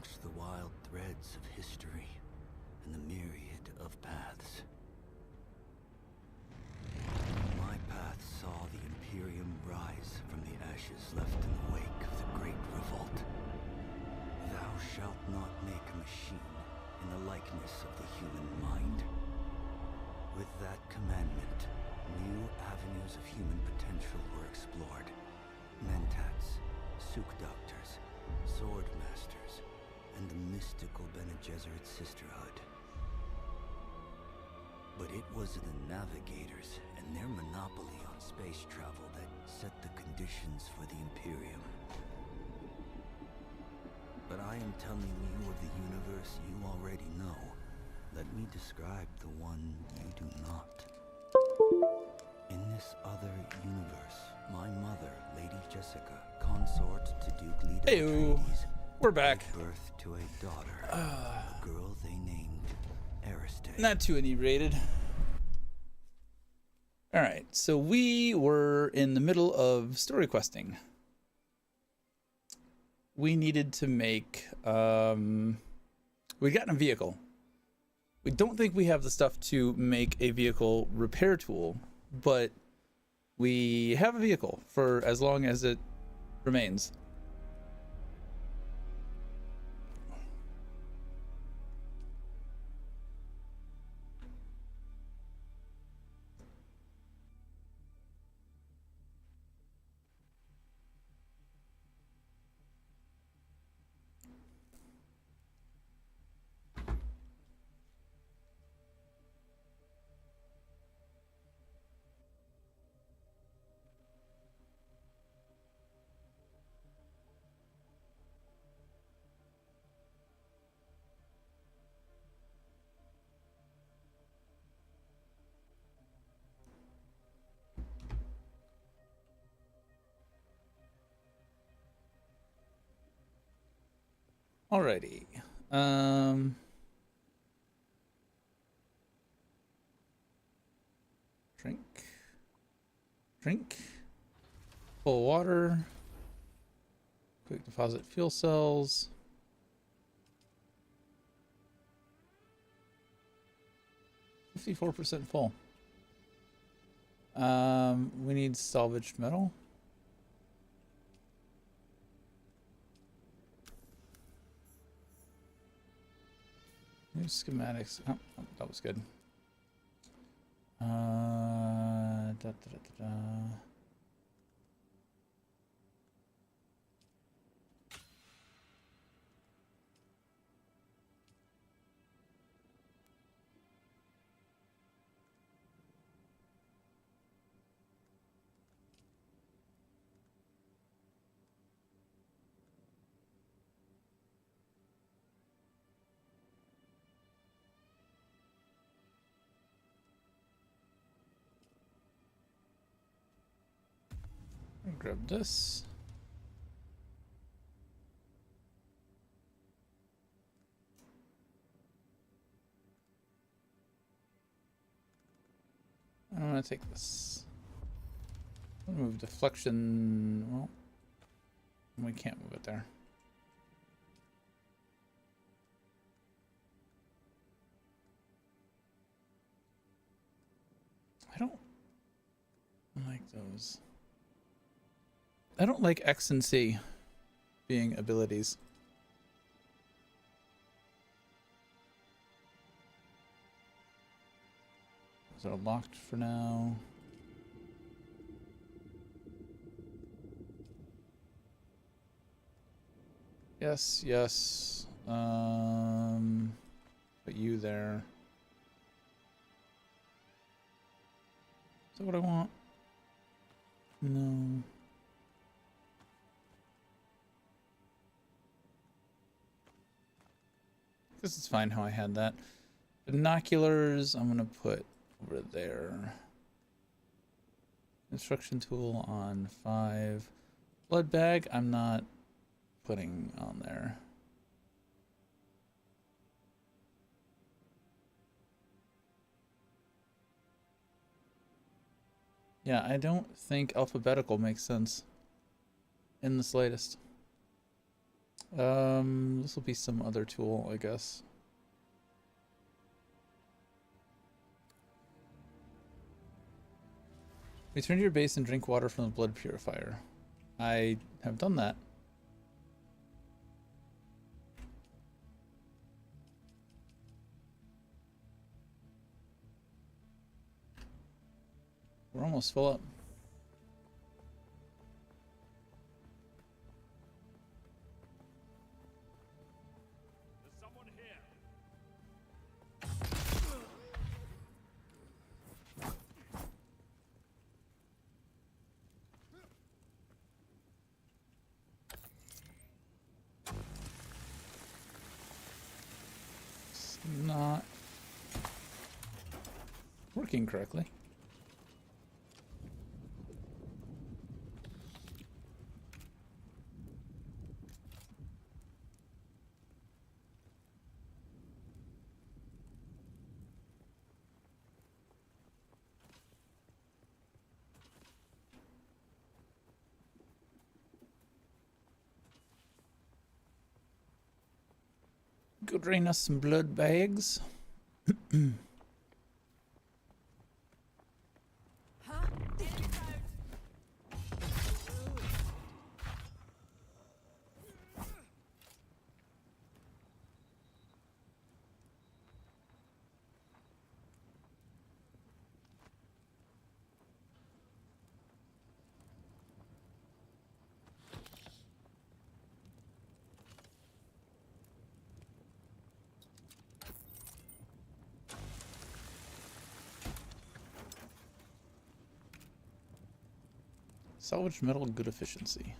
amongst the wild threads of history and the myriad of paths. My path saw the Imperium rise from the ashes left in the wake of the Great Revolt. Thou shalt not make a machine in the likeness of the human mind. With that commandment, new avenues of human potential were explored. Mentats, Suk Doctors, Sword Masters, and the mystical Bene Gesserit Sisterhood. But it was the Navigators and their monopoly on space travel that set the conditions for the Imperium. But I am telling you of the universe you already know. Let me describe the one you do not. In this other universe, my mother, Lady Jessica, consort to Duke Leto Atreides, we're back. gave birth to a daughter, a girl they named Aristide. Not too inebriated. Alright, so we were in the middle of story questing. We needed to make, we'd gotten a vehicle. We don't think we have the stuff to make a vehicle repair tool, but we have a vehicle for as long as it remains. Alrighty. Drink. Full water. Quick deposit fuel cells. %54% full. We need salvaged metal. New schematics. Oh, that was good. Grab this. I'm gonna take this. Move deflection. Well, we can't move it there. I don't like those. I don't like X and C being abilities. Those are locked for now. Yes, yes. Put you there. Is that what I want? No. This is fine how I had that. Binoculars, I'm gonna put over there. Instruction tool on 5. Blood bag, I'm not putting on there. Yeah, I don't think alphabetical makes sense in the slightest. This will be some other tool, I guess. Return to your base and drink water from the blood purifier. I have done that. We're almost full up. There's someone here. It's not working correctly. Go drain us some blood bags. Salvaged metal, good efficiency.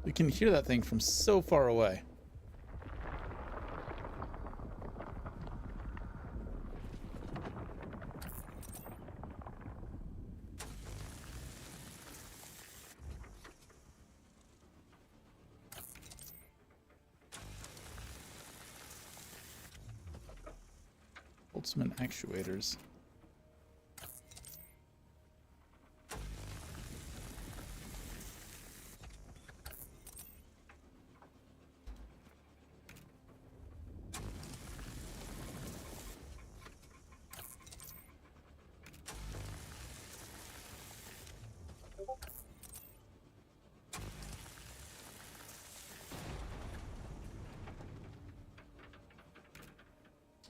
We can hear that thing from so far away. Boltzmann actuators.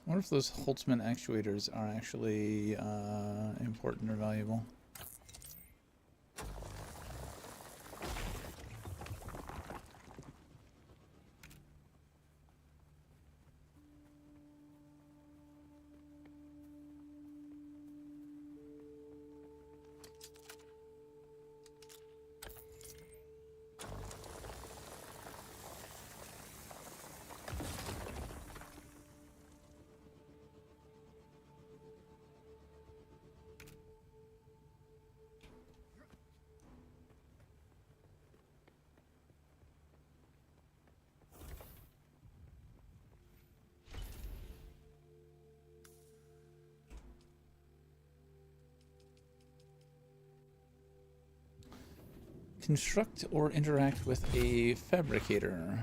I wonder if those Holtzman actuators are actually important or valuable. Construct or interact with a fabricator.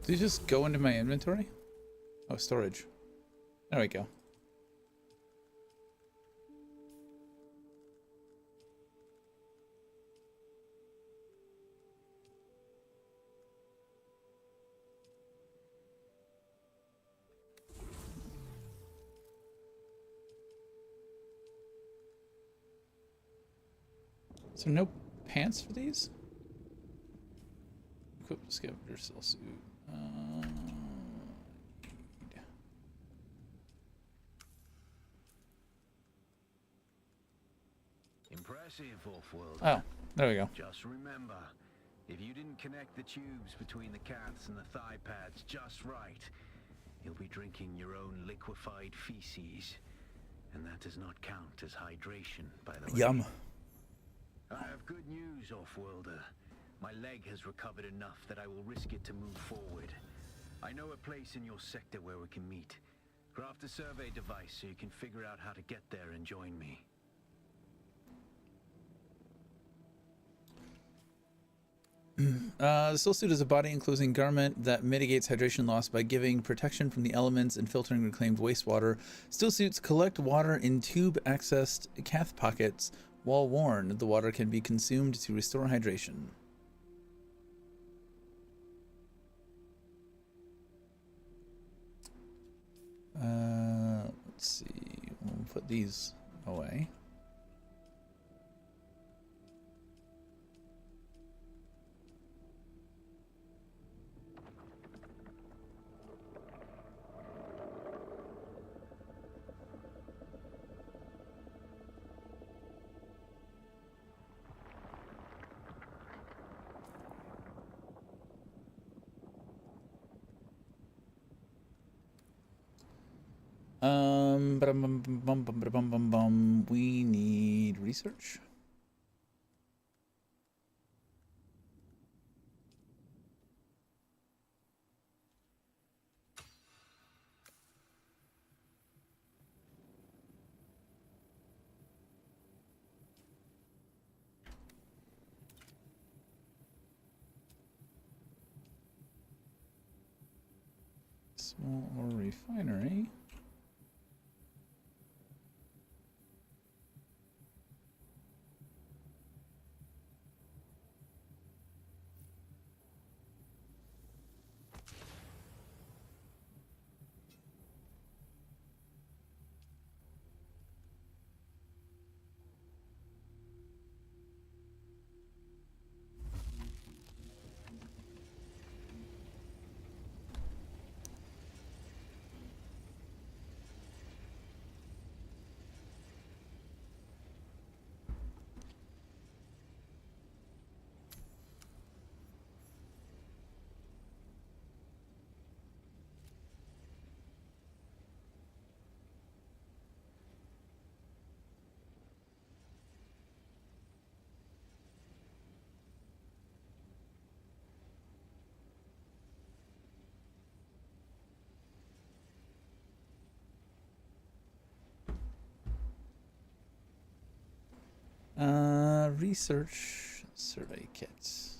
Did you just go into my inventory? Oh, storage. There we go. So no pants for these? Equip scavenger cell suit. Impressive, off-world. Oh, there we go. Just remember, if you didn't connect the tubes between the cats and the thigh pads just right, you'll be drinking your own liquefied feces. And that does not count as hydration, by the way. Yum. I have good news, off-worlder. My leg has recovered enough that I will risk it to move forward. I know a place in your sector where we can meet. Craft a survey device so you can figure out how to get there and join me. The still suit is a body enclosing garment that mitigates hydration loss by giving protection from the elements and filtering reclaimed wastewater. Still suits collect water in tube-accessed cath pockets. While worn, the water can be consumed to restore hydration. Let's see. We'll put these away. We need research. Small ore refinery. Research survey kits.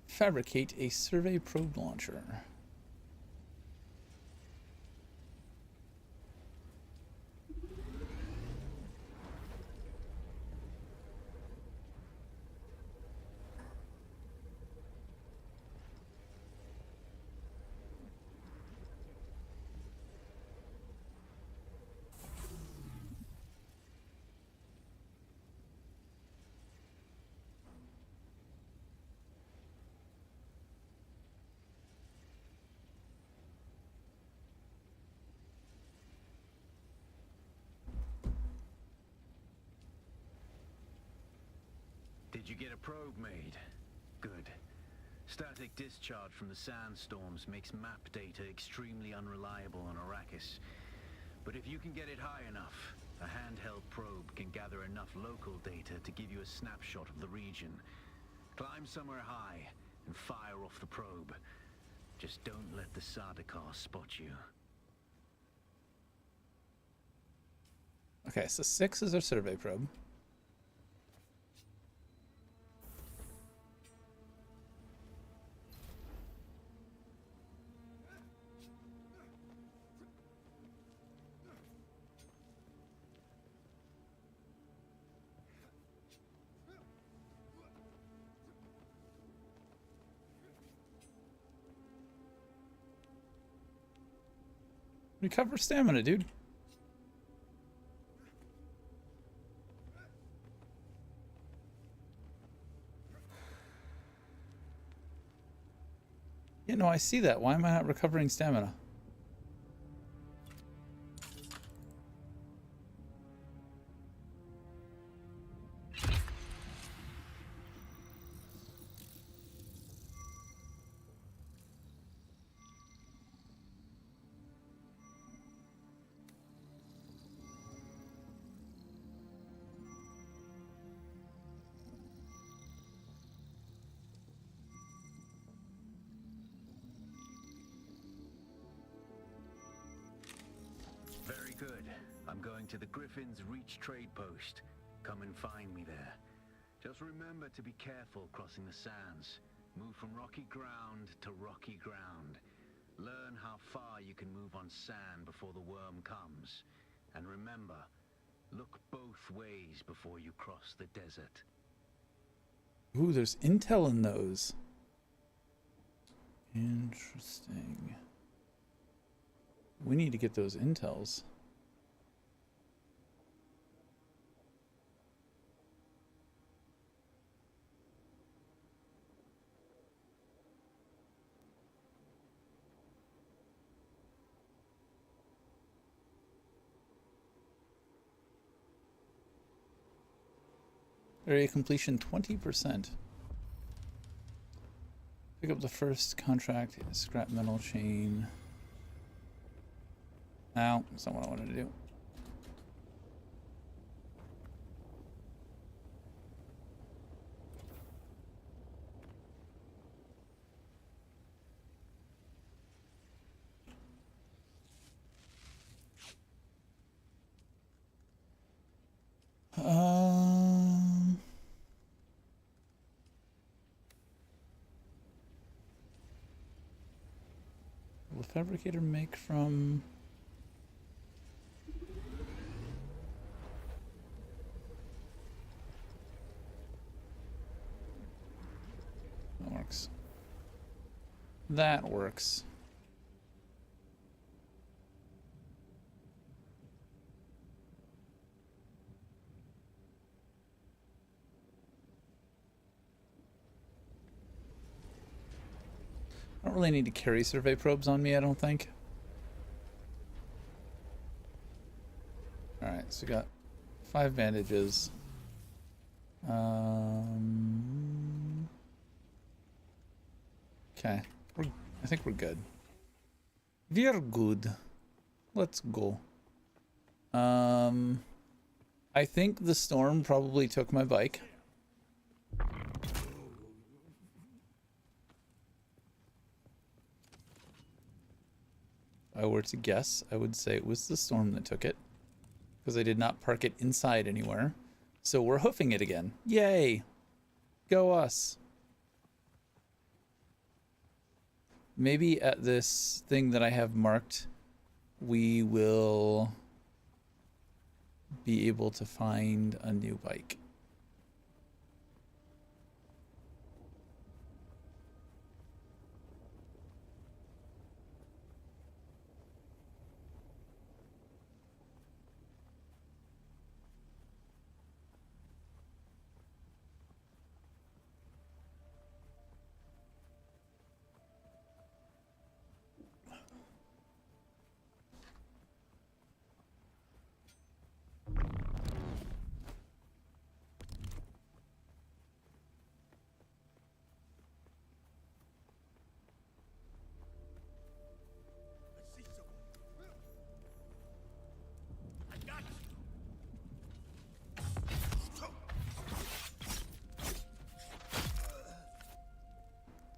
Fabricate a survey probe launcher. Did you get a probe made? Good. Static discharge from the sandstorms makes map data extremely unreliable on Arakis. But if you can get it high enough, a handheld probe can gather enough local data to give you a snapshot of the region. Climb somewhere high and fire off the probe. Just don't let the Sardaukar spot you. Okay, so 6 is our survey probe. Recover stamina, dude. Yeah, no, I see that. Why am I not recovering stamina? Very good. I'm going to the Griffin's Reach trade post. Come and find me there. Just remember to be careful crossing the sands. Move from rocky ground to rocky ground. Learn how far you can move on sand before the worm comes. And remember, look both ways before you cross the desert. Ooh, there's intel in those. Interesting. We need to get those intels. Area completion 20%. Pick up the first contract, scrap metal chain. No, that's not what I wanted to do. Will fabricator make from... That works. That works. I don't really need to carry survey probes on me, I don't think. Alright, so we got 5 bandages. Okay, I think we're good. We're good. Let's go. I think the storm probably took my bike. If I were to guess, I would say it was the storm that took it, because I did not park it inside anywhere. So we're hoofing it again. Yay! Go us! Maybe at this thing that I have marked, we will be able to find a new bike.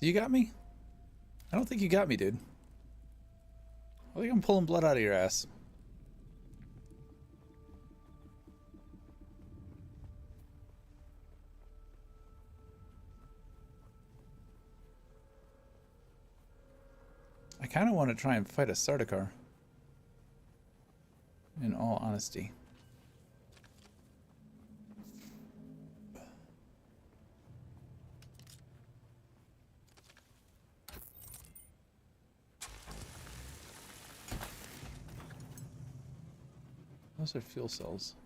You got me? I don't think you got me, dude. I think I'm pulling blood out of your ass. I kind of want to try and fight a Sardaukar. In all honesty. Those are fuel cells.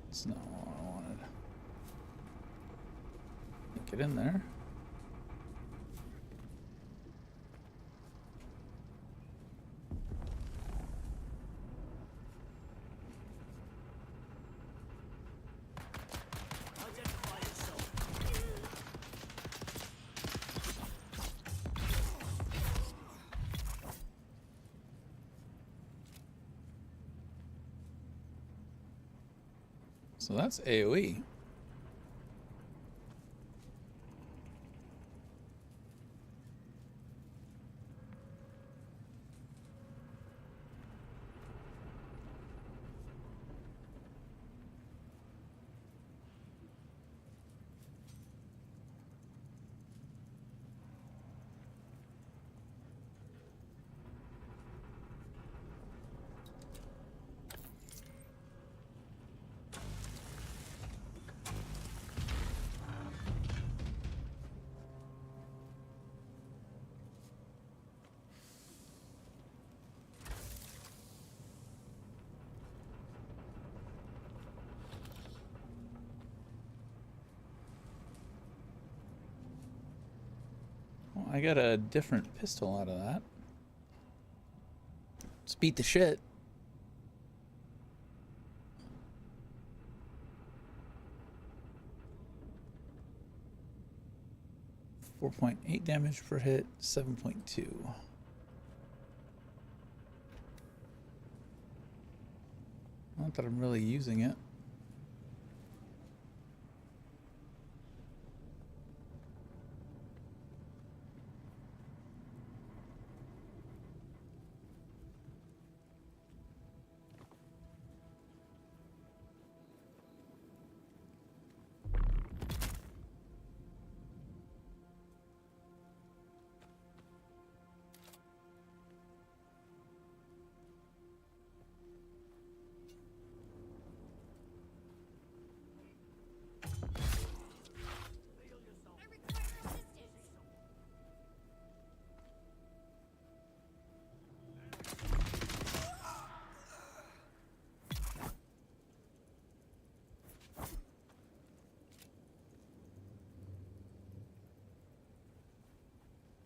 That's not what I wanted. Get in there. So that's AoE. Well, I got a different pistol out of that. Let's beat the shit. .8 damage per hit, 7.2. Not that I'm really using it.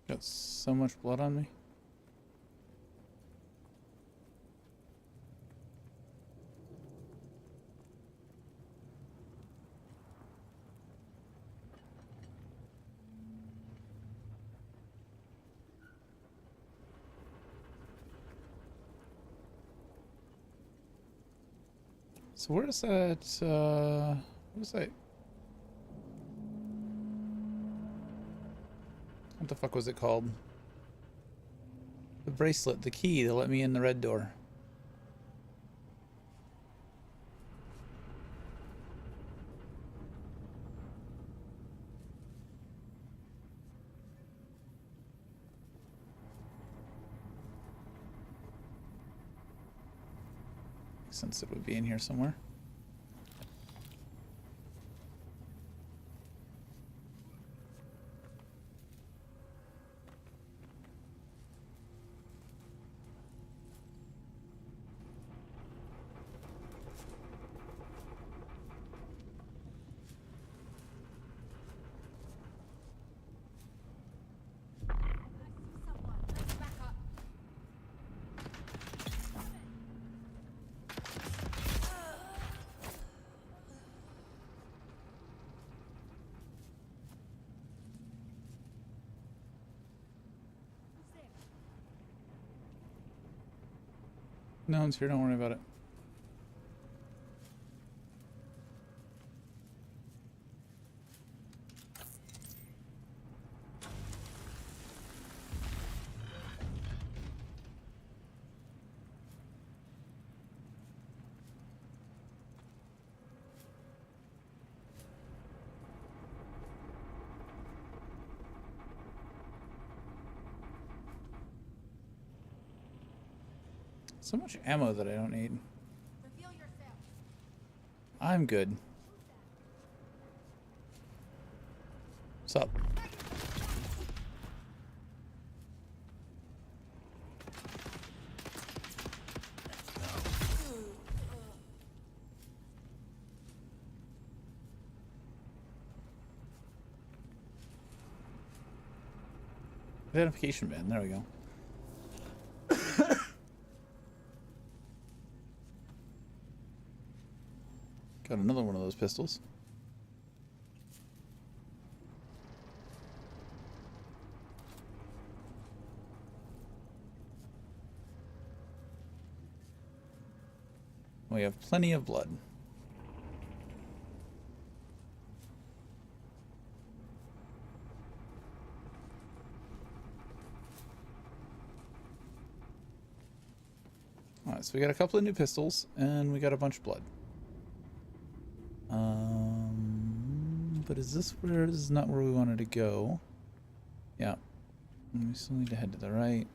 Got so much blood on me. So where is that, what is that? What the fuck was it called? The bracelet, the key to let me in the red door. Makes sense it would be in here somewhere. No one's here, don't worry about it. So much ammo that I don't need. Reveal yourself. I'm good. What's up? Identification band. There we go. Got another one of those pistols. We have plenty of blood. Alright, so we got a couple of new pistols, and we got a bunch of blood. But is this where... This is not where we wanted to go. Yeah. We still need to head to the right.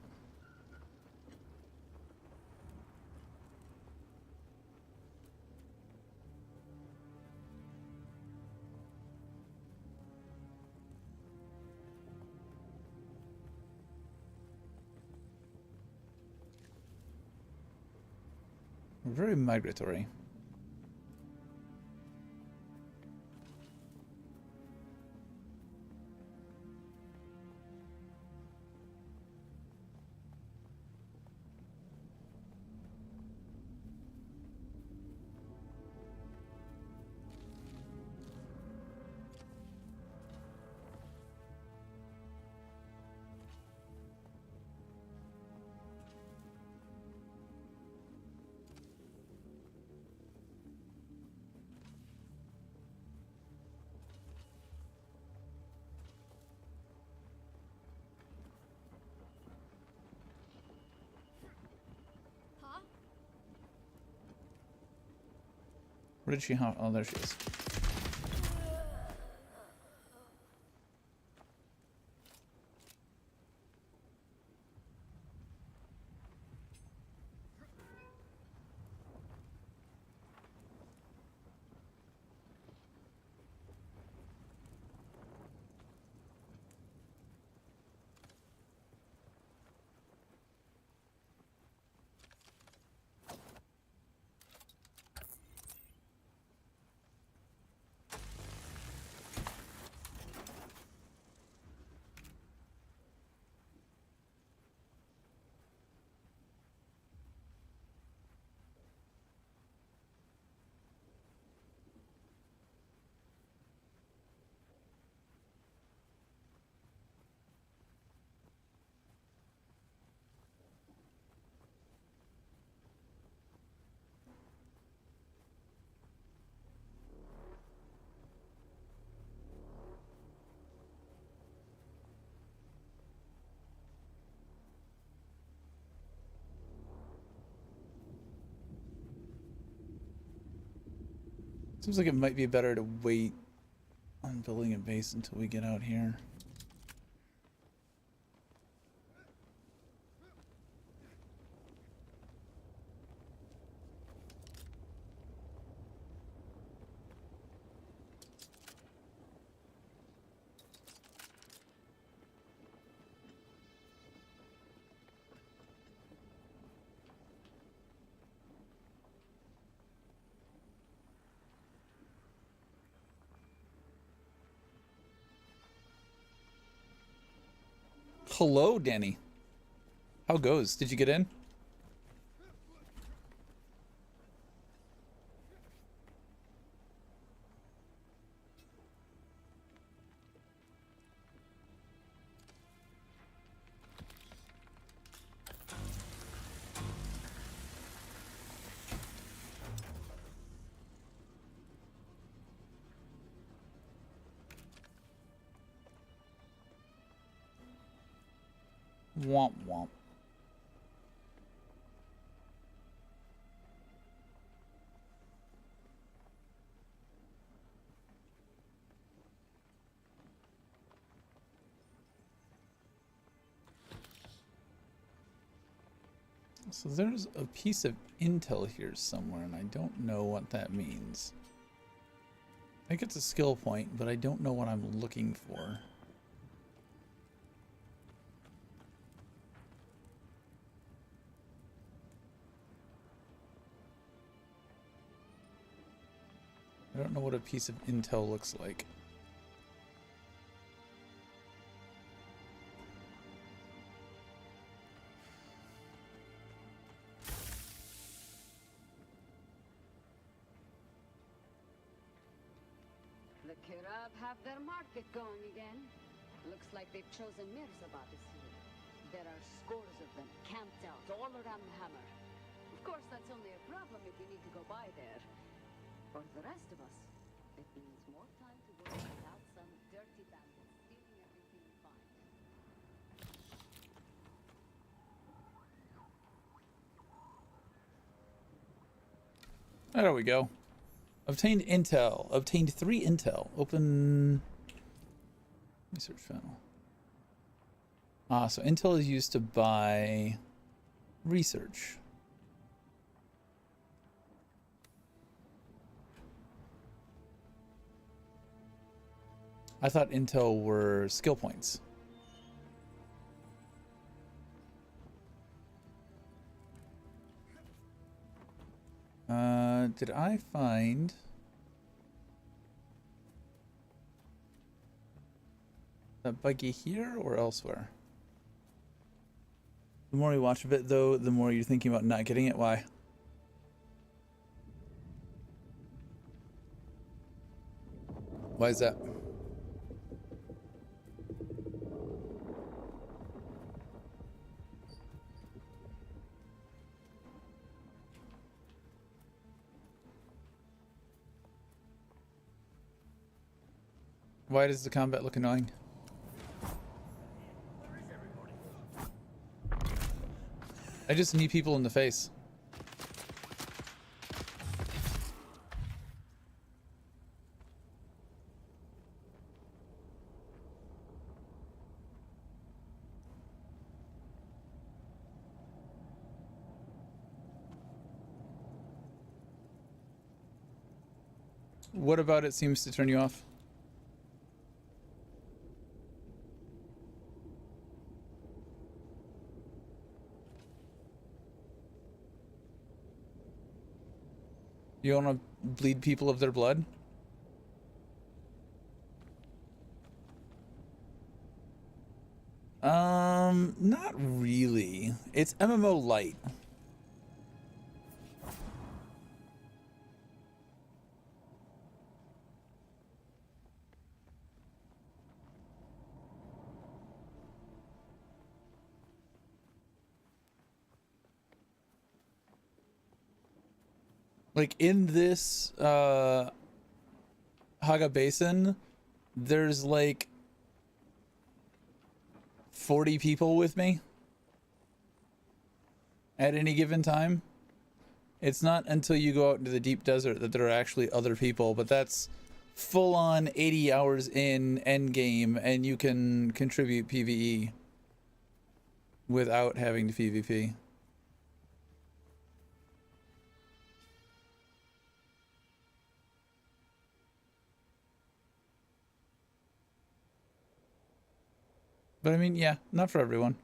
We're very migratory. Huh? Where did she hop? Oh, there she is. Seems like it might be better to wait on building a base until we get out here. Hello, Danny. How goes? Did you get in? Womp womp. So there's a piece of intel here somewhere, and I don't know what that means. I think it's a skill point, but I don't know what I'm looking for. I don't know what a piece of intel looks like. The Kirab have their market going again. Looks like they've chosen Mirzabat this year. There are scores of them camped out all around the hammer. Of course, that's only a problem if we need to go by there. For the rest of us, it means more time to work without some dirty bandits stealing everything we find. There we go. Obtained intel. Obtained 3 intel. Open research panel. Ah, so intel is used to buy research. I thought intel were skill points. Did I find that buggy here or elsewhere? The more you watch of it, though, the more you're thinking about not getting it. Why? Why is that? Why does the combat look annoying? I just knee people in the face. What about it seems to turn you off? You want to bleed people of their blood? Not really. It's MMO light. Like in this Haga Basin, there's like 40 people with me at any given time. It's not until you go out into the deep desert that there are actually other people, but that's full on 80 hours in end game, and you can contribute PvE without having to PvP. But I mean, yeah, not for everyone.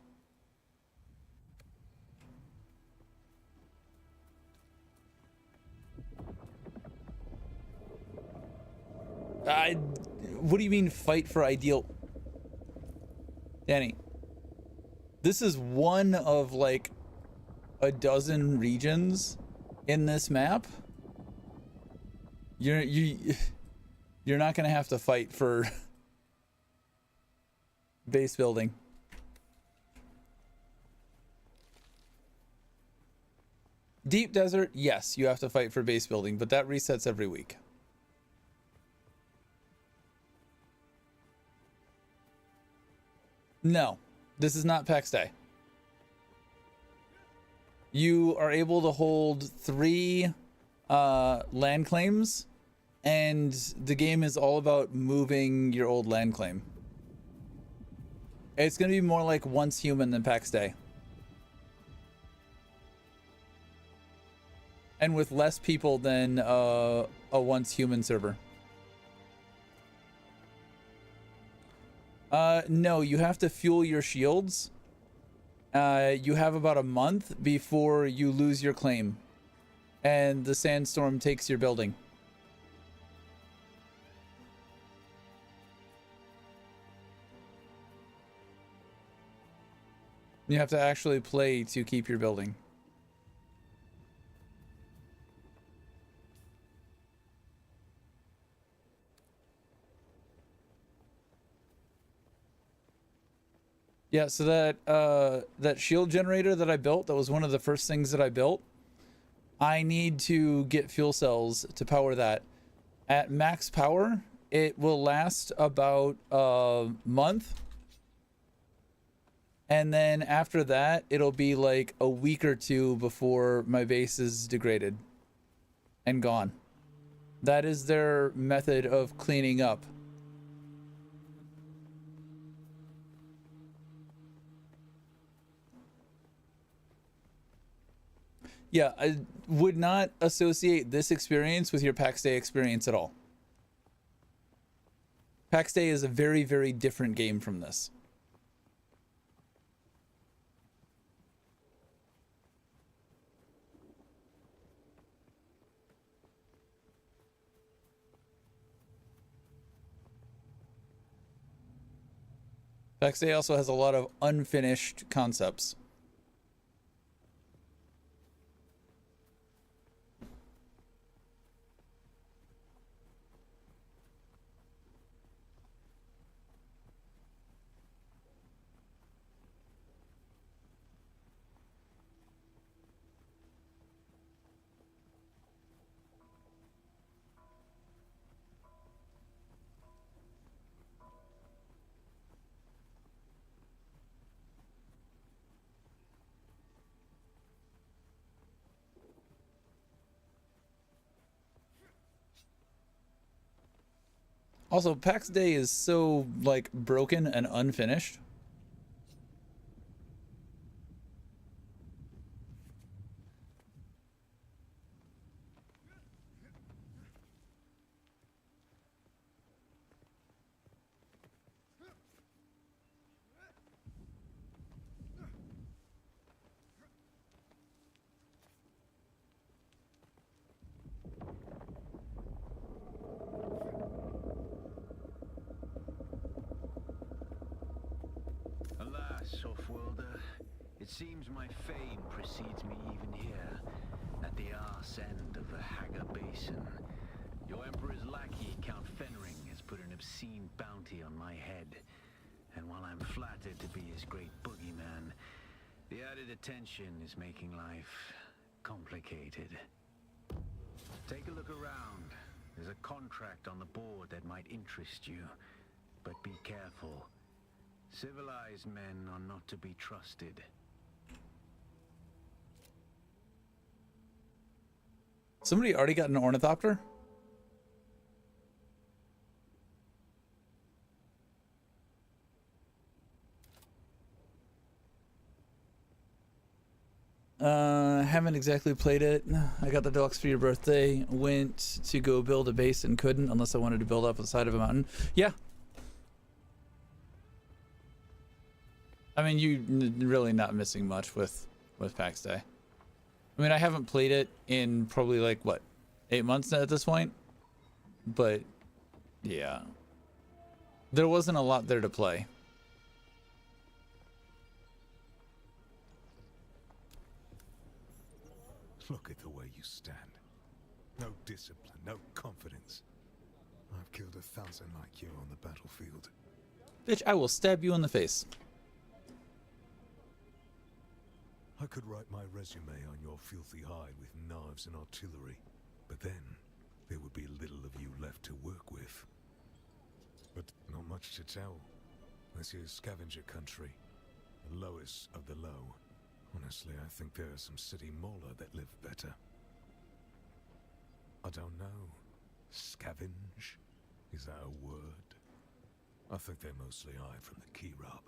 What do you mean fight for ideal? Danny, this is one of like a dozen regions in this map. You're not gonna have to fight for base building. Deep desert, yes, you have to fight for base building, but that resets every week. No, this is not PAX Day. You are able to hold 3 land claims, and the game is all about moving your old land claim. It's going to be more like once human than PAX Day. and with less people than a once human server. No, you have to fuel your shields. You have about a month before you lose your claim, and the sandstorm takes your building. You have to actually play to keep your building. Yeah, so that shield generator that I built, that was one of the first things that I built. I need to get fuel cells to power that. At max power, it will last about a month. And then after that, it'll be like a week or two before my base is degraded and gone. That is their method of cleaning up. Yeah, I would not associate this experience with your PAX Day experience at all. PAX Day is a very, very different game from this. PAX Day also has a lot of unfinished concepts. Also, PAX Day is so, like, broken and unfinished. Alas, off-worlder, it seems my fame precedes me even here, at the arse end of the Haga Basin. Your Emperor's lackey, Count Fenring, has put an obscene bounty on my head. And while I'm flattered to be his great boogeyman, the added attention is making life complicated. Take a look around. There's a contract on the board that might interest you. But be careful. Civilized men are not to be trusted. Somebody already got an ornithopter? Haven't exactly played it. I got the deluxe for your birthday. Went to go build a base and couldn't unless I wanted to build up the side of a mountain. Yeah. I mean, you really not missing much with PAX Day. I mean, I haven't played it in probably like what, 8 months at this point. But yeah, there wasn't a lot there to play. Look at the way you stand. No discipline, no confidence. I've killed 1,000 like you on the battlefield. Bitch, I will stab you in the face. I could write my resume on your filthy hide with knives and artillery, but then there would be little of you left to work with. But not much to tell. This is scavenger country, the lowest of the low. Honestly, I think there are some city mola that live better. I don't know. Scavenge? Is that a word? I think they mostly hide from the key rub.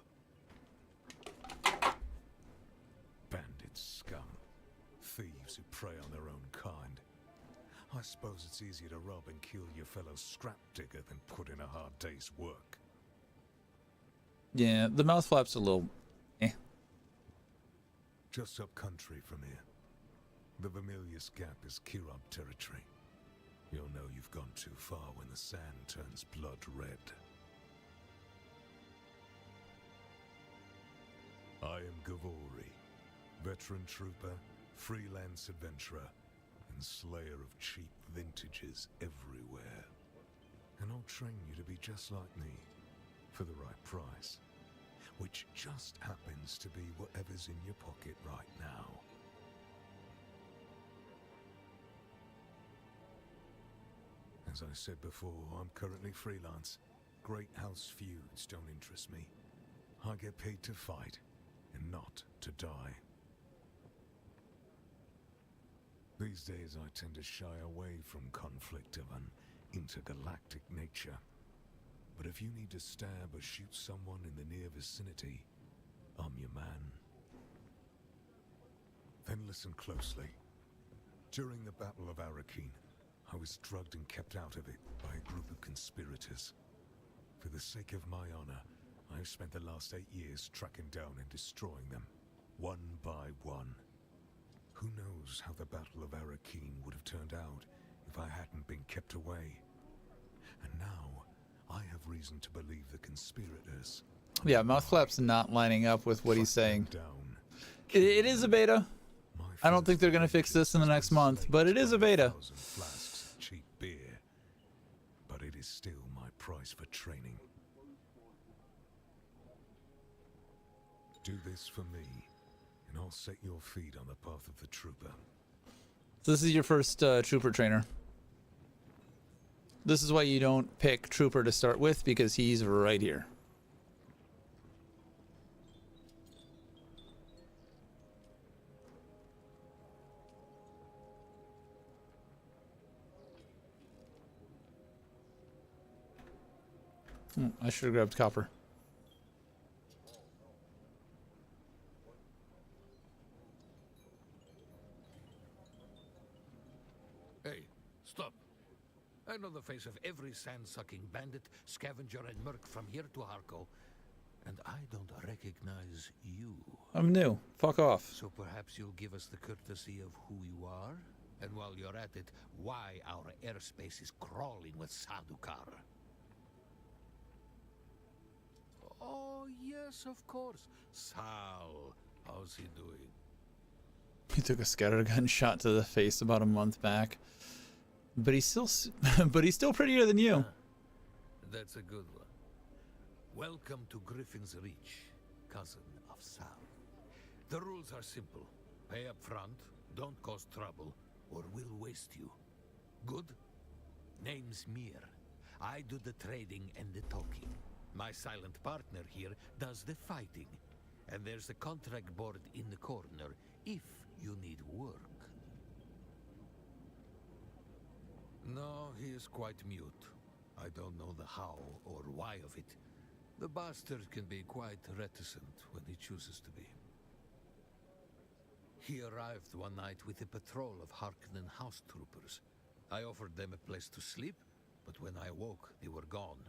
Bandit scum. thieves who prey on their own kind. I suppose it's easier to rob and kill your fellow scrap digger than put in a hard day's work. Yeah, the mouth flap's a little Just up country from here. The Vermilius Gap is Kirab territory. You'll know you've gone too far when the sand turns blood red. I am Gavori, veteran trooper, freelance adventurer, and slayer of cheap vintages everywhere. And I'll train you to be just like me, for the right price. Which just happens to be whatever's in your pocket right now. As I said before, I'm currently freelance. Great house feuds don't interest me. I get paid to fight, and not to die. These days I tend to shy away from conflict of an intergalactic nature. But if you need to stab or shoot someone in the near vicinity, I'm your man. Then listen closely. During the Battle of Arakis, I was drugged and kept out of it by a group of conspirators. For the sake of my honor, I've spent the last 8 years tracking down and destroying them, one by one. Who knows how the Battle of Arakis would have turned out if I hadn't been kept away. And now, I have reason to believe the conspirators. Yeah, mouth flap's not lining up with what he's saying. It is a beta. I don't think they're going to fix this in the next month, but it is a beta. Flasks of cheap beer, but it is still my price for training. Do this for me, and I'll set your feet on the path of the trooper. So this is your first trooper trainer. This is why you don't pick trooper to start with, because he's right here. I should have grabbed copper. Hey, stop. I know the face of every sand-sucking bandit, scavenger, and merc from here to Harko, and I don't recognize you. I'm new. Fuck off. So perhaps you'll give us the courtesy of who you are? And while you're at it, why our airspace is crawling with Sadukar. Oh, yes, of course. Sal, how's he doing? He took a scattergun shot to the face about a month back. But he's still prettier than you. That's a good one. Welcome to Griffin's Reach, cousin of Sal. The rules are simple. Pay up front, don't cause trouble, or we'll waste you. Good? Name's Mir. I do the trading and the talking. My silent partner here does the fighting. And there's a contract board in the corner if you need work. No, he is quite mute. I don't know the how or why of it. The bastard can be quite reticent when he chooses to be. He arrived one night with a patrol of Harkonnen house troopers. I offered them a place to sleep, but when I woke, they were gone.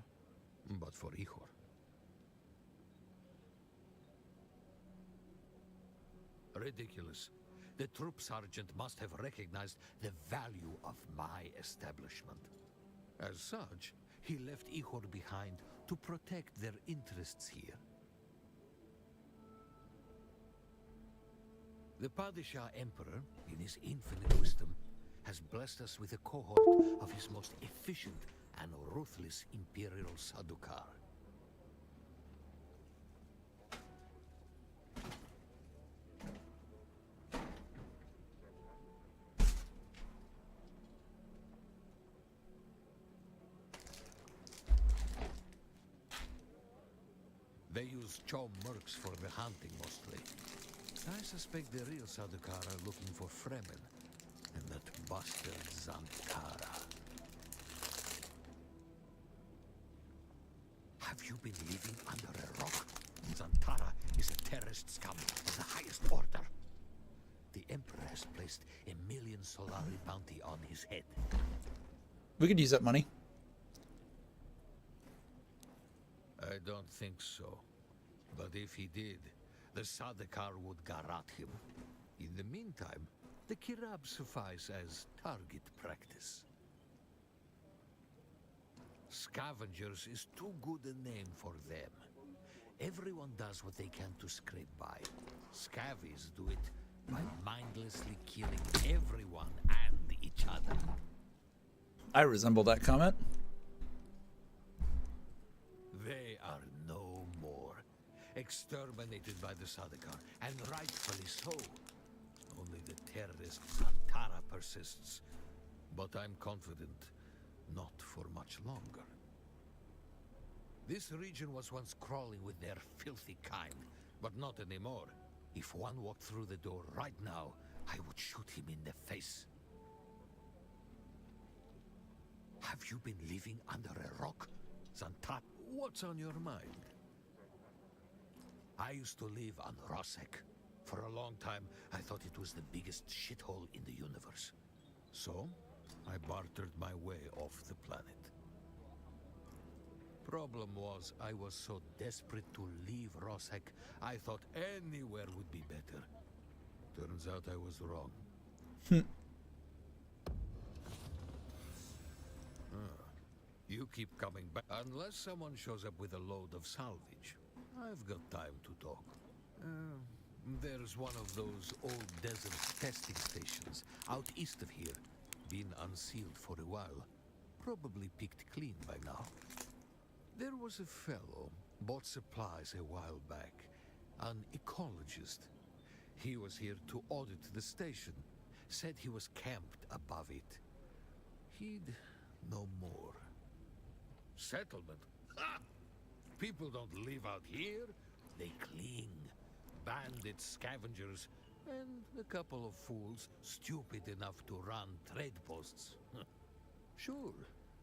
But for Ihor. Ridiculous. The troop sergeant must have recognized the value of my establishment. As such, he left Ihor behind to protect their interests here. The Padishah Emperor, in his infinite wisdom, has blessed us with a cohort of his most efficient and ruthless Imperial Sadukar. They use Chom mercs for the hunting mostly. I suspect the real Sadukar are looking for Fremen, and that bastard Zantara. Have you been living under a rock? Zantara is a terrorist scum of the highest order. the Emperor has placed a 1,000,000 Solari bounty on his head. We could use that money. I don't think so. But if he did, the Sardaukar would garrote him. In the meantime, the Kirab suffice as target practice. Scavengers is too good a name for them. Everyone does what they can to scrape by. Scavies do it by mindlessly killing everyone and each other. I resemble that comment. They are no more. Exterminated by the Sardaukar, and rightfully so. Only the terrorist Santara persists. But I'm confident not for much longer. This region was once crawling with their filthy kind, but not anymore. If one walked through the door right now, I would shoot him in the face. Have you been living under a rock, Santara? What's on your mind? I used to live on Rosek. For a long time, I thought it was the biggest shithole in the universe. So, I bartered my way off the planet. Problem was, I was so desperate to leave Rosek, I thought anywhere would be better. Turns out I was wrong. You keep coming back. Unless someone shows up with a load of salvage, I've got time to talk. There's one of those old desert testing stations out east of here. Been unsealed for a while. Probably picked clean by now. There was a fellow, bought supplies a while back. An ecologist. He was here to audit the station. Said he was camped above it. He'd no more. Settlement? Ha! People don't live out here. They cling. Bandits, scavengers, and a couple of fools stupid enough to run trade posts. Sure,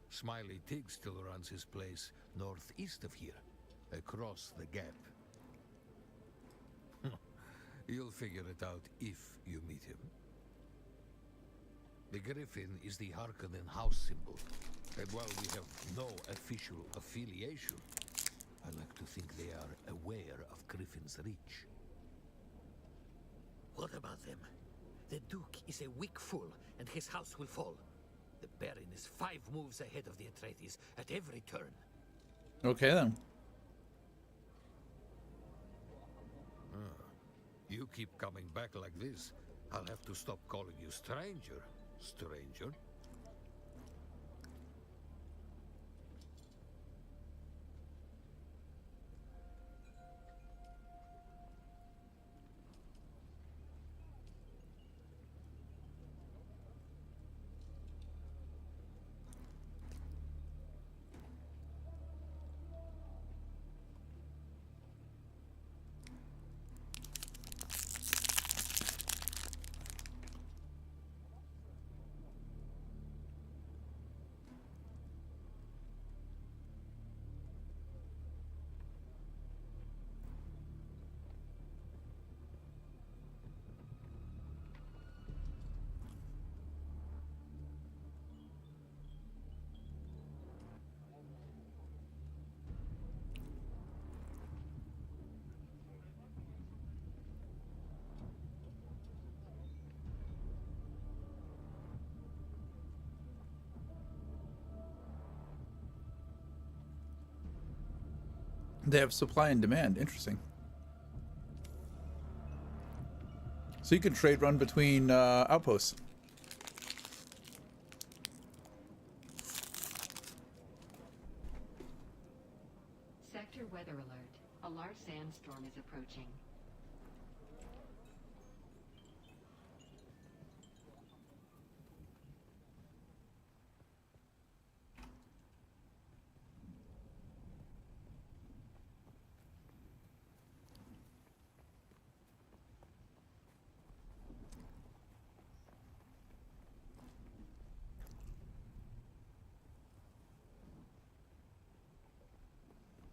Smiley Tig still runs his place northeast of here, across the gap. You'll figure it out if you meet him. The Griffin is the Harkonnen house symbol, and while we have no official affiliation, I like to think they are aware of Griffin's reach. What about them? The Duke is a weak fool, and his house will fall. The Baron is 5 moves ahead of the Atreides at every turn. Okay then. You keep coming back like this, I'll have to stop calling you stranger, stranger. They have supply and demand. Interesting. So you can trade run between outposts. Sector weather alert. A large sandstorm is approaching.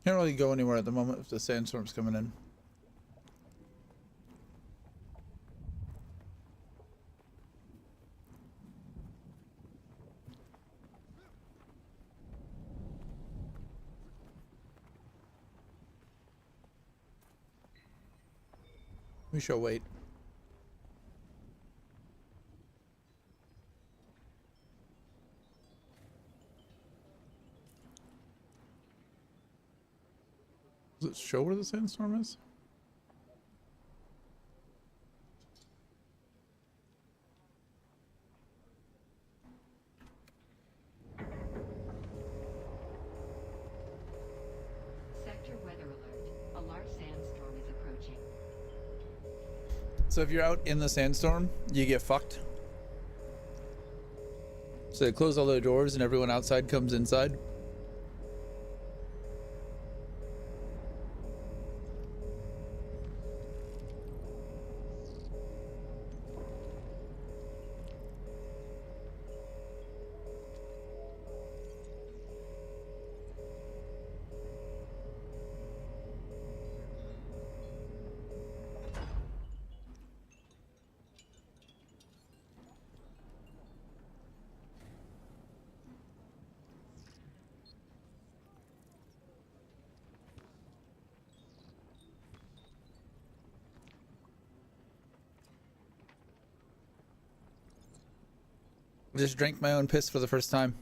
Can't really go anywhere at the moment if the sandstorm's coming in. We shall wait. Does it show where the sandstorm is? Sector weather alert. A large sandstorm is approaching. So if you're out in the sandstorm, you get fucked. So they close all the doors and everyone outside comes inside. I just drank my own piss for the first time.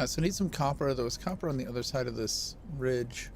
So I need some copper. There was copper on the other side of this ridge.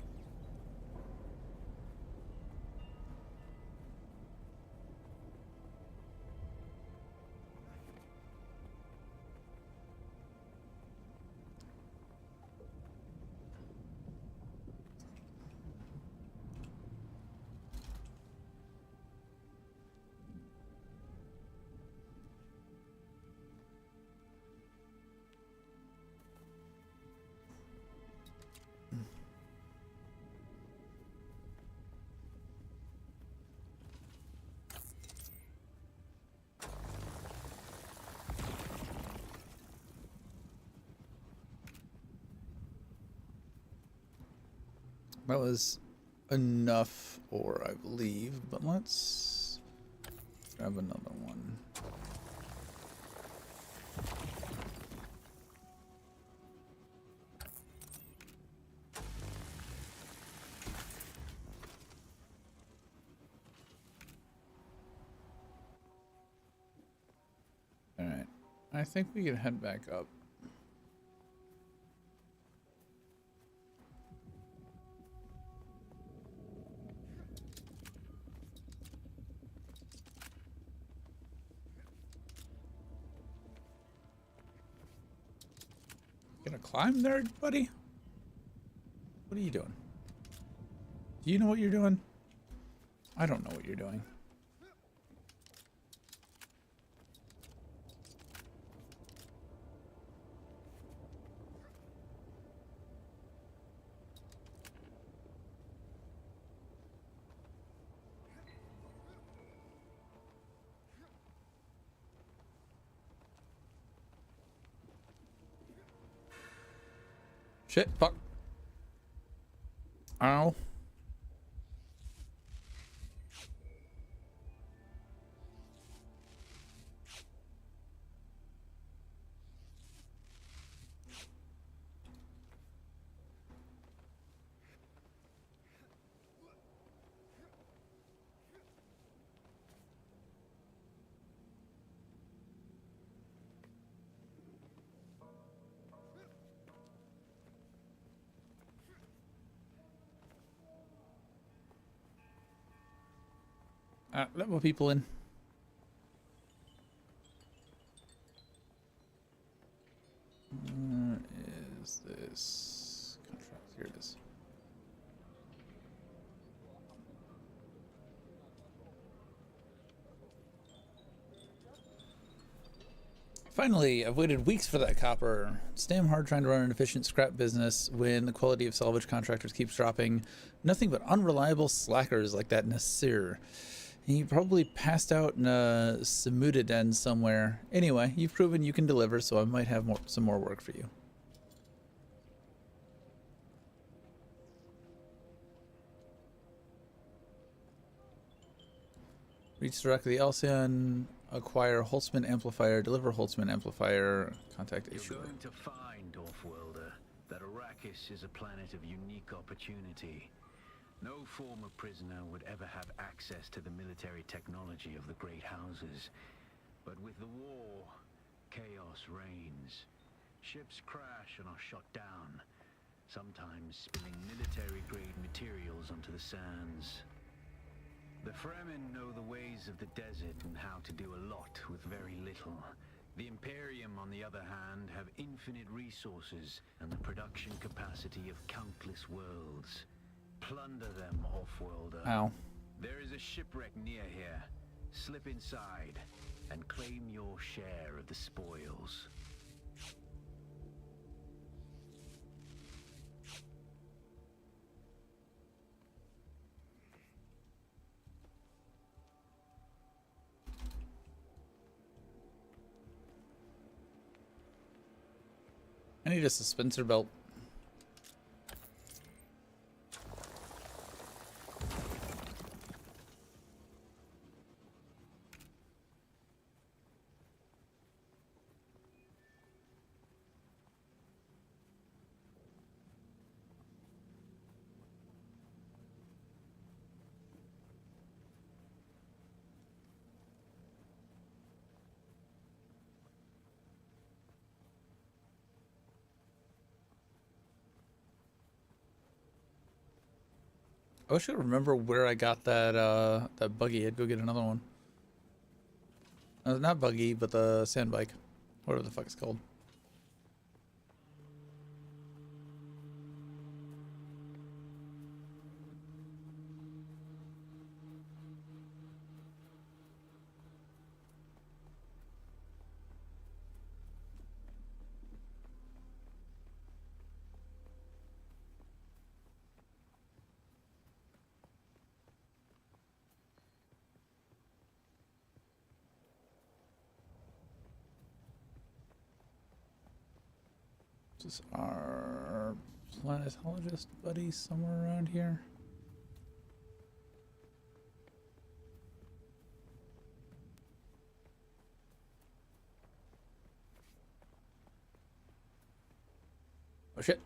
That was enough ore, I believe, but let's grab another one. All right, I think we can head back up. Gonna climb there, buddy? What are you doing? Do you know what you're doing? I don't know what you're doing. Shit, fuck. Ow. Let more people in. Where is this contract? Here it is. Finally, I've waited weeks for that copper. It's damn hard trying to run an efficient scrap business when the quality of salvage contractors keeps dropping. Nothing but unreliable slackers like that Nasir. He probably passed out in a Samuda den somewhere. Anyway, you've proven you can deliver, so I might have some more work for you. Reach directly Alcyon, acquire Holtzman amplifier, deliver Holtzman amplifier, contact You're Ishur. going to find, Offworlder, that Arakis is a planet of unique opportunity. No former prisoner would ever have access to the military technology of the Great Houses. But with the war, chaos reigns. Ships crash and are shot down, sometimes spilling military-grade materials onto the sands. The Fremen know the ways of the desert and how to do a lot with very little. The Imperium, on the other hand, have infinite resources and the production capacity of countless worlds. Plunder them, Offworlder. Ow. There is a shipwreck near here. Slip inside and claim your share of the spoils. I need a suspensor belt. I wish I could remember where I got that that buggy. I'd go get another one. Not buggy, but the sand bike. Whatever the fuck it's called. Is our planetologist buddy somewhere around here? Oh shit.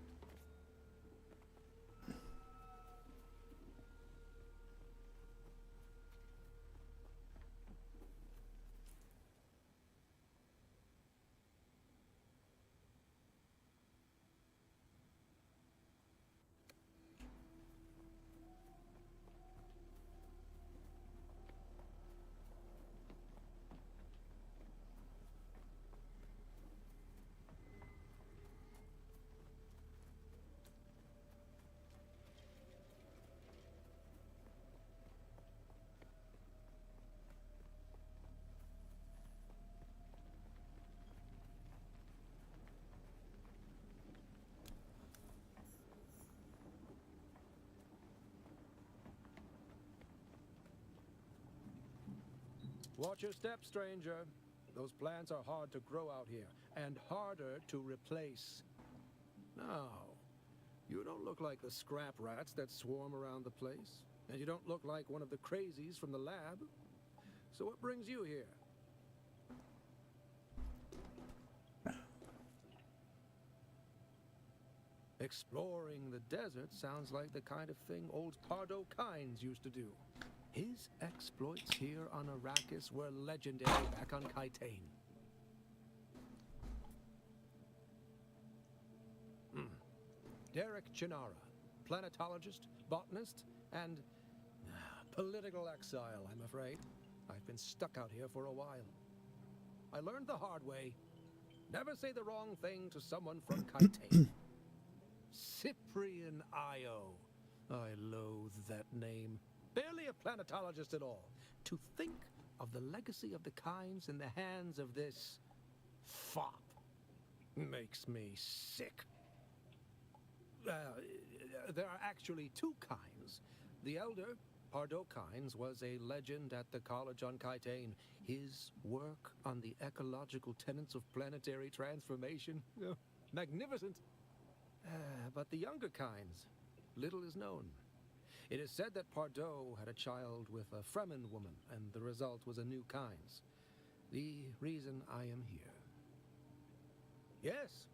Watch your step, stranger. Those plants are hard to grow out here, and harder to replace. Now, you don't look like the scrap rats that swarm around the place, and you don't look like one of the crazies from the lab. So what brings you here? Exploring the desert sounds like the kind of thing old Pardo Kynes used to do. His exploits here on Arakis were legendary back on Kytane. Derek Chinara, planetologist, botanist, and political exile, I'm afraid. I've been stuck out here for a while. I learned the hard way. Never say the wrong thing to someone from Kytane. Cyprian Io. I loathe that name. Barely a planetologist at all. To think of the legacy of the Kynes in the hands of this fop makes me sick. There are actually two Kynes. The elder, Pardo Kynes, was a legend at the college on Kytane. His work on the ecological tenets of planetary transformation, magnificent. But the younger Kynes, little is known. It is said that Pardo had a child with a Fremen woman, and the result was a new Kynes. The reason I am here. Yes,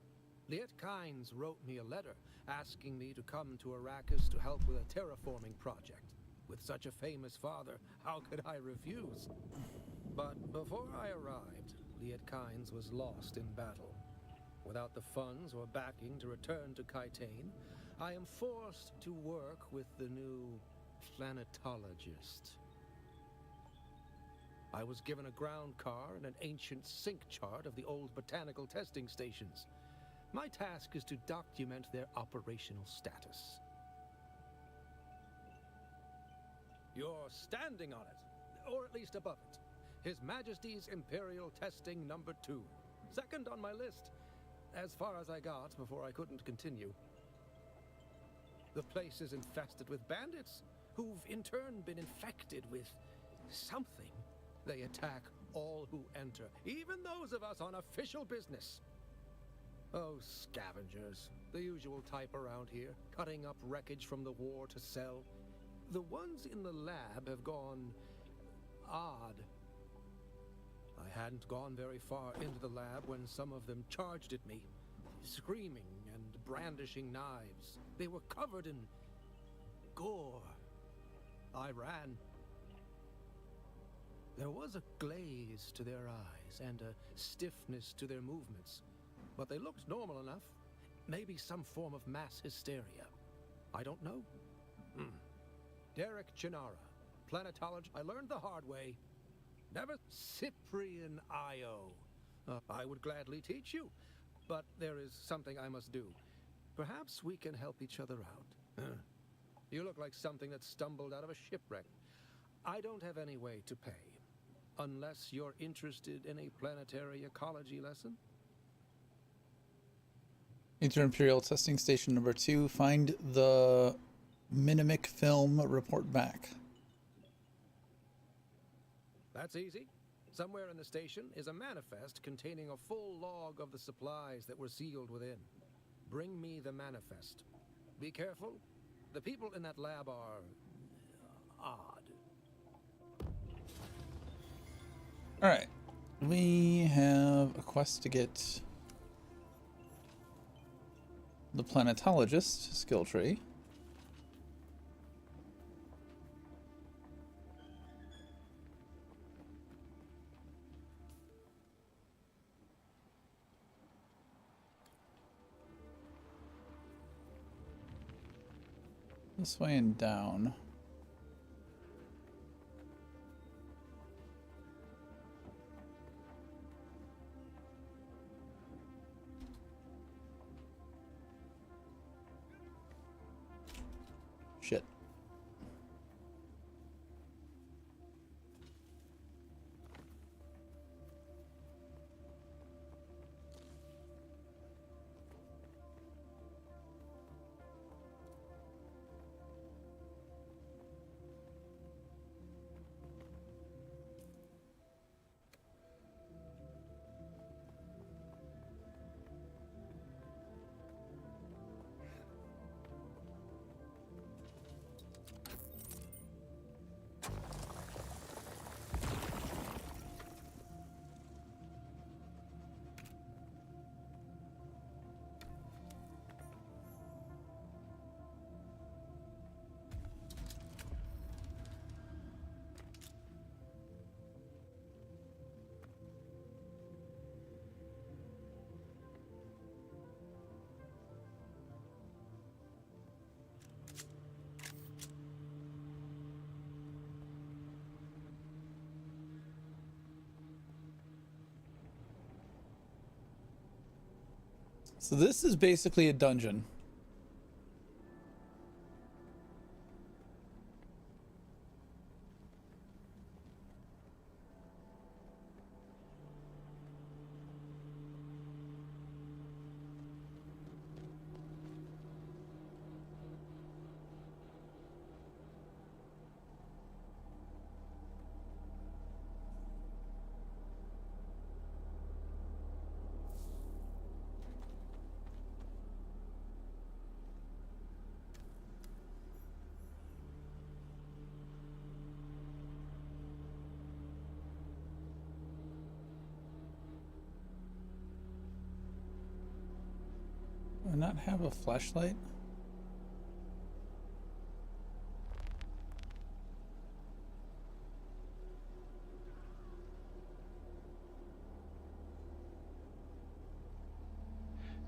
Liet Kynes wrote me a letter asking me to come to Arakis to help with a terraforming project. With such a famous father, how could I refuse? But before I arrived, Liet Kynes was lost in battle. Without the funds or backing to return to Kytane, I am forced to work with the new planetologist. I was given a ground car and an ancient sync chart of the old botanical testing stations. My task is to document their operational status. You're standing on it, or at least above it. His Majesty's Imperial Testing Number 2. Second on my list, as far as I got before I couldn't continue. The place is infested with bandits, who've in turn been infected with something. They attack all who enter, even those of us on official business. Oh, scavengers, the usual type around here, cutting up wreckage from the war to sell. The ones in the lab have gone odd. I hadn't gone very far into the lab when some of them charged at me, screaming and brandishing knives. They were covered in gore. I ran. There was a glaze to their eyes and a stiffness to their movements, but they looked normal enough. Maybe some form of mass hysteria. I don't know. Derek Chinara, planetologist. I learned the hard way. Never Cyprian Io. I would gladly teach you, but there is something I must do. Perhaps we can help each other out. You look like something that stumbled out of a shipwreck. I don't have any way to pay, unless you're interested in a planetary ecology lesson. Inter-Imperial Testing Station number 2. Find the Minimic film, report back. That's easy. Somewhere in the station is a manifest containing a full log of the supplies that were sealed within. Bring me the manifest. Be careful. The people in that lab are odd. Alright. We have a quest to get the planetologist skill tree. This way and down. Shit. So this is basically a dungeon. I not have a flashlight?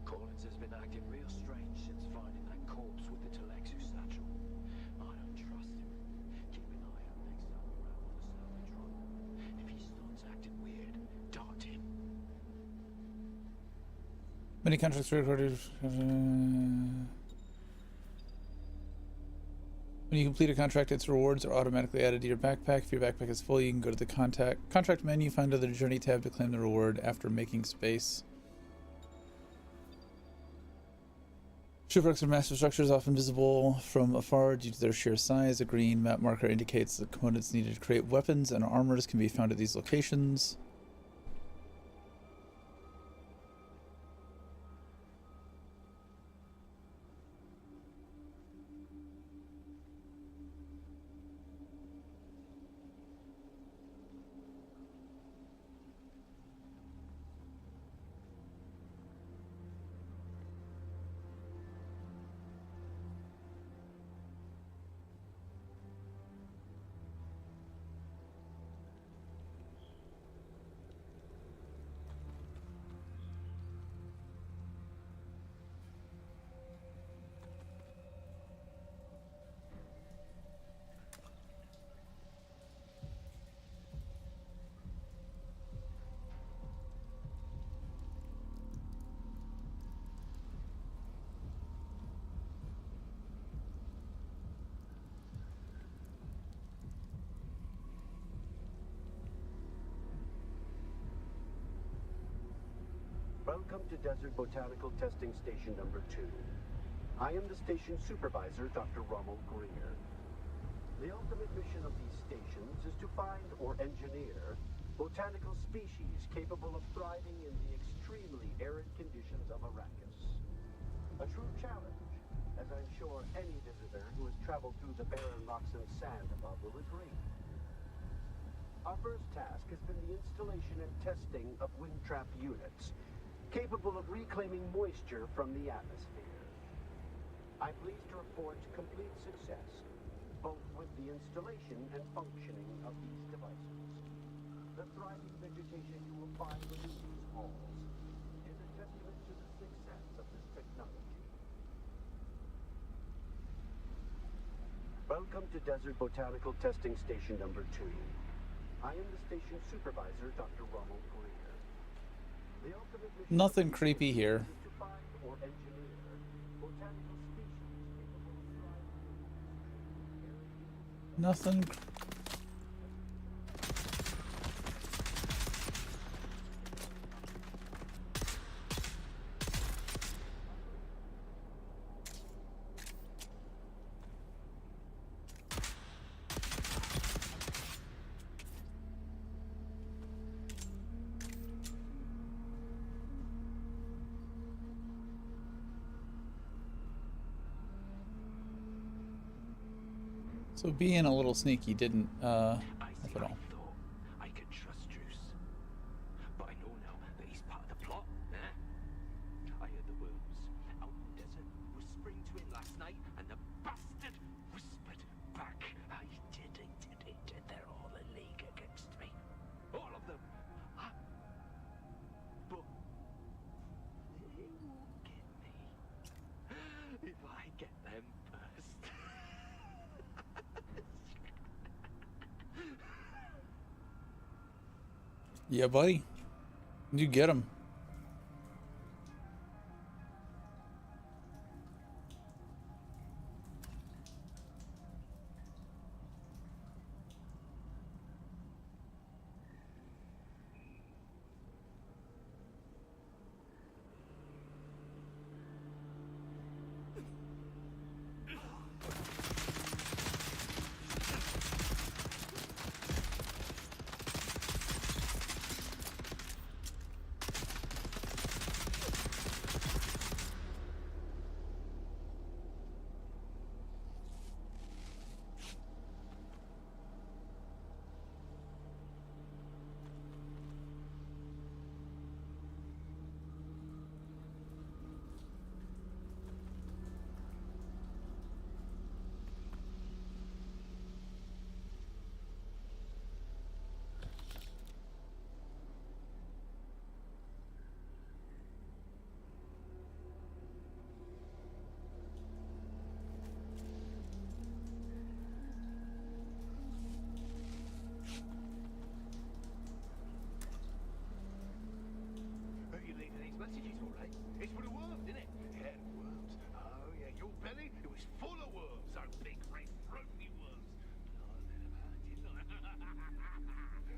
Collins has been acting real strange since finding that corpse with the Telexu satchel. I don't trust him. Keep an eye out next time around on the salvage run. If he starts acting weird, dart him. Many contracts recorded. When you complete a contract, its rewards are automatically added to your backpack. If your backpack is full, you can go to the contract menu, find the journey tab to claim the reward after making space. Shipwrecks are massive structures, often visible from afar due to their sheer size. A green map marker indicates the components needed to create weapons and armors can be found at these locations. Welcome to Desert Botanical Testing Station number 2. I am the station supervisor, Dr. Rommel Greer. The ultimate mission of these stations is to find or engineer botanical species capable of thriving in the extremely arid conditions of Arakis. A true challenge, as I'm sure any visitor who has traveled through the barren rocks and sand above will agree. Our first task has been the installation and testing of wind trap units, capable of reclaiming moisture from the atmosphere. I'm pleased to report complete success, both with the installation and functioning of these devices. The thriving vegetation you will find within these halls is a testament to the success of this technology. Welcome to Desert Botanical Testing Station number 2. I am the station supervisor, Dr. Rommel Greer. Nothing creepy here. Nothing. So being a little sneaky didn't help at all. I could trust Druce, but I know now that he's part of the plot. I heard the worms out in the desert whispering to him last night, and the bastard whispered back. I did. They're all in league against me, all of them. But they won't get me if I get them first. Yeah, buddy. You get him. right? It's for the worms, isn't it? Yeah, worms. Oh, yeah, your belly, it was full of worms. Those big, red, throaty worms. I let 'em out, didn't I?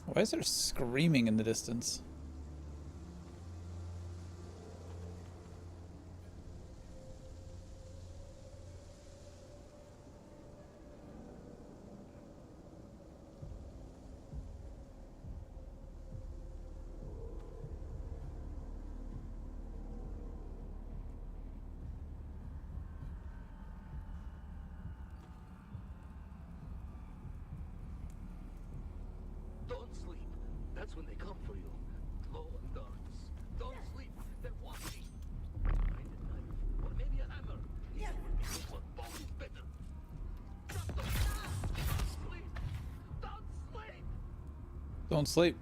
Why is there screaming in the distance? Don't sleep. That's when they come for you. Glow and darts. Don't sleep. They're watching. Find a knife. Or maybe a hammer. Yeah. But both is better. Don't sleep. Don't sleep. Don't sleep.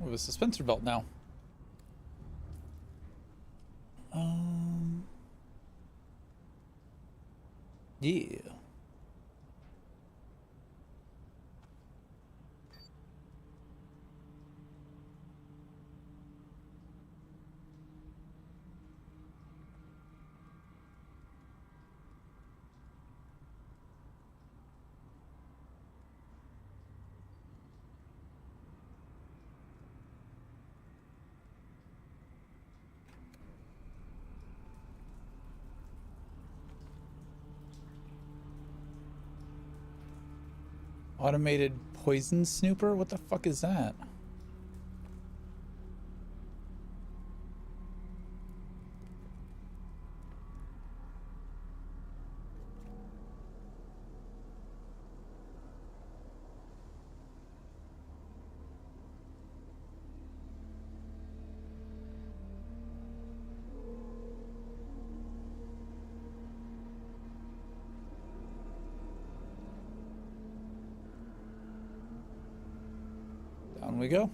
We have a suspensor belt now. Yeah. Automated poison snooper? What the fuck is that? Down we go.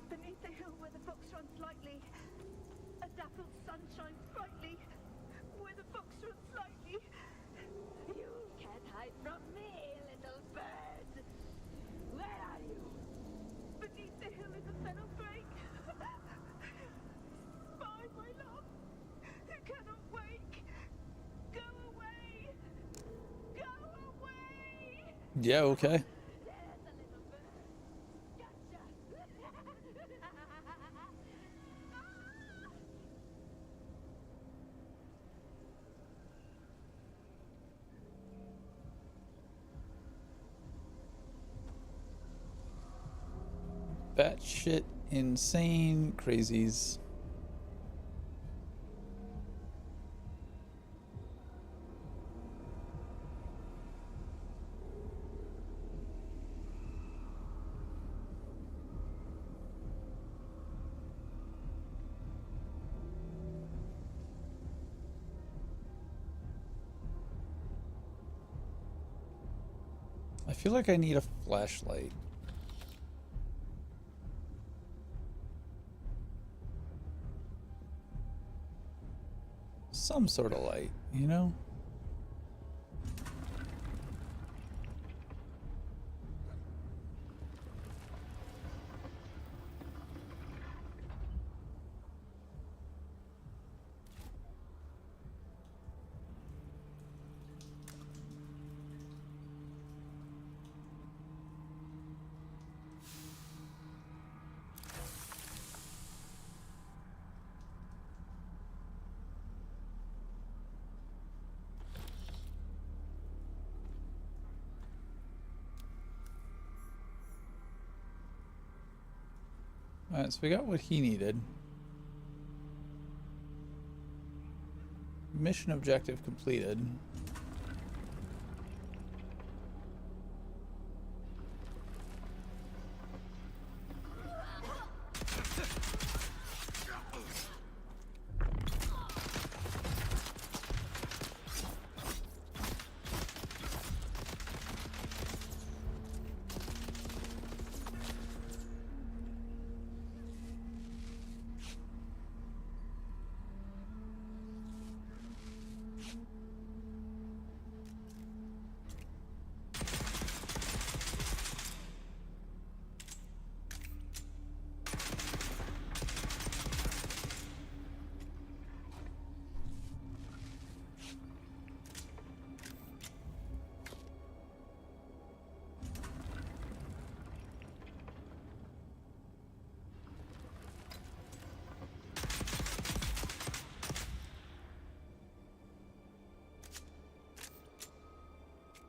Beneath the hill where the brooks run slightly, a dappled sun shines brightly. Where the brooks run slightly. You can't hide from me, little bird. Where are you? Beneath the hill is a fennel break. Spy, my love. You cannot wake. Go away. Go away. Yeah, okay. Batshit insane crazies. I feel like I need a flashlight. some sort of light, you know? Alright, so we got what he needed. Mission objective completed.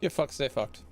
Get fucked, stay fucked.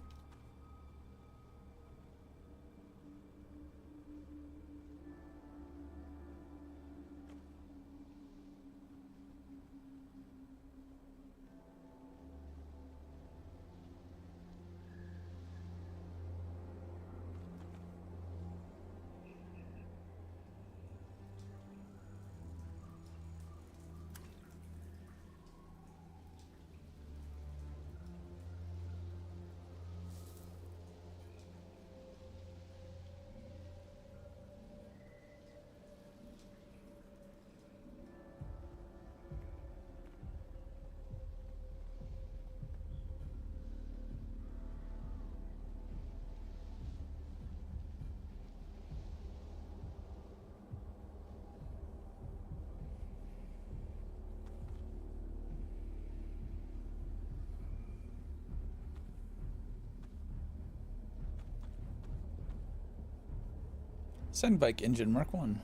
Sandbike engine Mark 1.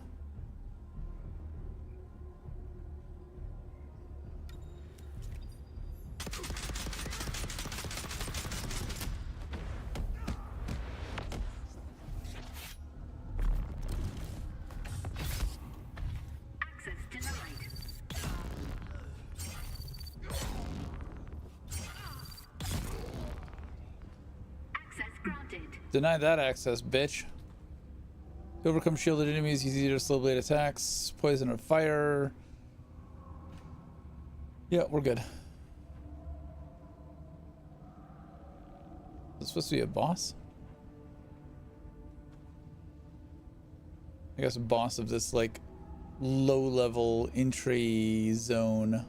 Access denied. Access granted. Deny that access, bitch. To overcome shielded enemies, use either slow blade attacks, poison or fire. Yeah, we're good. Is this supposed to be a boss? I guess a boss of this, like, low-level entry zone.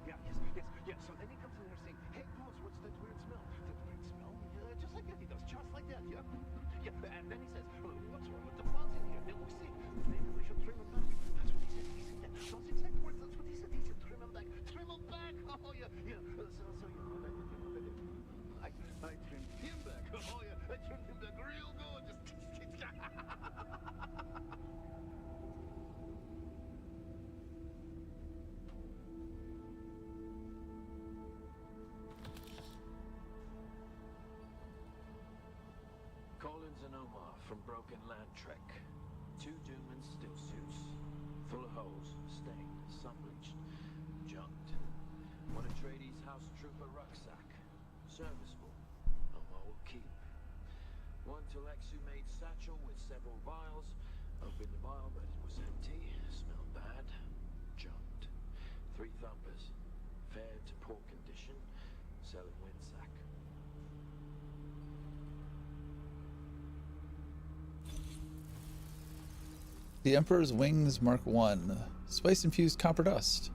Yeah. So then he comes in there saying, hey, boss, what's that weird smell? That weird smell? Just like that, he does. Just like that, yeah. Yeah, and then he says, what's wrong with the bugs in here? They look sick. Maybe we should trim them back. That's what he said. He said that. Those exact words, that's what he said. He said, trim them back. Trim them back. Oh, yeah. So you know what I did? I trimmed him back. Oh, yeah. I trimmed him back real good. Just... Collins and Omar from Broken Land Trek. 2 Doom and still suits. Full of holes, stained, sun-bleached, junked. One of Tradee's house trooper rucksack. Serviceable. Omar will keep. One Telexu-made satchel with several vials. Opened the vial, but it was empty. Smelled bad. Junked. 3 thumpers. Fair to poor condition. Selling Winsack. The Emperor's Wings Mark 1. Spice-infused copper dust.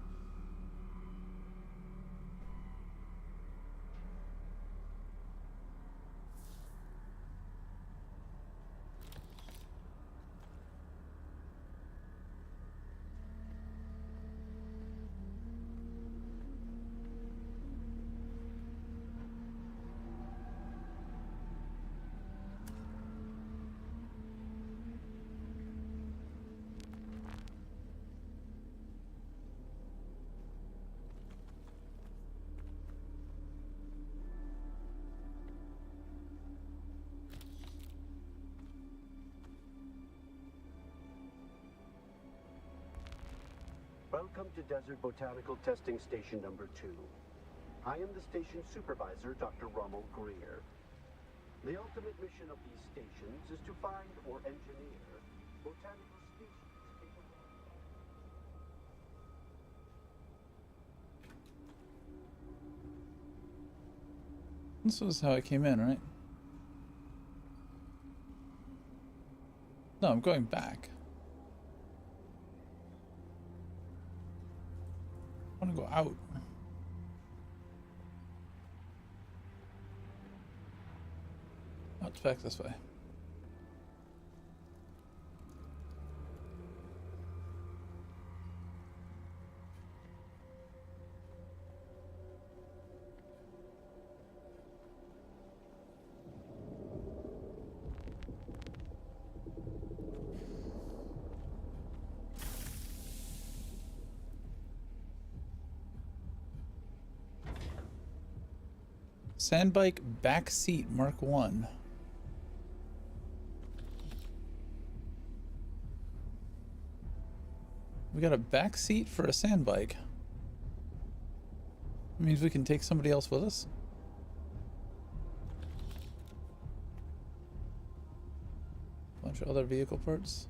Welcome to Desert Botanical Testing Station number 2. I am the station supervisor, Dr. Rommel Greer. The ultimate mission of these stations is to find or engineer botanical species capable. This was how I came in, right? No, I'm going back. I want to go out. Oh, it's back this way. Sandbike back seat Mark 1. We got a back seat for a sandbike. That means we can take somebody else with us. Bunch of other vehicle parts.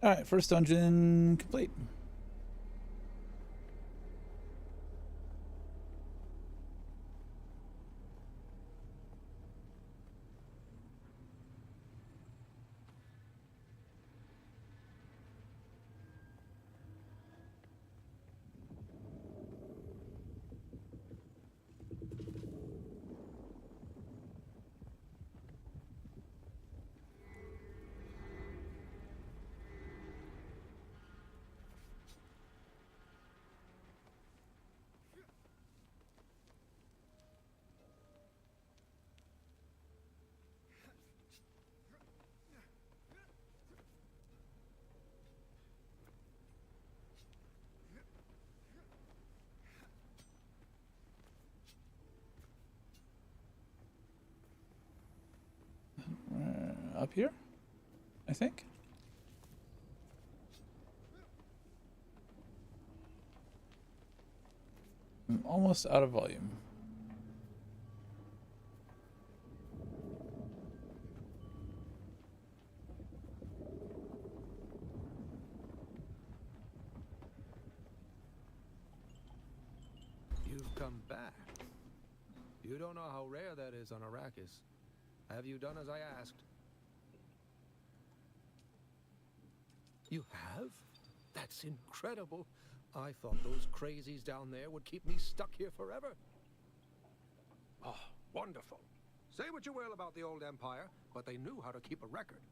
Alright, first dungeon complete. Up here, I think. I'm almost out of volume. You've come back. You don't know how rare that is on Arakis. Have you done as I asked? You have? That's incredible. I thought those crazies down there would keep me stuck here forever. Oh, wonderful. Say what you will about the old empire, but they knew how to keep a record.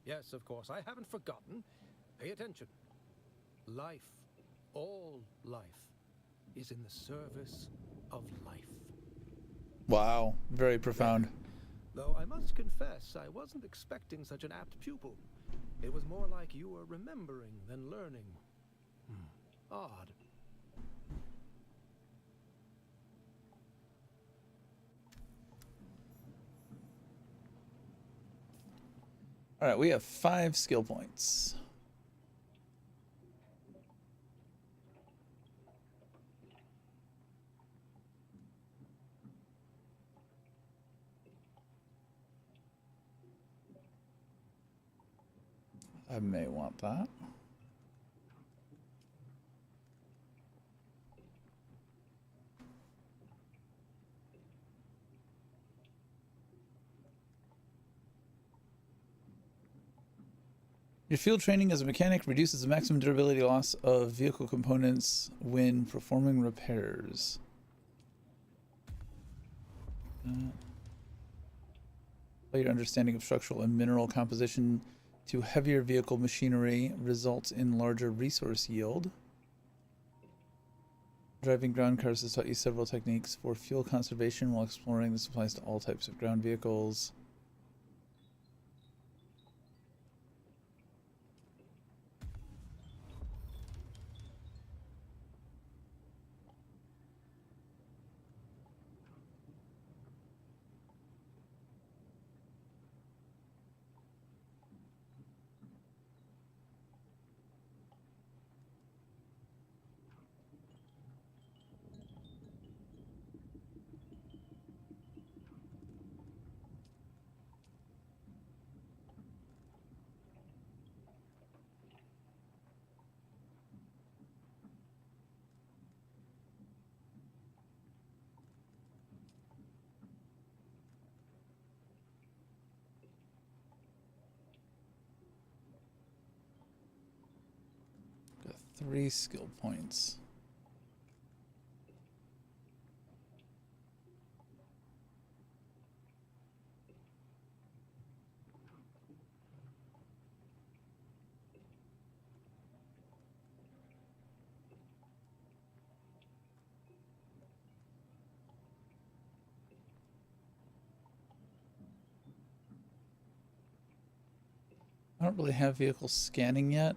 Yes, of course, I haven't forgotten. Pay attention. Life, all life, is in the service of life. Wow, very profound. Though I must confess, I wasn't expecting such an apt pupil. It was more like you were remembering than learning. Odd. All right, we have 5 skill points. I may want that. Your field training as a mechanic reduces the maximum durability loss of vehicle components when performing repairs. Your understanding of structural and mineral composition to heavier vehicle machinery results in larger resource yield. Driving ground cars has taught you several techniques for fuel conservation while exploring. This applies to all types of ground vehicles. Got 3 skill points. I don't really have vehicle scanning yet.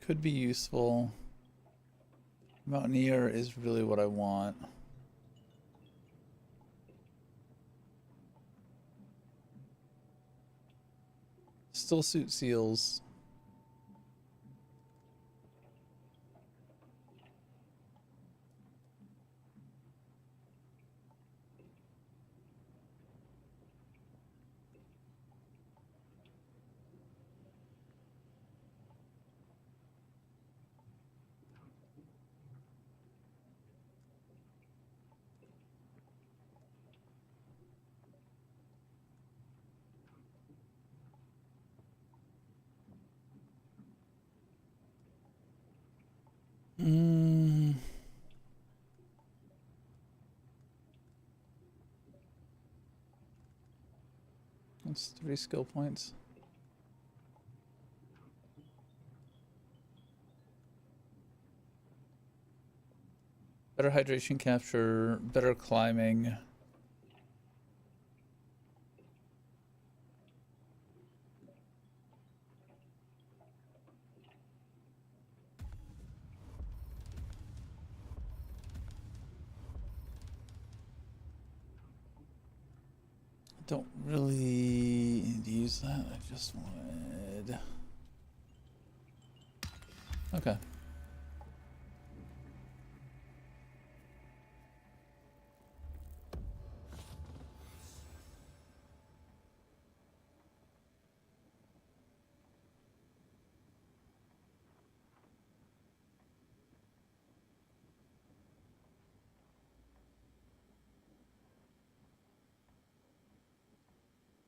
Could be useful. Mountaineer is really what I want. Still suit seals. That's 3 skill points. Better hydration capture, better climbing. Don't really need to use that. I just wanted... Okay.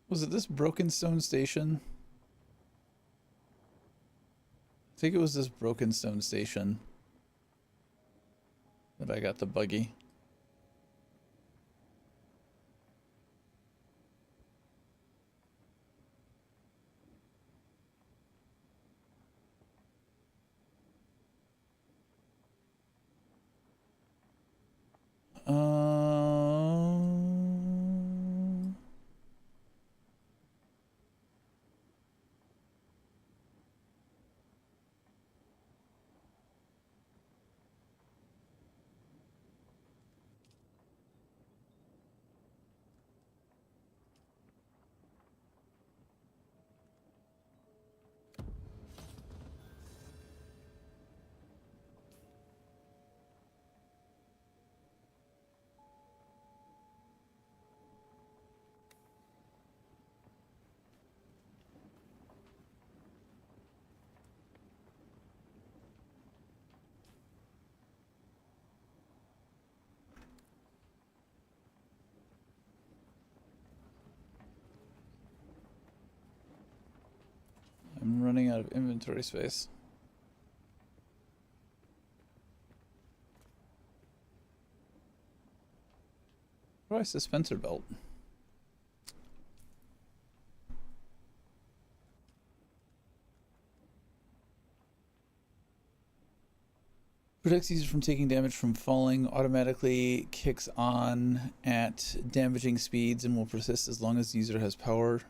Was it this Broken Stone Station? I think it was this Broken Stone Station that I got the buggy. running out of inventory space. Why suspensor belt? Protects user from taking damage from falling, automatically kicks on at damaging speeds and will persist as long as the user has power.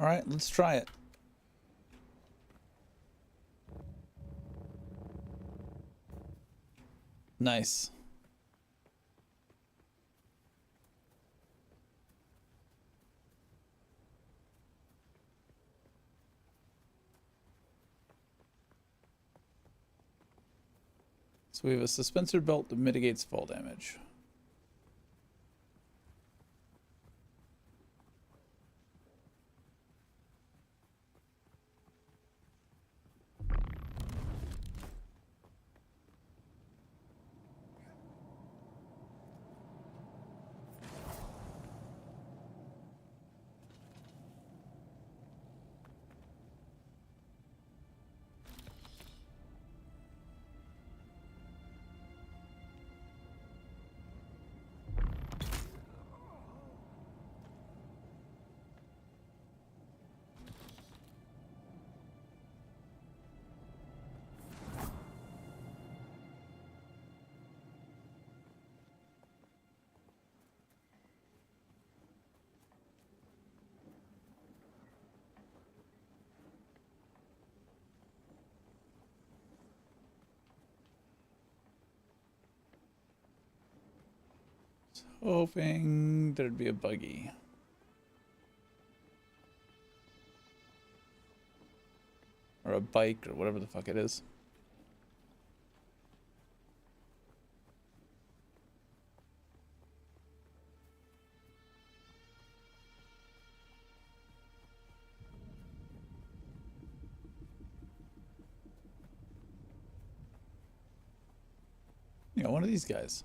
Alright, let's try it. Nice. So we have a suspensor belt that mitigates fall damage. Hoping there'd be a buggy. Or a bike or whatever the fuck it is. Yeah, one of these guys.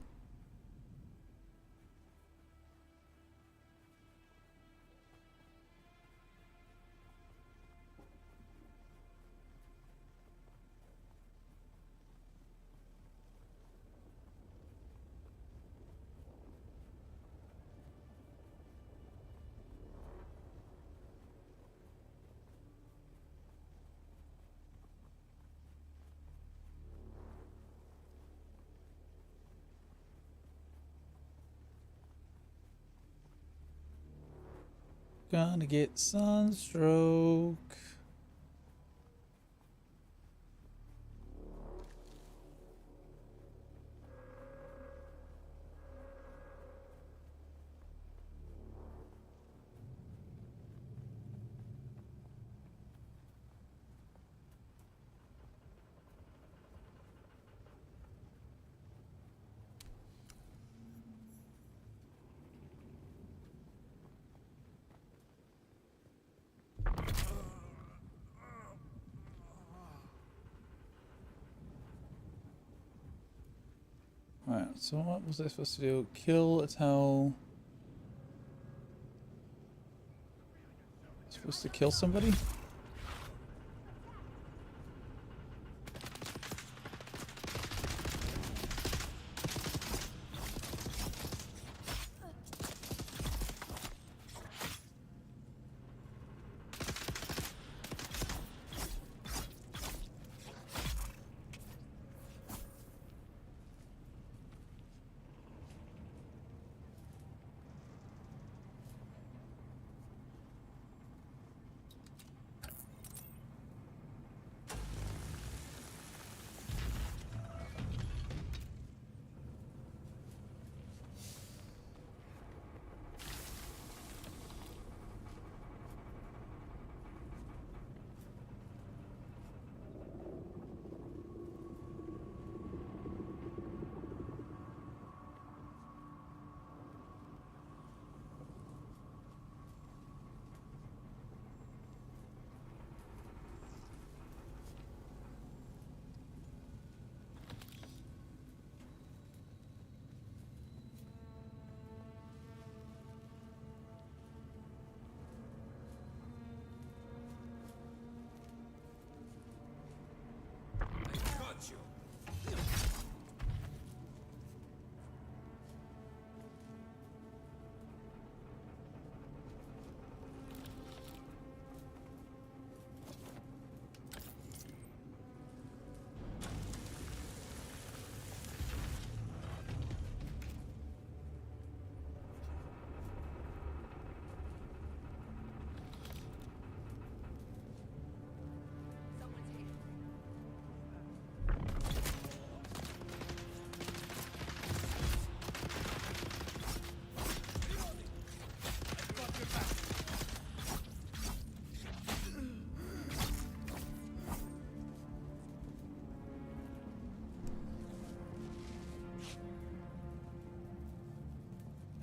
Gonna get sunstroke. Alright, so what was I supposed to do? Kill a towel. Supposed to kill somebody?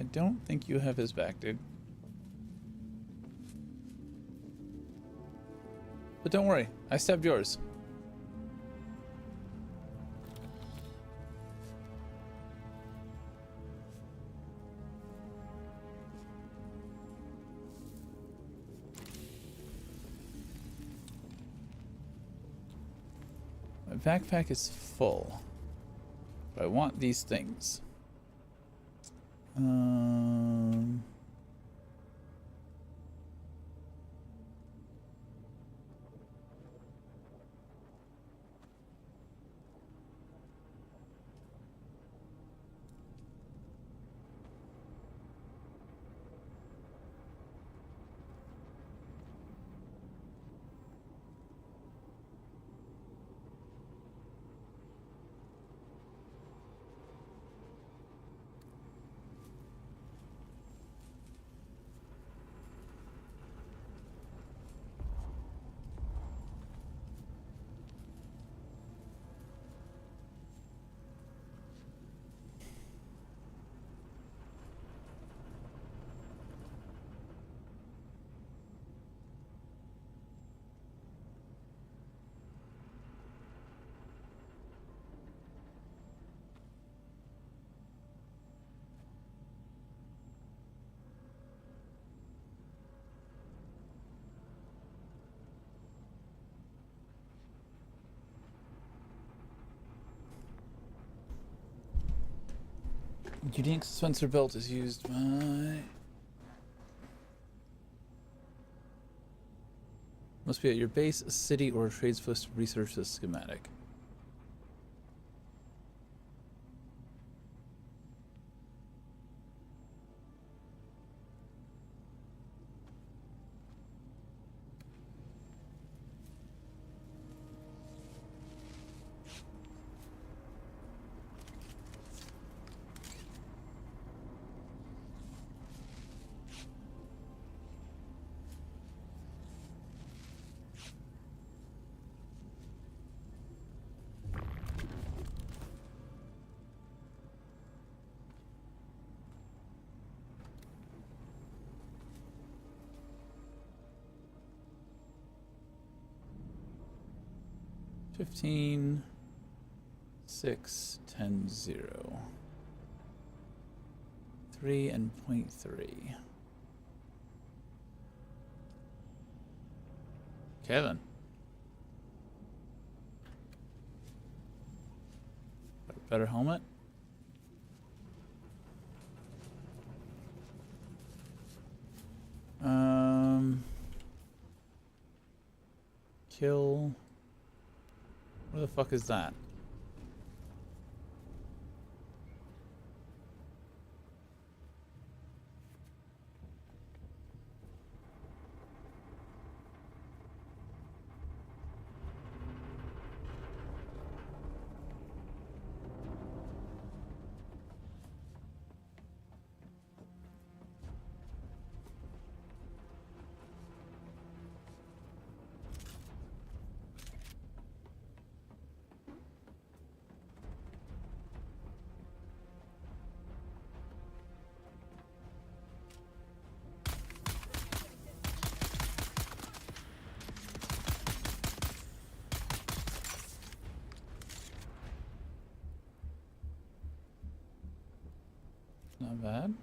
I don't think you have his back, dude. But don't worry, I stabbed yours. My backpack is full. But I want these things. Unique Spencer belt is used by... Must be at your base, a city, or a trades post to research the schematic. $15, 6, 10, 0. 3 and 0.3. Kevin. Better helmet. Kill. Where the fuck is that? Not bad.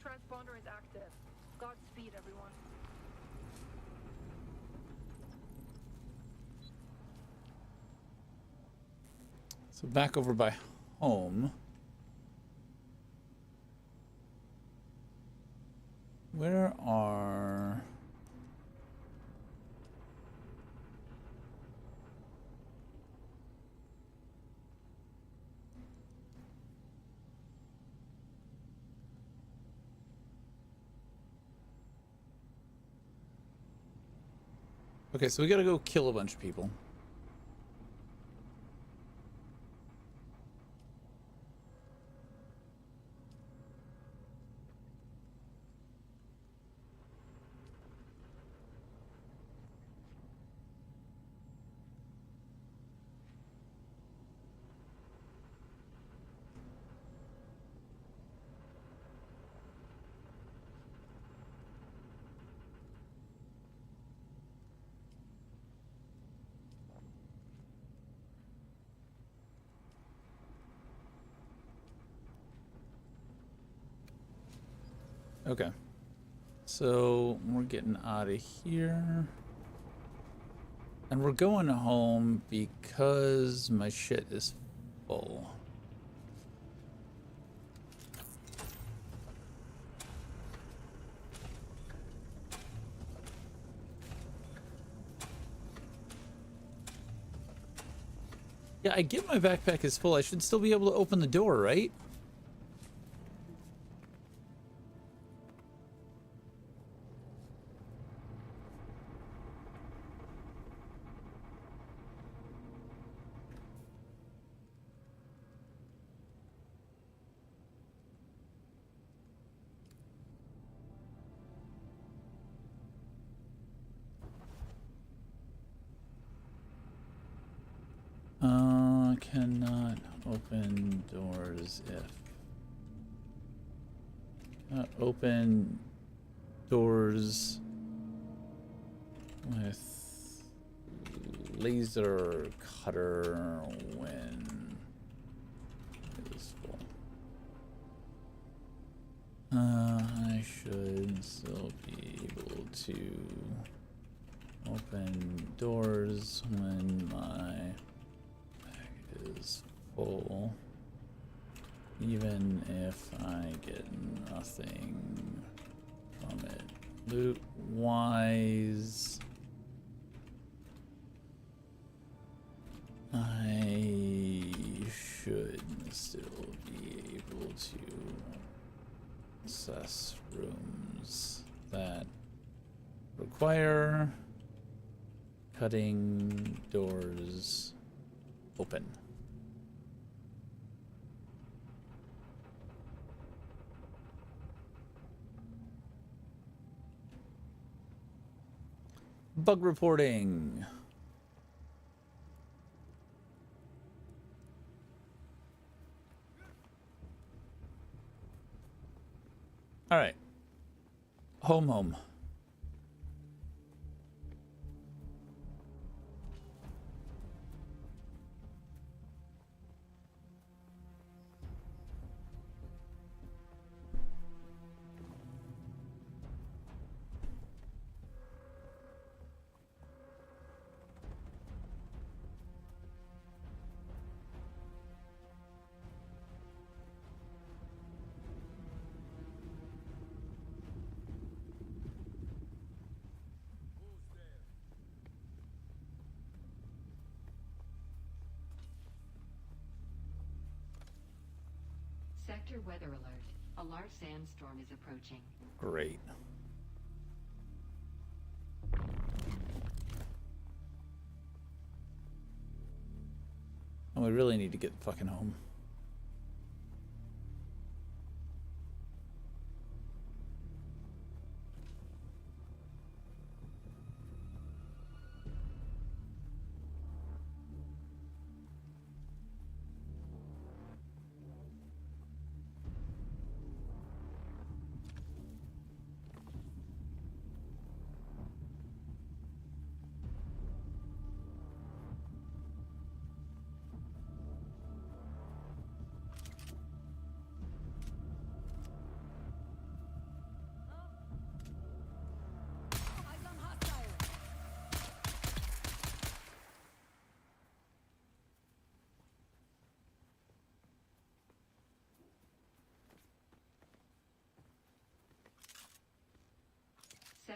transponder is active. Godspeed, everyone. So back over by home. Where are... Okay, so we gotta go kill a bunch of people. Okay. So we're getting out of here. And we're going home because my shit is full. Yeah, I get my backpack is full. I should still be able to open the door, right? Cannot open doors if... open doors with laser cutter when it is full. I should still be able to open doors when my bag is full, even if I get nothing from it. Loot wise, I should still be able to access rooms that require cutting doors open. Bug reporting. All right. Home. Sector weather alert. A large sandstorm is approaching. Great. And we really need to get fucking home.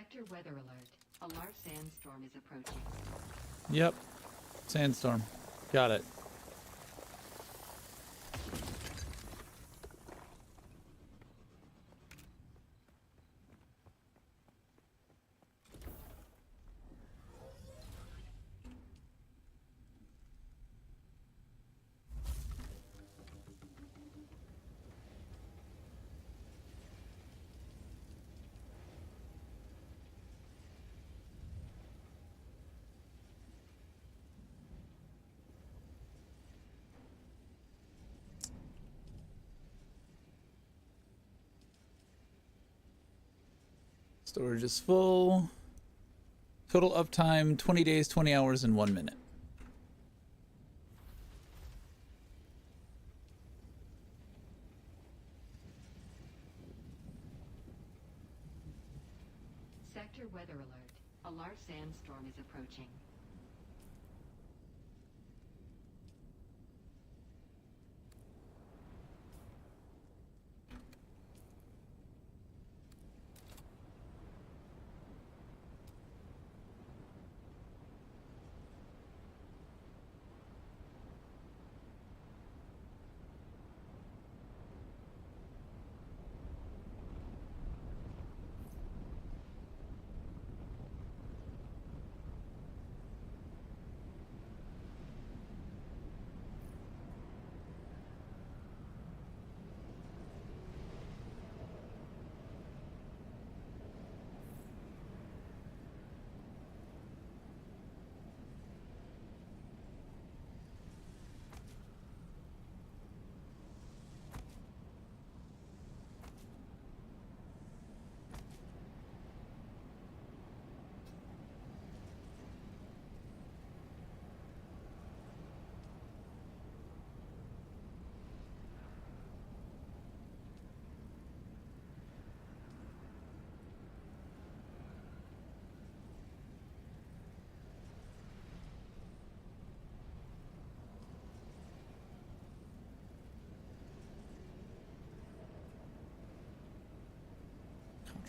Sector weather alert. A large sandstorm is approaching. Yep. Sandstorm. Got it. Storage is full. Total uptime 20 days, 20 hours, and 1 minute. Sector weather alert. A large sandstorm is approaching.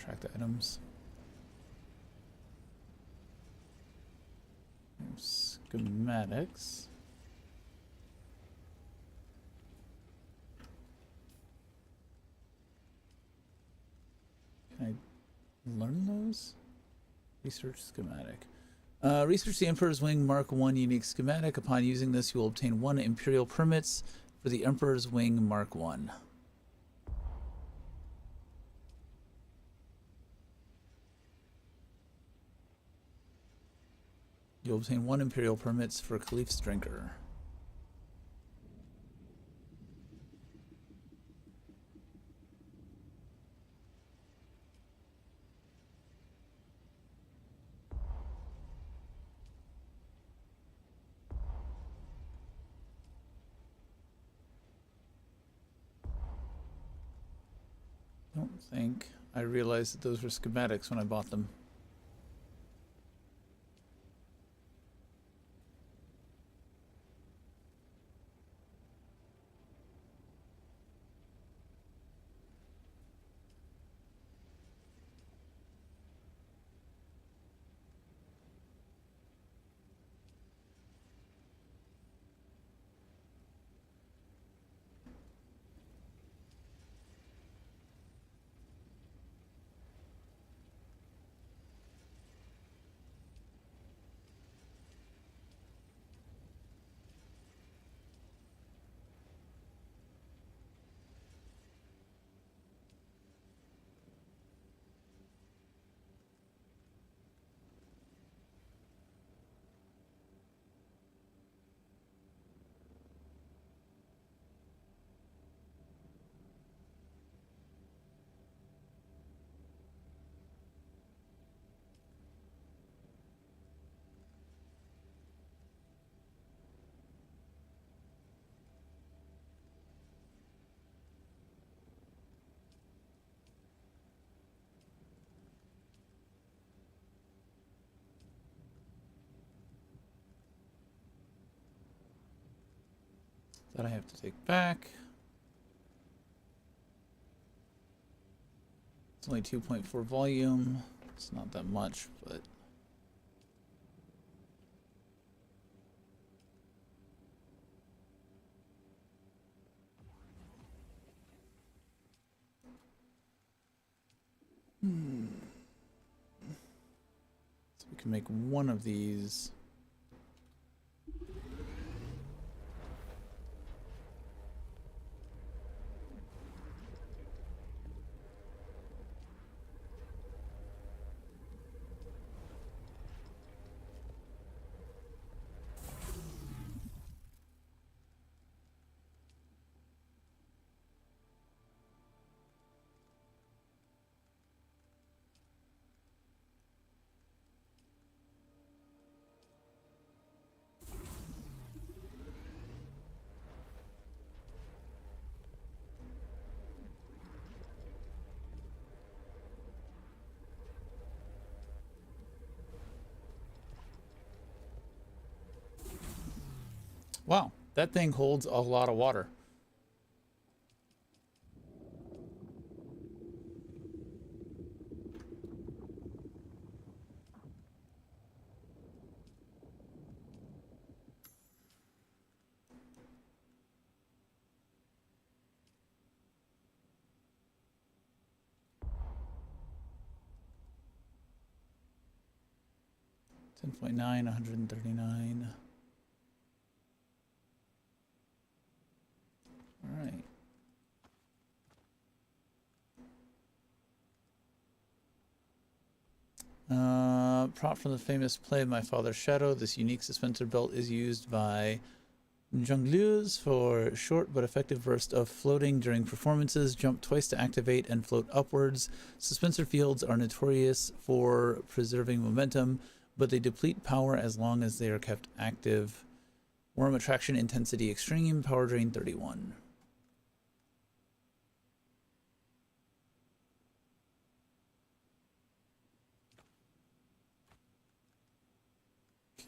Contract items. Schematics. Can I learn those? Research schematic. Research the Emperor's Wing Mark 1 unique schematic. Upon using this, you will obtain 1 Imperial permits for the Emperor's Wing Mark 1. You'll obtain 1 Imperial permits for Caliph's Drinker. I don't think I realized that those were schematics when I bought them. That I have to take back. It's only 2.4 volume. It's not that much, but... So we can make one of these. Wow, that thing holds a lot of water. $10.9, 139. All right. Prop from the famous play My Father's Shadow. This unique suspensor belt is used by jongleurs for short but effective bursts of floating during performances. Jump twice to activate and float upwards. Suspensor fields are notorious for preserving momentum, but they deplete power as long as they are kept active. Worm attraction intensity extreme. Power drain 31.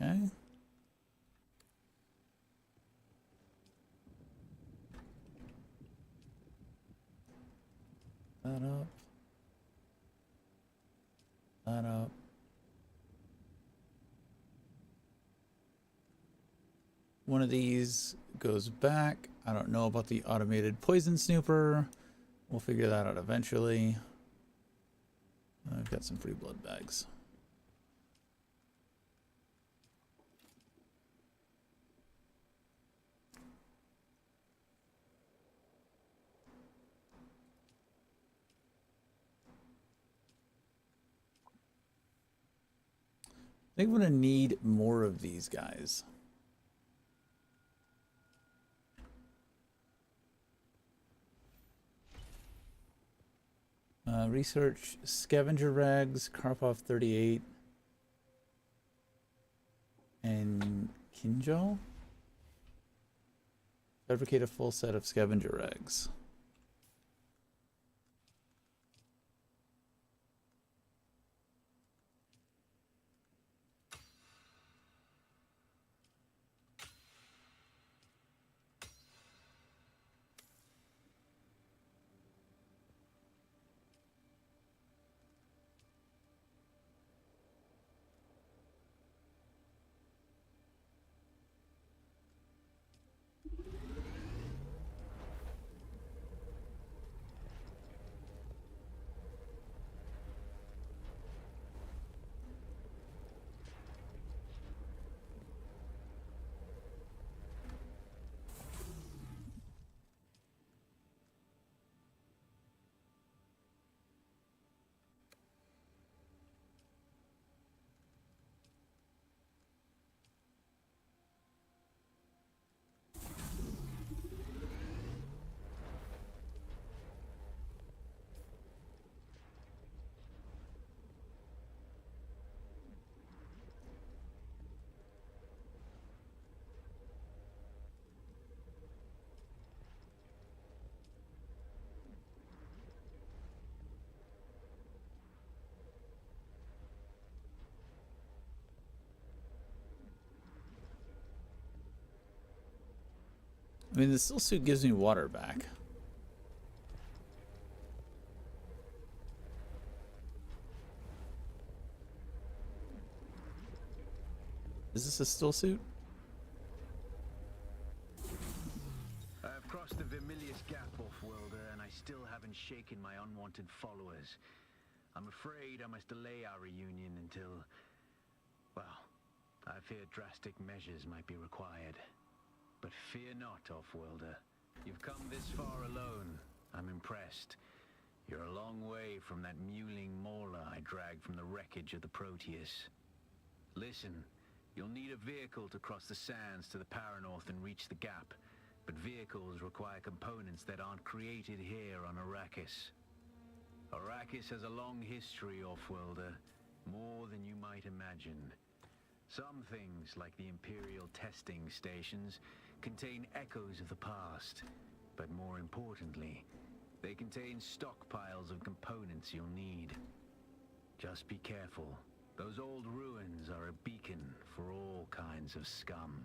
Okay. That up. That up. One of these goes back. I don't know about the automated poison snooper. We'll figure that out eventually. I've got some free blood bags. I think I'm going to need more of these guys. Research scavenger rags, Karpov 38, and Kinjal. Fabricate a full set of scavenger rags. I mean, the still suit gives me water back. Is this a still suit? I've crossed the Vermilius Gap, Off-worlder, and I still haven't shaken my unwanted followers. I'm afraid I must delay our reunion until... well, I fear drastic measures might be required. But fear not, Off-worlder. You've come this far alone. I'm impressed. You're a long way from that mewling mauler I dragged from the wreckage of the Proteus. Listen, you'll need a vehicle to cross the sands to the Paranorth and reach the gap. But vehicles require components that aren't created here on Arakis. Arakis has a long history, Off-worlder. More than you might imagine. Some things, like the Imperial testing stations, contain echoes of the past. But more importantly, they contain stockpiles of components you'll need. Just be careful. Those old ruins are a beacon for all kinds of scum.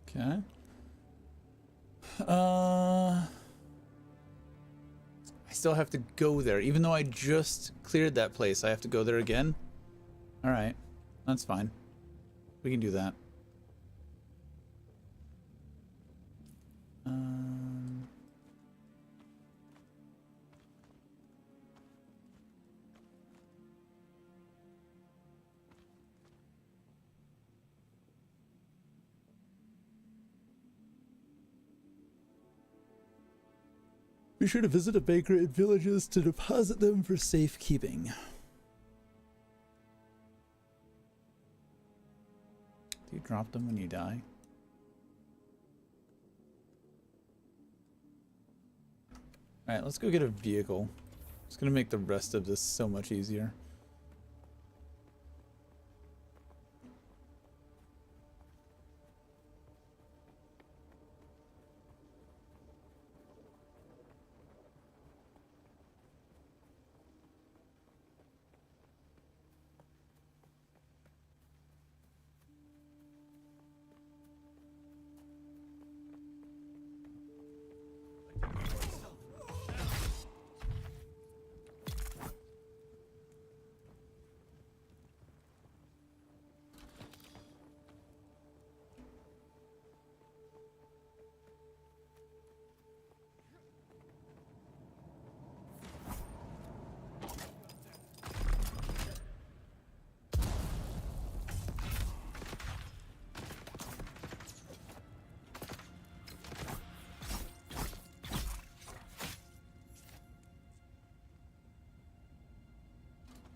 Okay. I still have to go there. Even though I just cleared that place, I have to go there again? Alright. That's fine. We can do that. Be sure to visit a baker in villages to deposit them for safekeeping. Do you drop them when you die? Alright, let's go get a vehicle. It's gonna make the rest of this so much easier.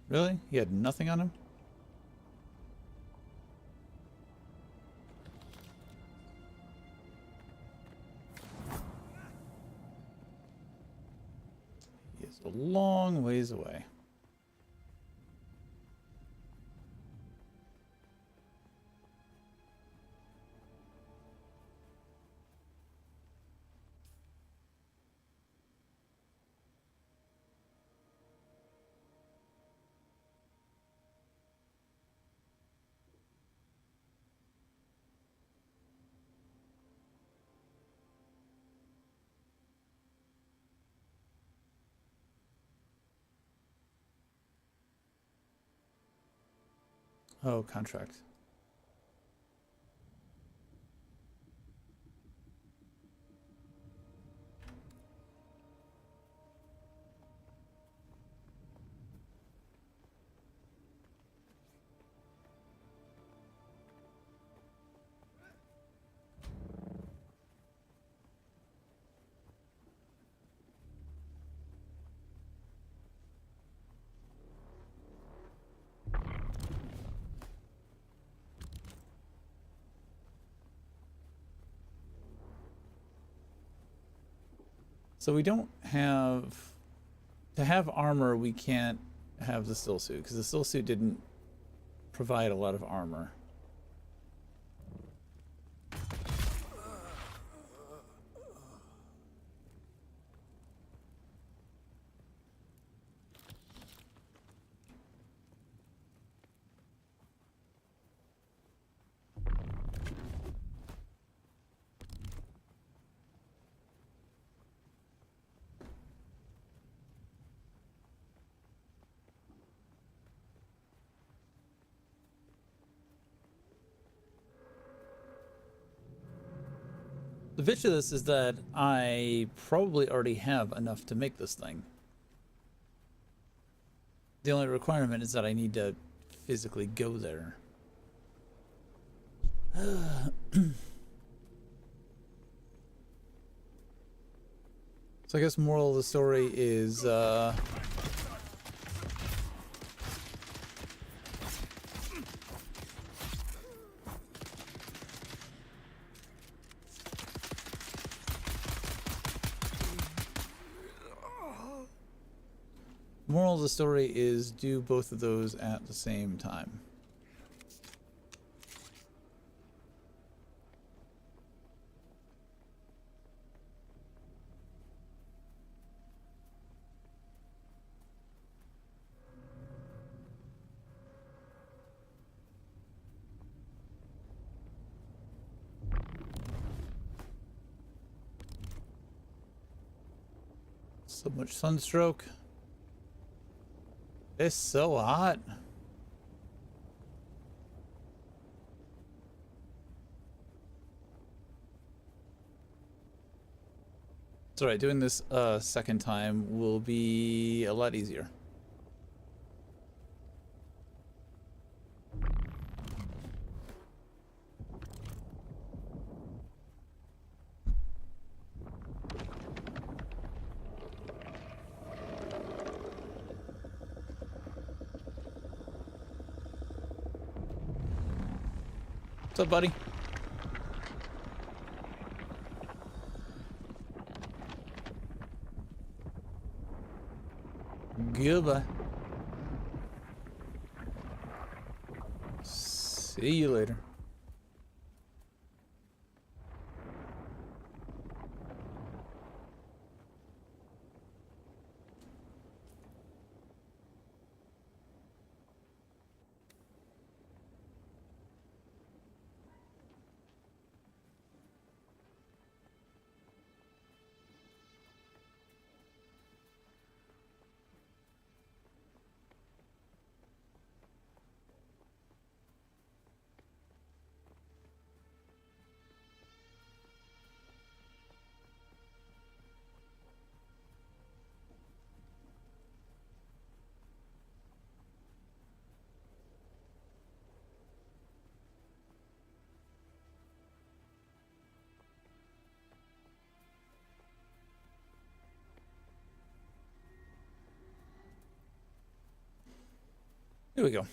Really? He had nothing on him? He is a long ways away. Oh, contract. So we don't have... To have armor, we can't have the still suit, because the still suit didn't provide a lot of armor. The bitch of this is that I probably already have enough to make this thing. The only requirement is that I need to physically go there. So I guess moral of the story is moral of the story is do both of those at the same time. So much sunstroke. It's so hot. It's alright, doing this second time will be a lot easier. What's up, buddy? Goodbye. See you later. Here we go.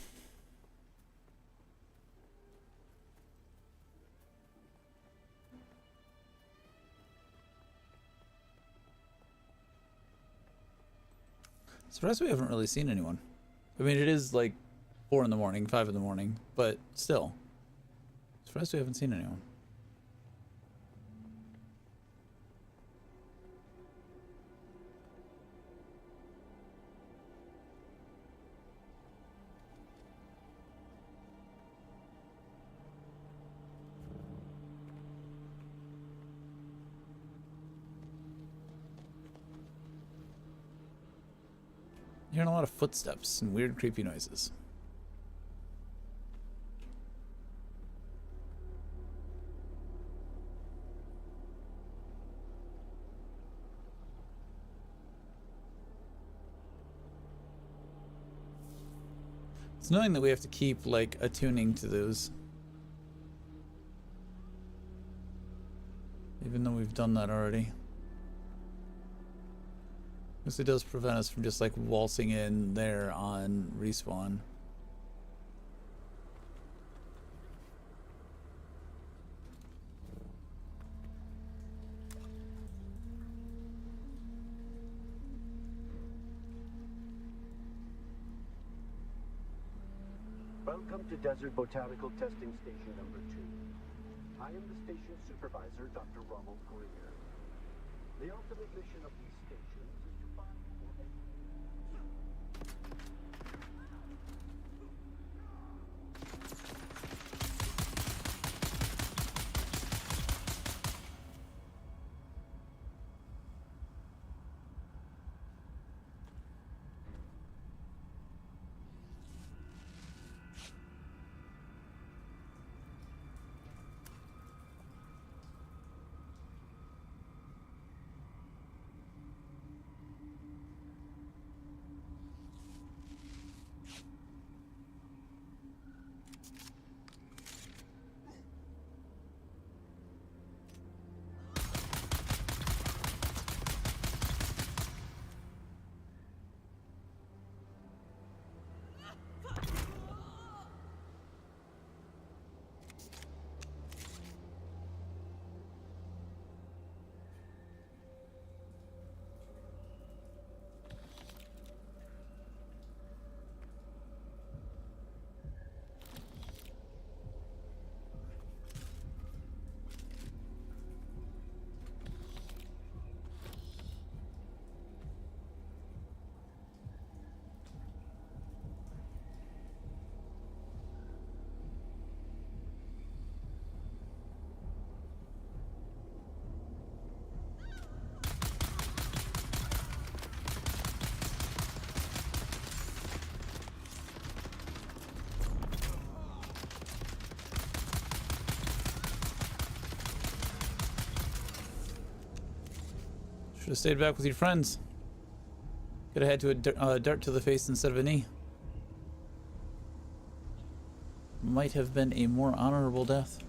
Surprised we haven't really seen anyone. I mean, it is like 4 in the morning, 5 in the morning, but still. Surprised we haven't seen anyone. Hearing a lot of footsteps and weird, creepy noises. It's knowing that we have to keep, like, attuning to those. Even though we've done that already. This does prevent us from just like waltzing in there on respawn. Welcome to Desert Botanical Testing Station number 2. I am the station supervisor, Dr. Ronald Greer. The ultimate mission of these stations is to find Should have stayed back with your friends. Could have had to a dart to the face instead of a knee. Might have been a more honorable death.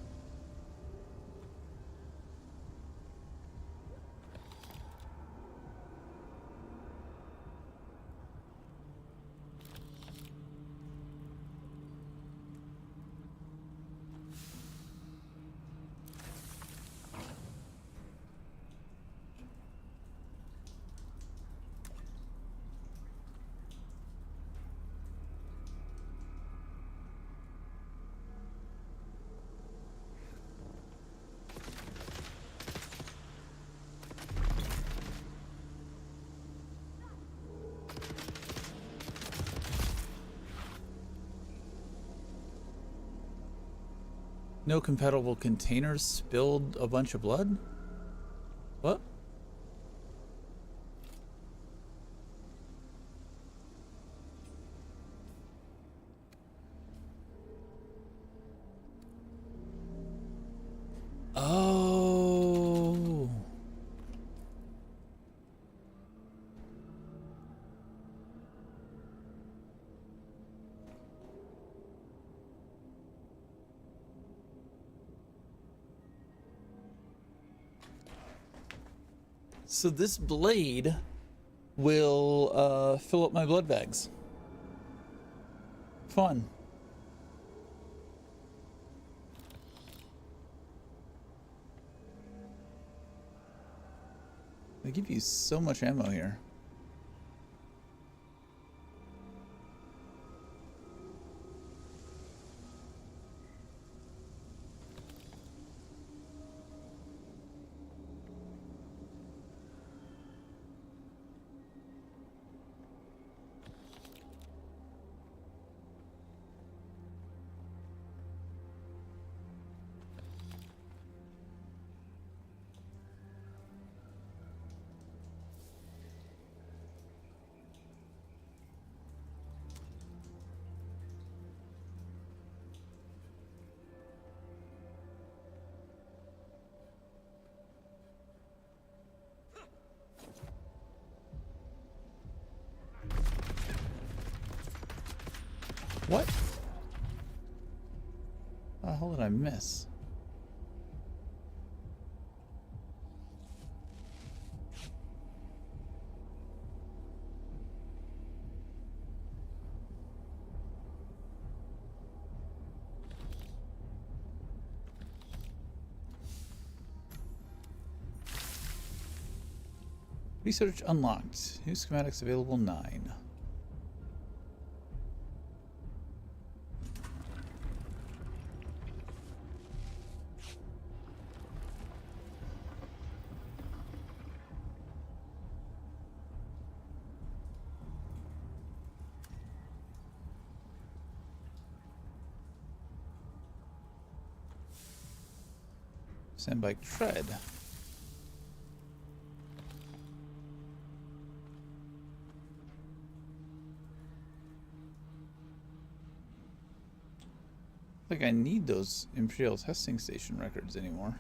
No compatible containers spilled a bunch of blood? What? Oh. So this blade will fill up my blood bags. Fun. They give you so much ammo here. What? How the hell did I miss? Research unlocked. New schematics available 9. Sandbike tread. I think I need those Imperial testing station records anymore.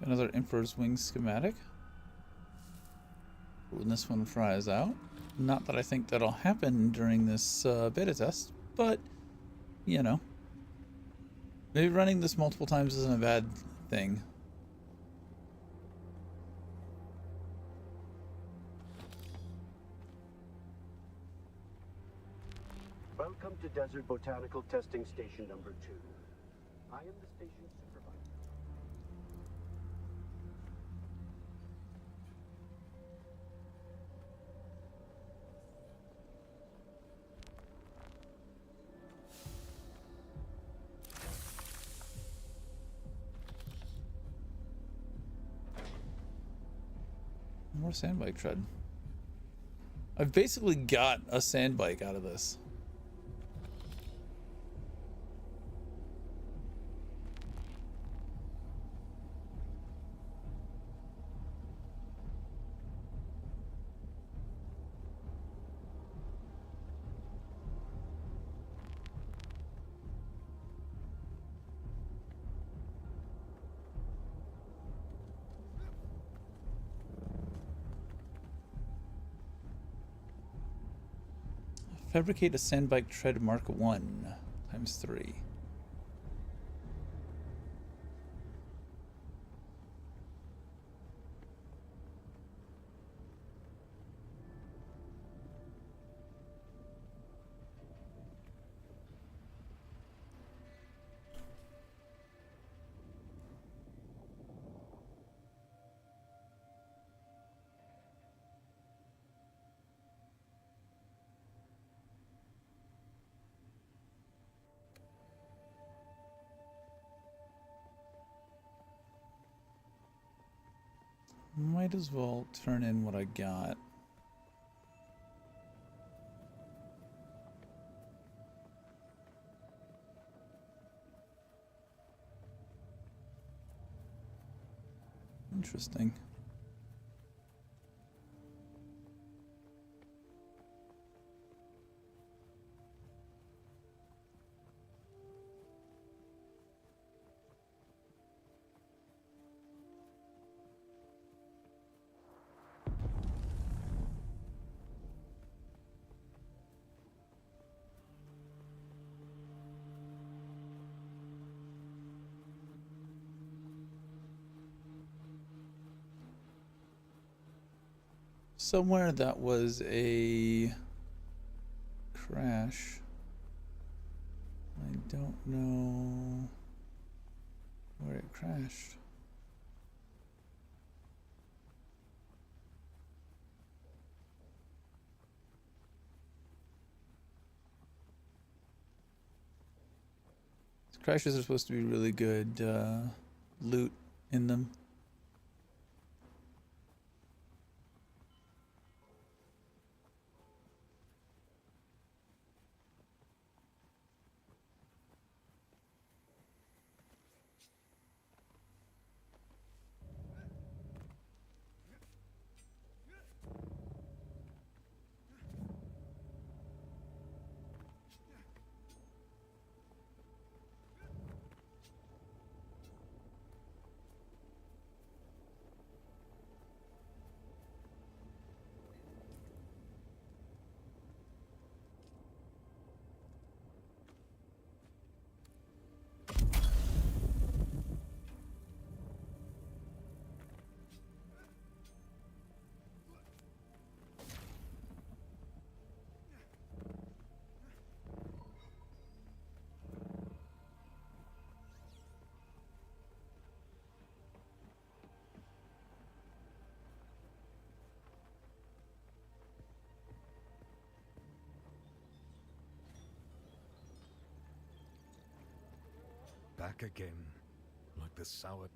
Another Emperor's Wings schematic. When this one fries out. Not that I think that'll happen during this beta test, but, you know. Maybe running this multiple times isn't a bad thing. Welcome to Desert Botanical Testing Station number 2. I am the station supervisor. More sandbike tread. I've basically got a sandbike out of this. Fabricate a sandbike tread Mark 1 times 3. Might as well turn in what I got. Interesting. Somewhere that was a crash. I don't know where it crashed. Crashes are supposed to be really good loot in them. Back again, like the sour.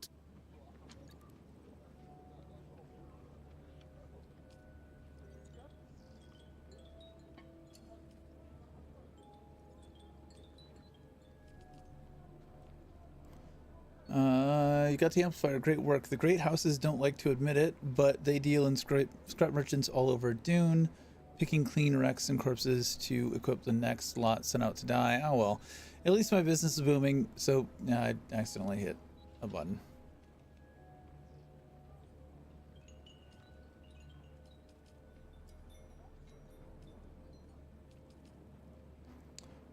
You got the amplifier. Great work. The great houses don't like to admit it, but they deal in scrap merchants all over Dune, picking clean wrecks and corpses to equip the next lot sent out to die. Oh well. At least my business is booming, so I accidentally hit a button.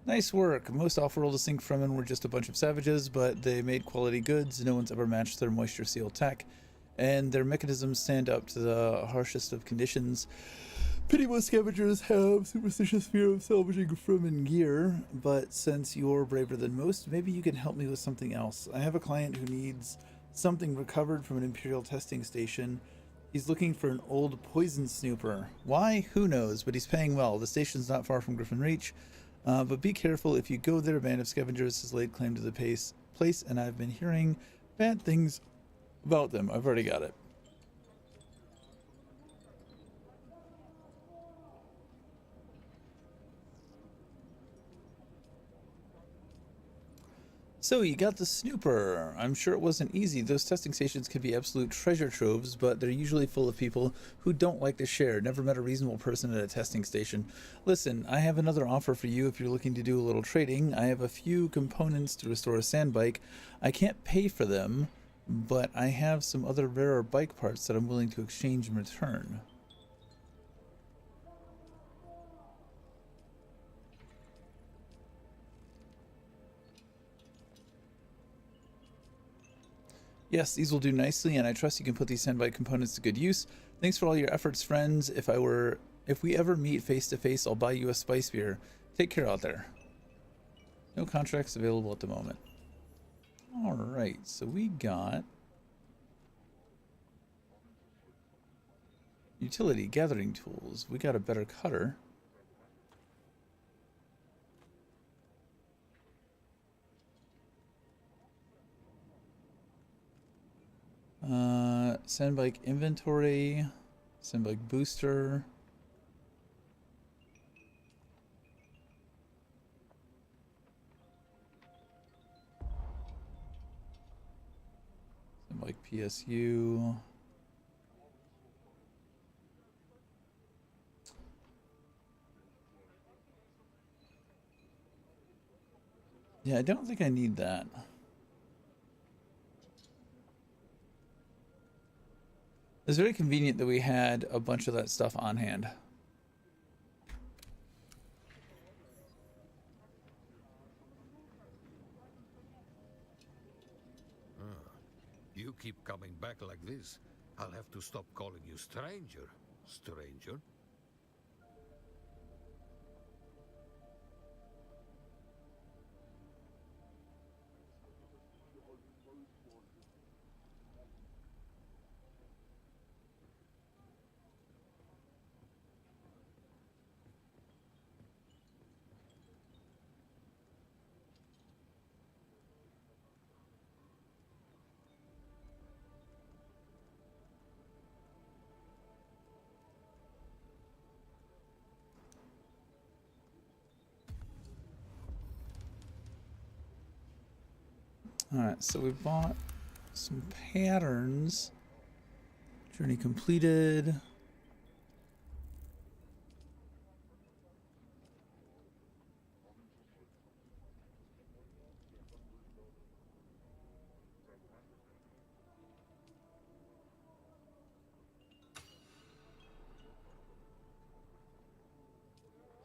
Nice work. Most off-world Sink Fremen were just a bunch of savages, but they made quality goods. No one's ever matched their moisture seal tech, and their mechanisms stand up to the harshest of conditions. Pity most scavengers have superstitious fear of salvaging Fremen gear, but since you're braver than most, maybe you can help me with something else. I have a client who needs something recovered from an Imperial testing station. He's looking for an old poison snooper. Why? Who knows, but he's paying well. The station's not far from Griffin Reach. But be careful, if you go there, a band of scavengers has laid claim to the place, and I've been hearing bad things about them. I've already got it. So you got the snooper. I'm sure it wasn't easy. Those testing stations can be absolute treasure troves, but they're usually full of people who don't like to share. Never met a reasonable person at a testing station. Listen, I have another offer for you if you're looking to do a little trading. I have a few components to restore a sand bike. I can't pay for them, but I have some other rarer bike parts that I'm willing to exchange in return. Yes, these will do nicely, and I trust you can put these sandbike components to good use. Thanks for all your efforts, friends. If we ever meet face to face, I'll buy you a spice beer. Take care out there. No contracts available at the moment. All right, so we got utility gathering tools. We got a better cutter. Sandbike inventory, sandbike booster. Sandbike PSU. Yeah, I don't think I need that. It's very convenient that we had a bunch of that stuff on hand. You keep coming back like this, I'll have to stop calling you stranger, stranger. Alright, so we bought some patterns. Journey completed.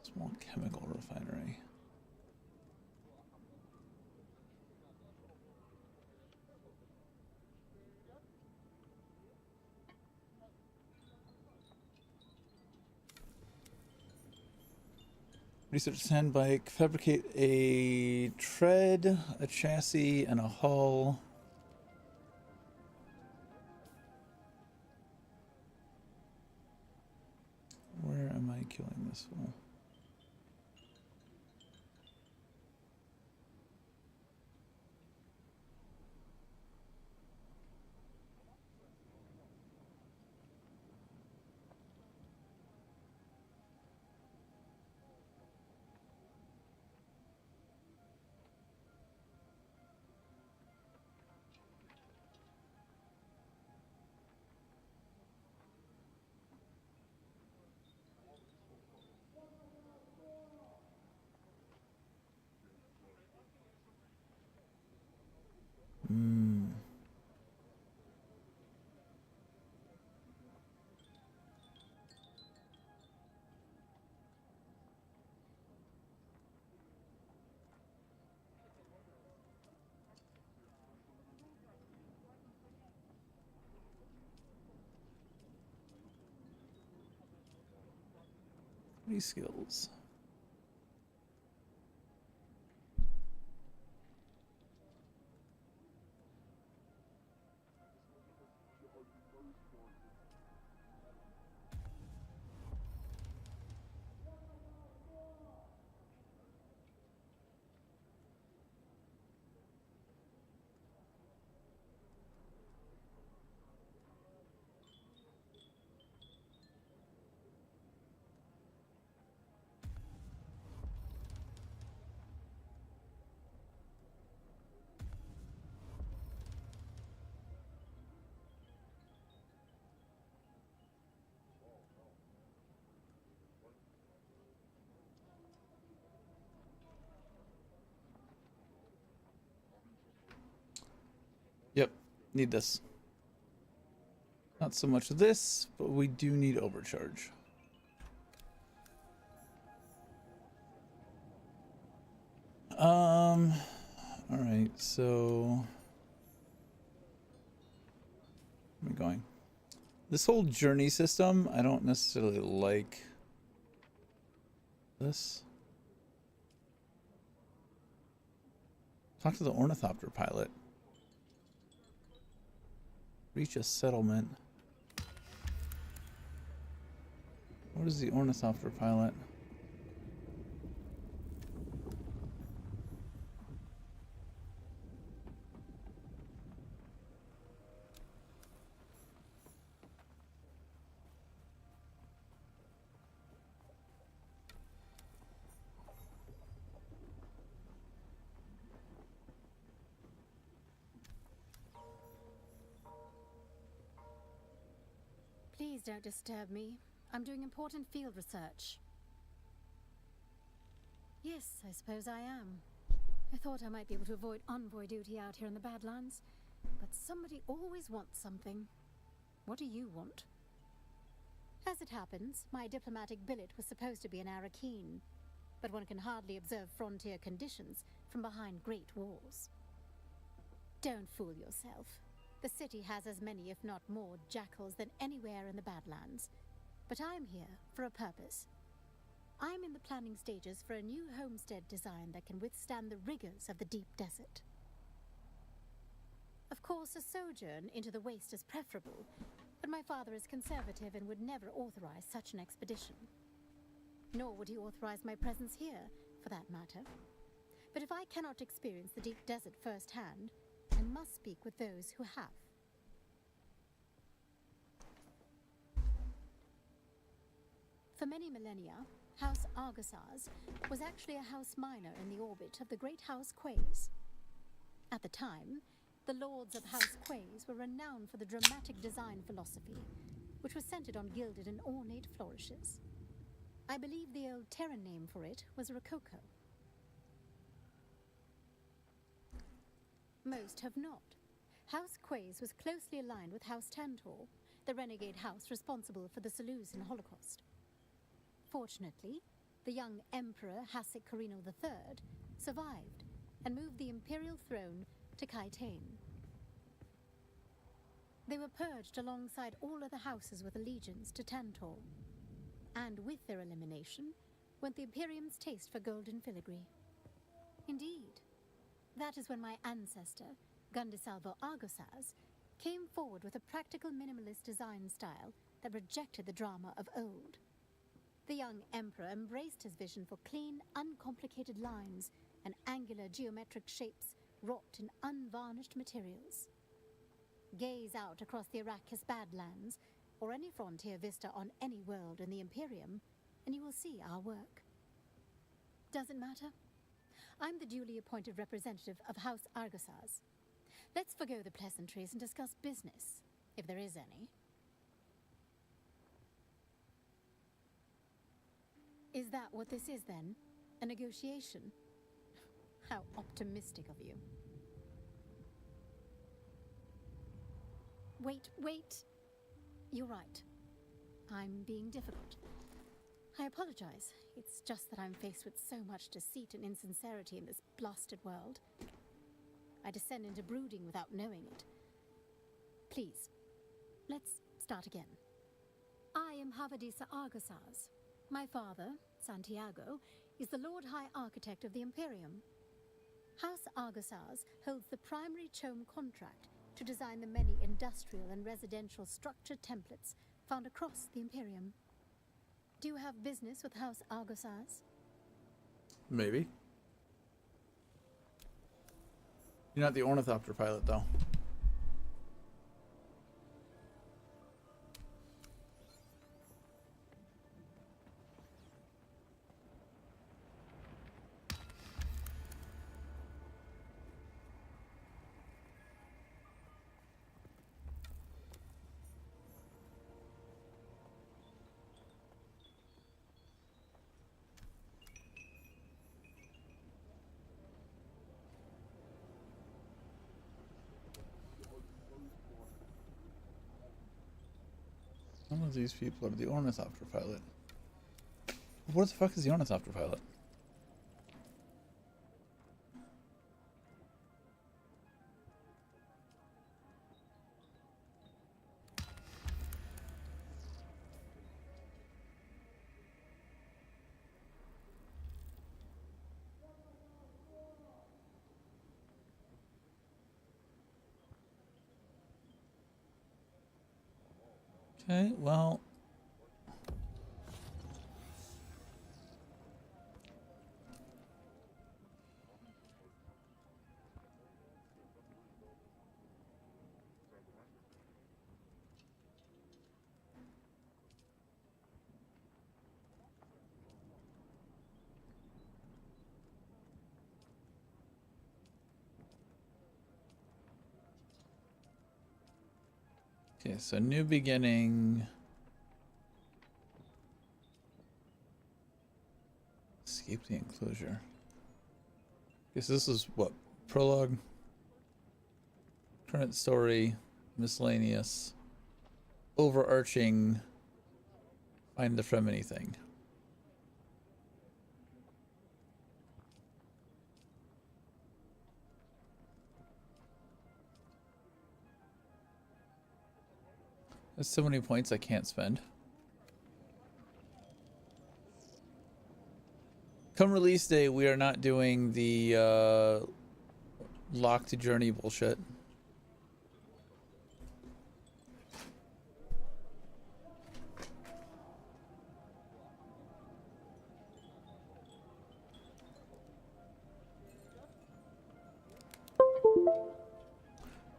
Small chemical refinery. Research sand bike, fabricate a tread, a chassis, and a hull. Where am I killing this fool? 3 skills. Yep, need this. Not so much this, but we do need overcharge. All right, so where am I going? This whole journey system, I don't necessarily like this. Talk to the ornithopter pilot. Reach a settlement. What is the ornithopter pilot? Please don't disturb me. I'm doing important field research. Yes, I suppose I am. I thought I might be able to avoid envoy duty out here in the Badlands, but somebody always wants something. What do you want? As it happens, my diplomatic billet was supposed to be an Arakis, but one can hardly observe frontier conditions from behind great walls. Don't fool yourself. The city has as many, if not more, jackals than anywhere in the Badlands. But I'm here for a purpose. I'm in the planning stages for a new homestead design that can withstand the rigors of the deep desert. Of course, a sojourn into the waste is preferable, but my father is conservative and would never authorize such an expedition. Nor would he authorize my presence here, for that matter. But if I cannot experience the deep desert firsthand, I must speak with those who have. For many millennia, House Argosars was actually a house minor in the orbit of the great House Quays. At the time, the lords of House Quays were renowned for the dramatic design philosophy, which was centered on gilded and ornate flourishes. I believe the old Terran name for it was Rococo. Most have not. House Quays was closely aligned with House Tantor, the renegade house responsible for the Seleucian Holocaust. Fortunately, the young Emperor Hasek Carino III survived and moved the imperial throne to Kaitane. They were purged alongside all other houses with allegiance to Tantor, and with their elimination went the Imperium's taste for golden filigree. Indeed, that is when my ancestor, Gundisalvo Argosaz, came forward with a practical minimalist design style that rejected the drama of old. The young emperor embraced his vision for clean, uncomplicated lines and angular geometric shapes wrought in unvarnished materials. Gaze out across the Arakis Badlands, or any frontier vista on any world in the Imperium, and you will see our work. Doesn't matter. I'm the duly appointed representative of House Argosars. Let's forgo the pleasantries and discuss business, if there is any. Is that what this is, then? A negotiation? How optimistic of you. Wait. You're right. I'm being difficult. I apologize. It's just that I'm faced with so much deceit and insincerity in this blasted world. I descend into brooding without knowing it. Please, let's start again. I am Havadisa Argosars, My father, Santiago, is the Lord High Architect of the Imperium. House Argosars holds the primary CHOAM contract to design the many industrial and residential structure templates found across the Imperium. Do you have business with House Argosars? Maybe. You're not the ornithopter pilot, though. Some of these people are the ornithopter pilot. What the fuck is the ornithopter pilot? Okay, well. Okay, so new beginning. Escape the enclosure. Guess this is what? Prologue? Current story, miscellaneous, overarching, find the Fremini thing. There's so many points I can't spend. Come release day, we are not doing the lock to journey bullshit.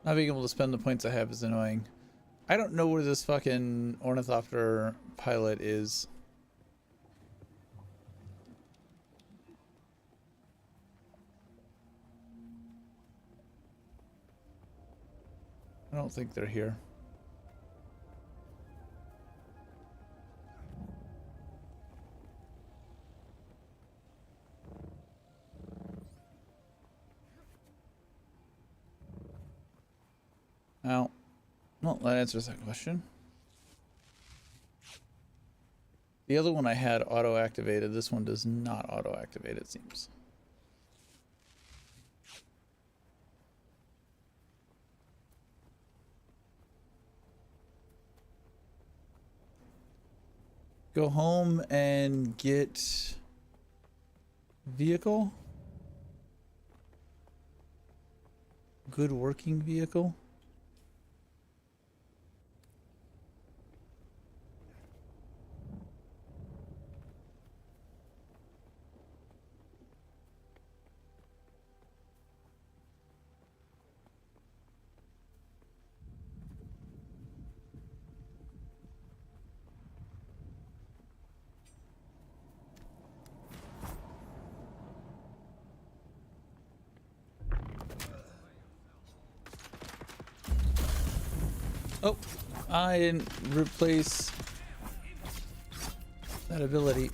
Not being able to spend the points I have is annoying. I don't know where this fucking ornithopter pilot is. I don't think they're here. Now, well, that answers that question. The other one I had auto-activated. This one does not auto-activate, it seems. Go home and get vehicle. Good working vehicle. Oh, I didn't replace that ability.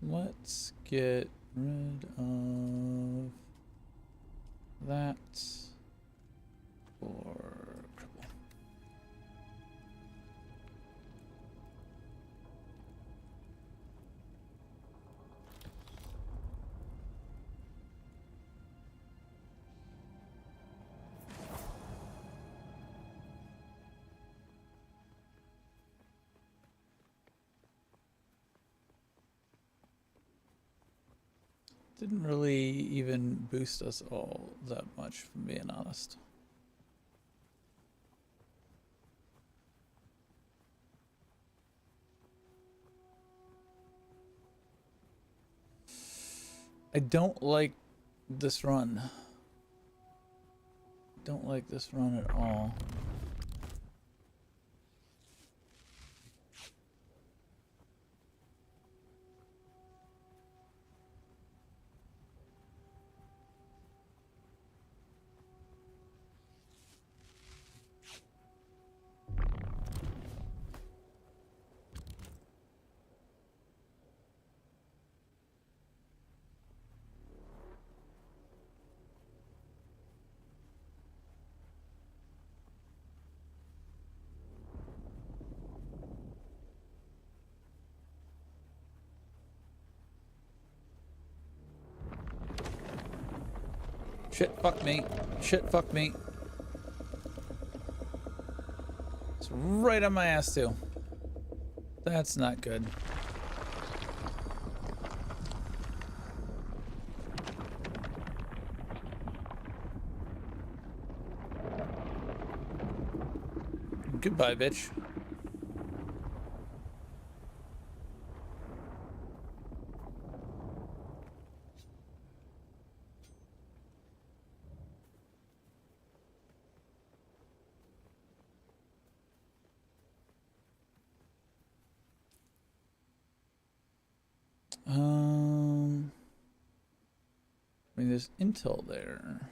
Let's get rid of that for cripple. Didn't really even boost us all that much, from being honest. I don't like this run. Don't like this run at all. Shit, fuck me. Shit, fuck me. It's right on my ass, too. That's not good. Goodbye, bitch. I mean, there's intel there.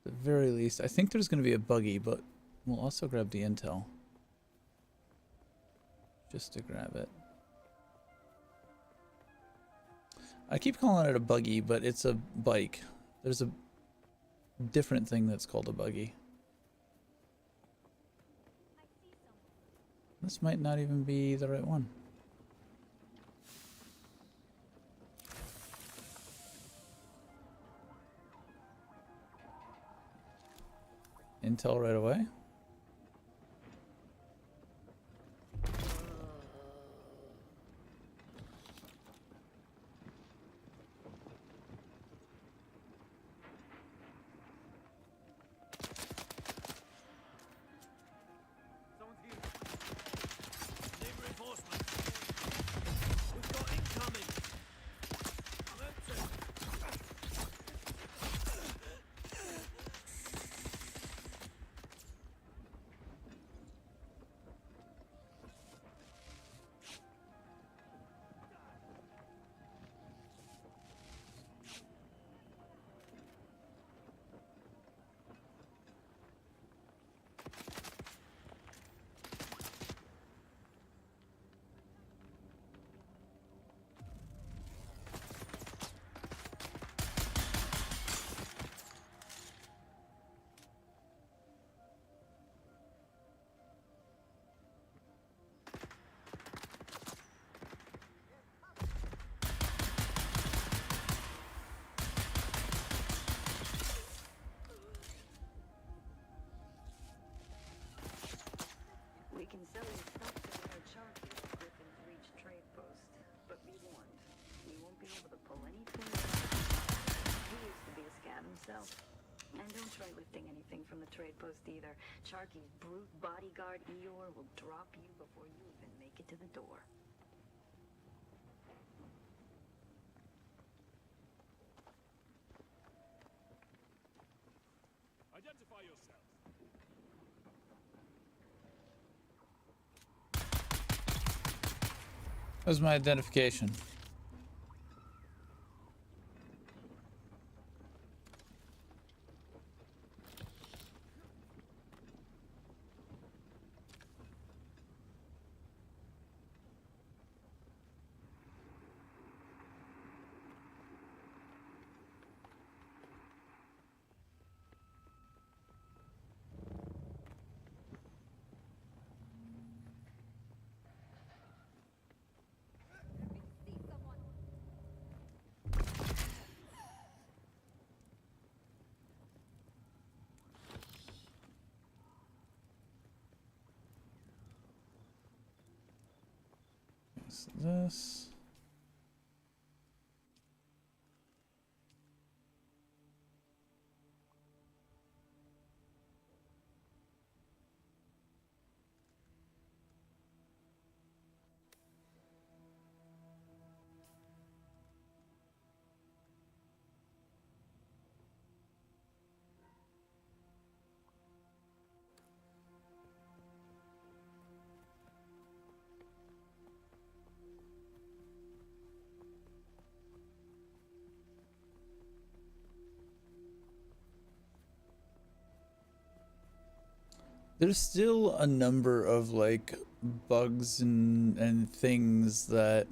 At the very least, I think there's going to be a buggy, but we'll also grab the intel. Just to grab it. I keep calling it a buggy, but it's a bike. There's a different thing that's called a buggy. This might not even be the right one. Intel right away. We can sell you stuff to our Charky at Griffin's Reach trade post, but be warned, you won't be able to pull anything out. He used to be a scam himself. And don't try lifting anything from the trade post either. Charky's brute bodyguard Eeyore will drop you before you even make it to the door. Identify yourself. That was my identification. This. There's still a number of like bugs and things that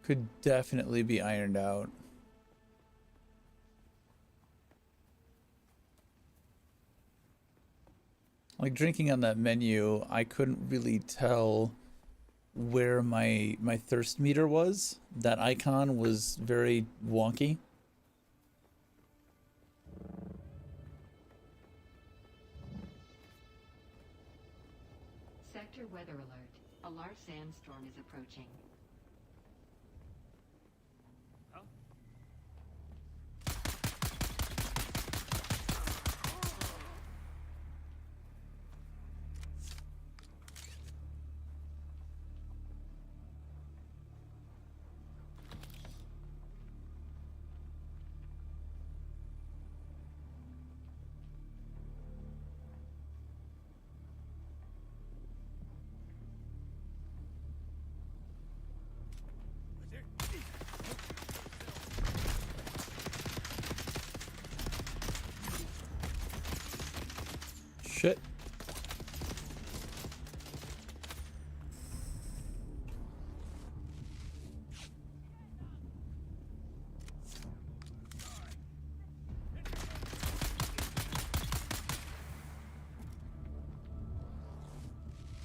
could definitely be ironed out. Like drinking on that menu, I couldn't really tell where my thirst meter was. That icon was very wonky. Sector weather alert. A large sandstorm is approaching. Shit.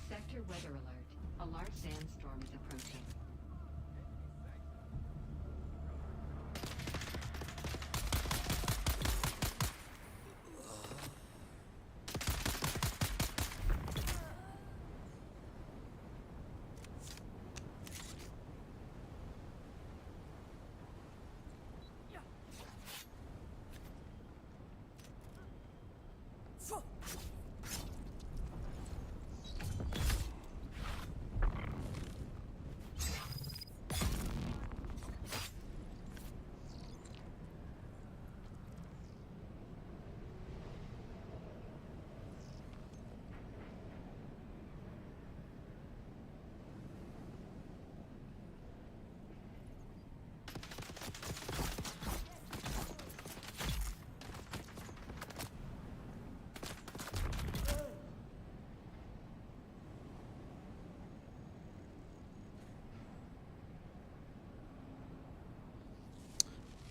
Sector weather alert. A large sandstorm is approaching.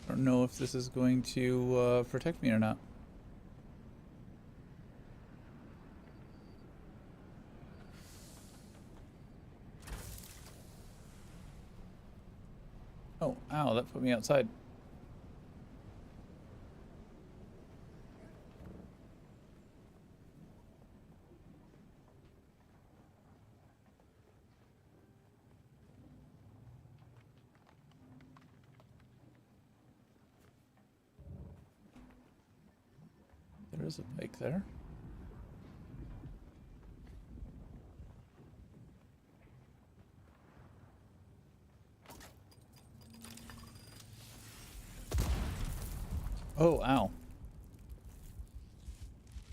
I don't know if this is going to protect me or not. Oh, ow, that put me outside. There is a bike there. Oh, ow.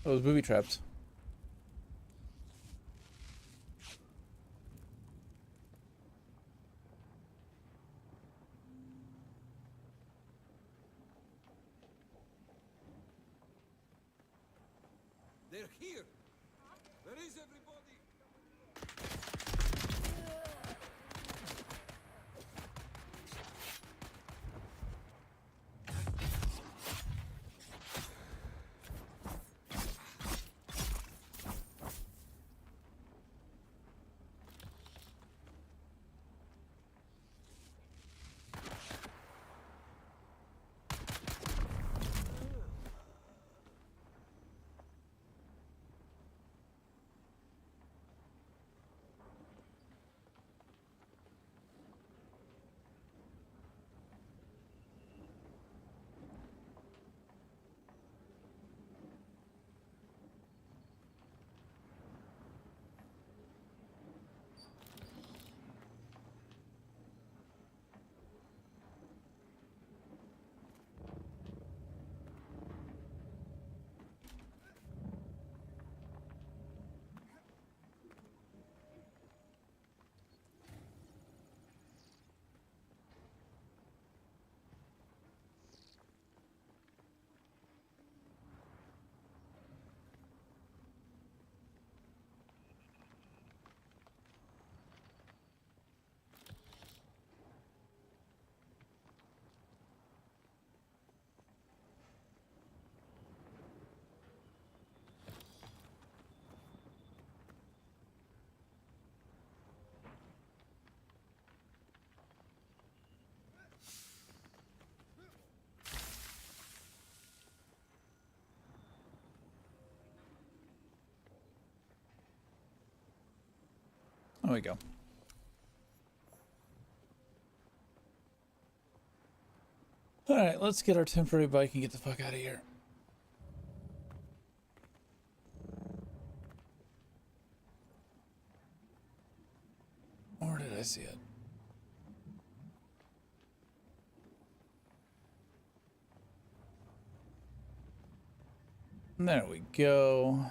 I was booby trapped. They're here! Where is everybody? There we go. Alright, let's get our temporary bike and get the fuck out of here. Or did I see it? There we go.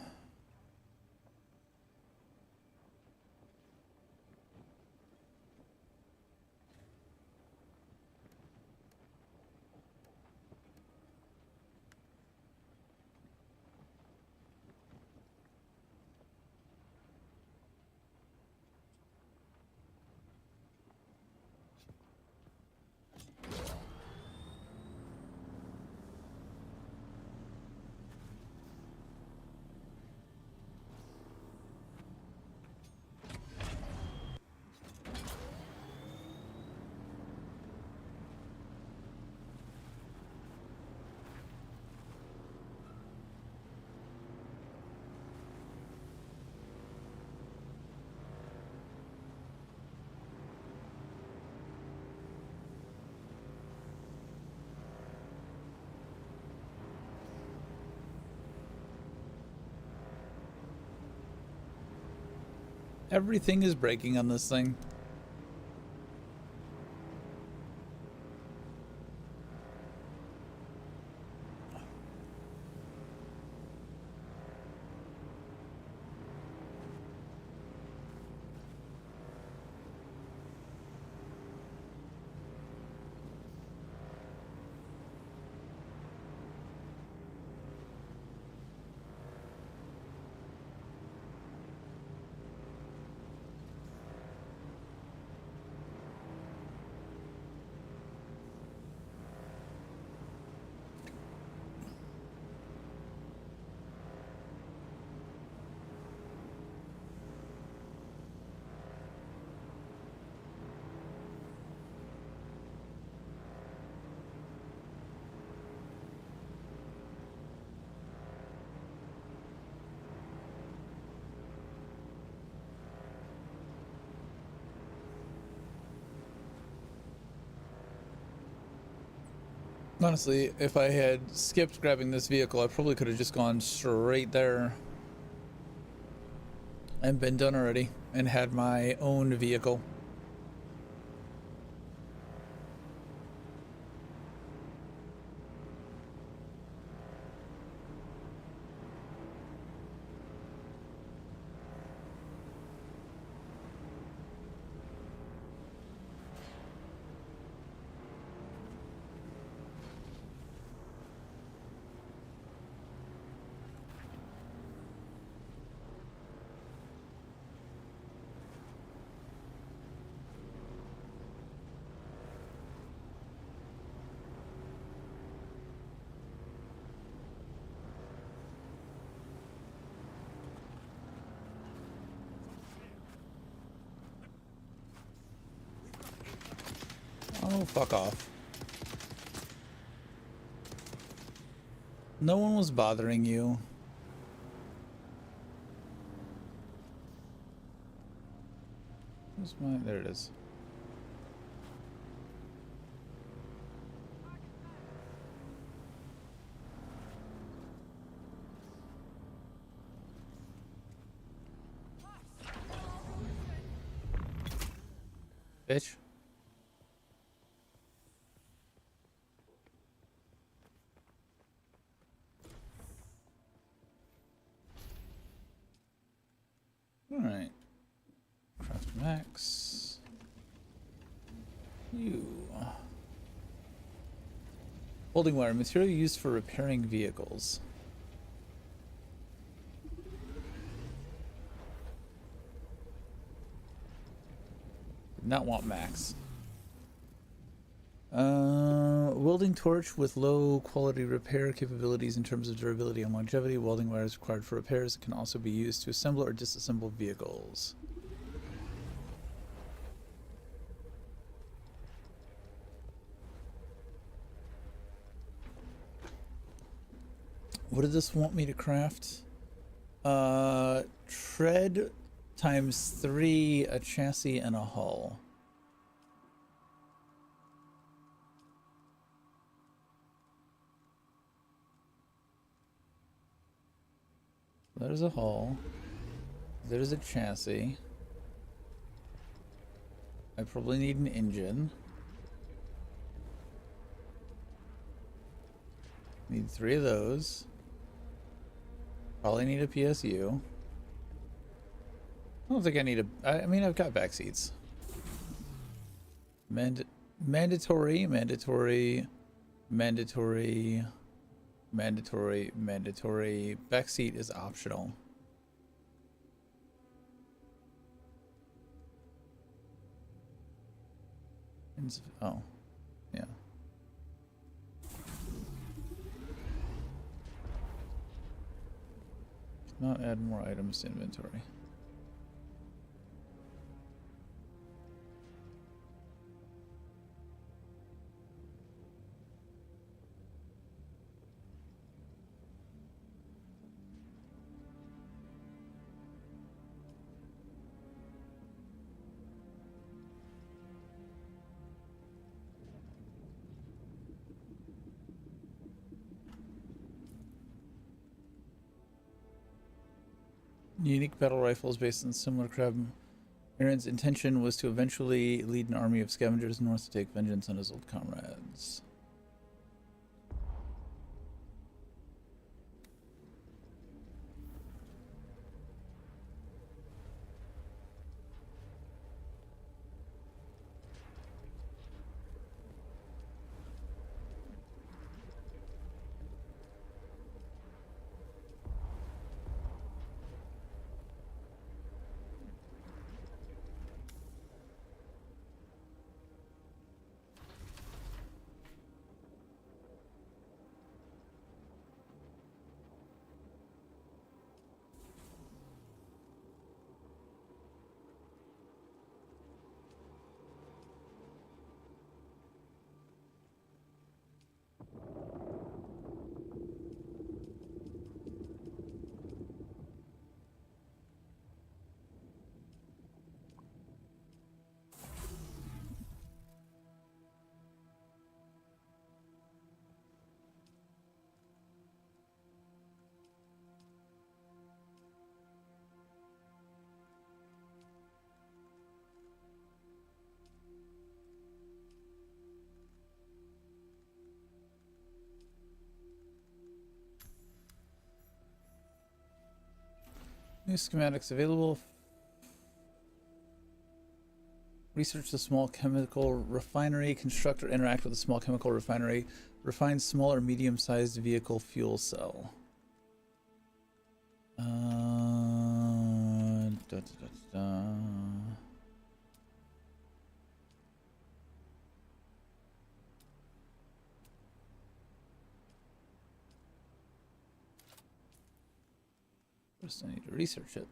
Everything is breaking on this thing. Honestly, if I had skipped grabbing this vehicle, I probably could have just gone straight there and been done already and had my own vehicle. Oh, fuck off. No one was bothering you. Where's my... There it is. Bitch. Alright. Craft max. You. Holding wire. Material used for repairing vehicles. Did not want max. Welding torch with low quality repair capabilities in terms of durability and longevity. Welding wire is required for repairs. It can also be used to assemble or disassemble vehicles. What did this want me to craft? Tread ×3, a chassis, and a hull. There's a hull. There's a chassis. I probably need an engine. Need 3 of those. Probably need a PSU. I don't think I need a... I mean, I've got back seats. Mandatory. Back seat is optional. Oh, yeah. Not add more items to inventory. Unique battle rifles based on similar crab. Aaron's intention was to eventually lead an army of scavengers north to take vengeance on his old comrades. New schematics available. Research the small chemical refinery. Construct or interact with a small chemical refinery. Refine small or medium-sized vehicle fuel cell. First, I need to research it.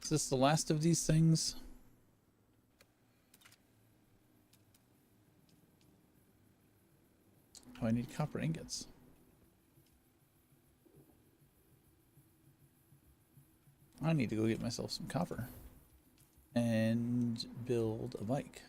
Is this the last of these things? Oh, I need copper ingots. I need to go get myself some copper and build a bike.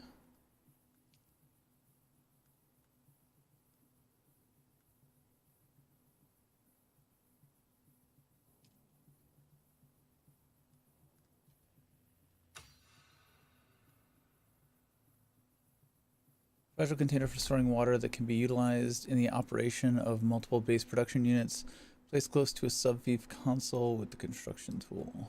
Special container for storing water that can be utilized in the operation of multiple base production units. Placed close to a sub-thief console with the construction tool.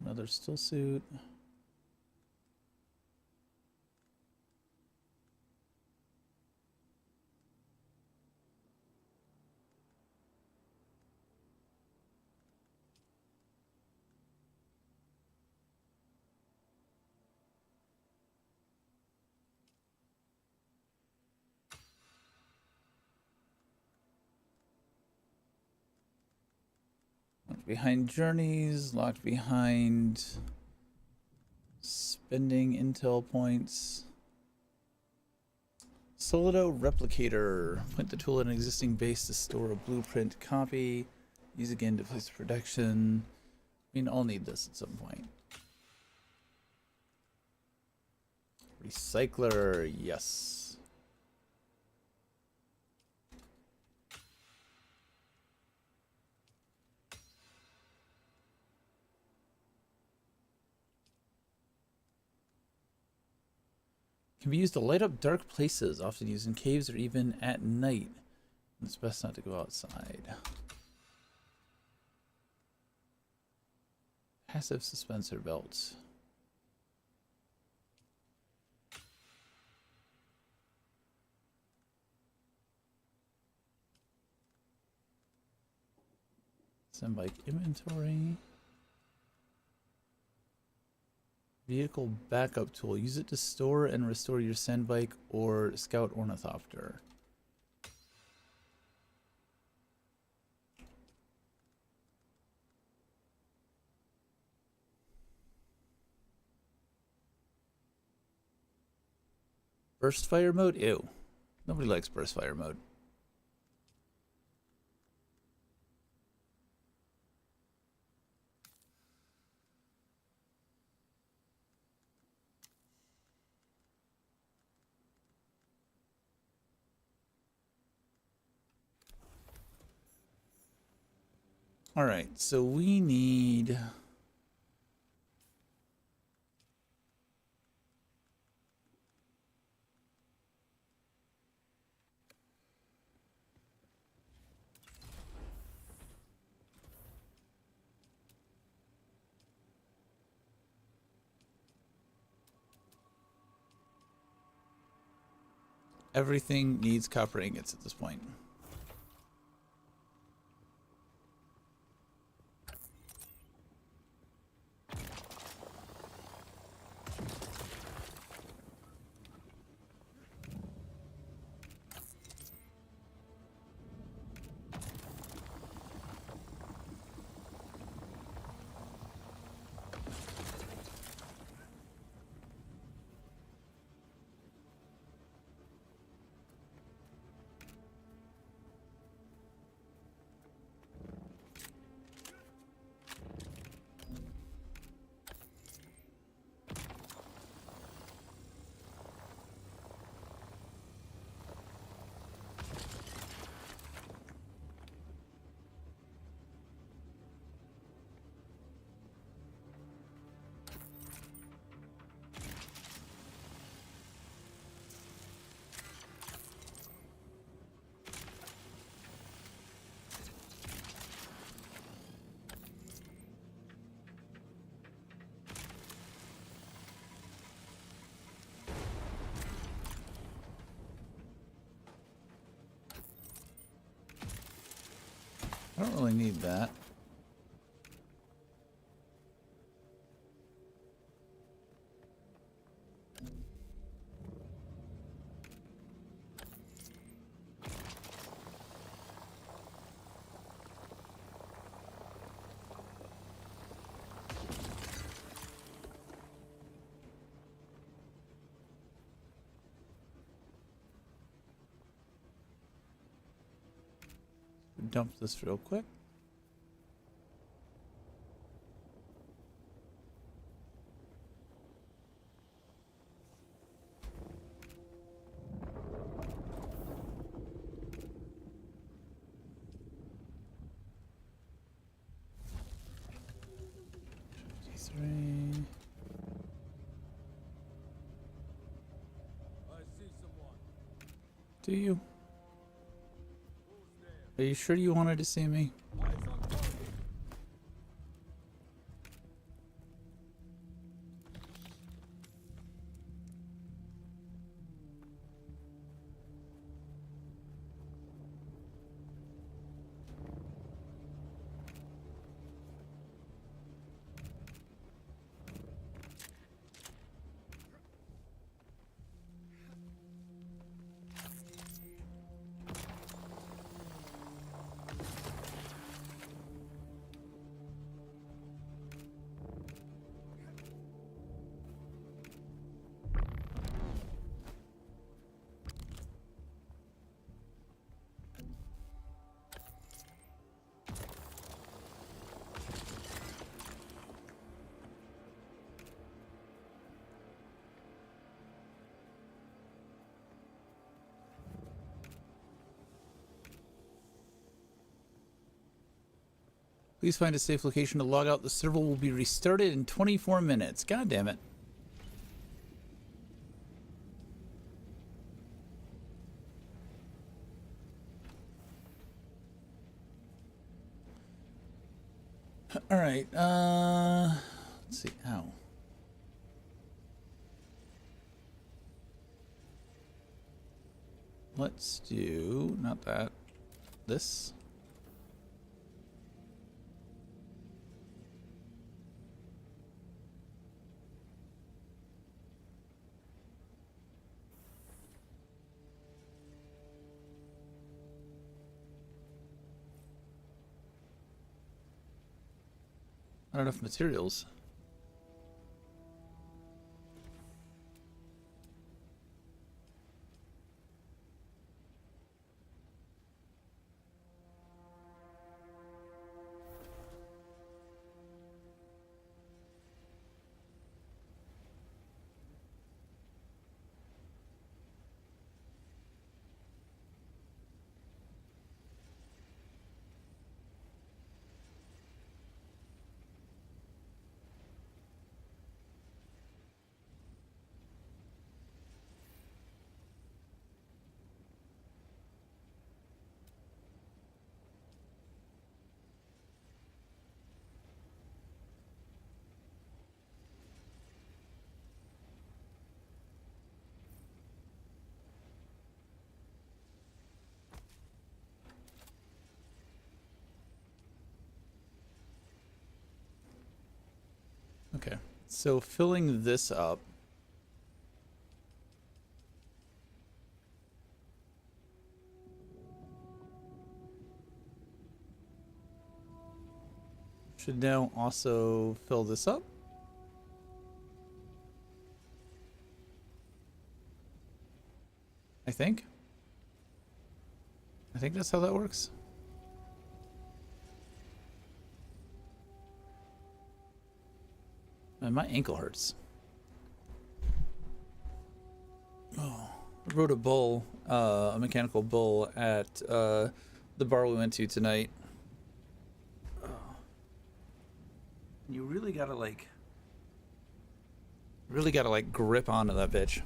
Another still suit. Behind journeys, locked behind spending intel points, Solido Replicator. Point the tool at an existing base to store a blueprint copy. Use again to place production. I mean, I'll need this at some point. Recycler, yes. Can be used to light up dark places, often used in caves or even at night. It's best not to go outside. Passive suspensor belts. Send bike inventory. Vehicle backup tool. Use it to store and restore your sand bike or scout ornithopter. Burst fire mode? Ew. Nobody likes burst fire mode. All right, so we need everything needs copper ingots at this point. I don't really need that. Dump this real quick. Do you? Are you sure you wanted to see me? Please find a safe location to log out. The server will be restarted in 24 minutes. God damn it. All right. Let's see. Ow. Let's do not that. This. Not enough materials. Okay, so filling this up. Should now also fill this up. I think that's how that works. Man, my ankle hurts. Oh, I rode a bull, a mechanical bull at the bar we went to tonight. Oh. You really gotta like grip onto that bitch.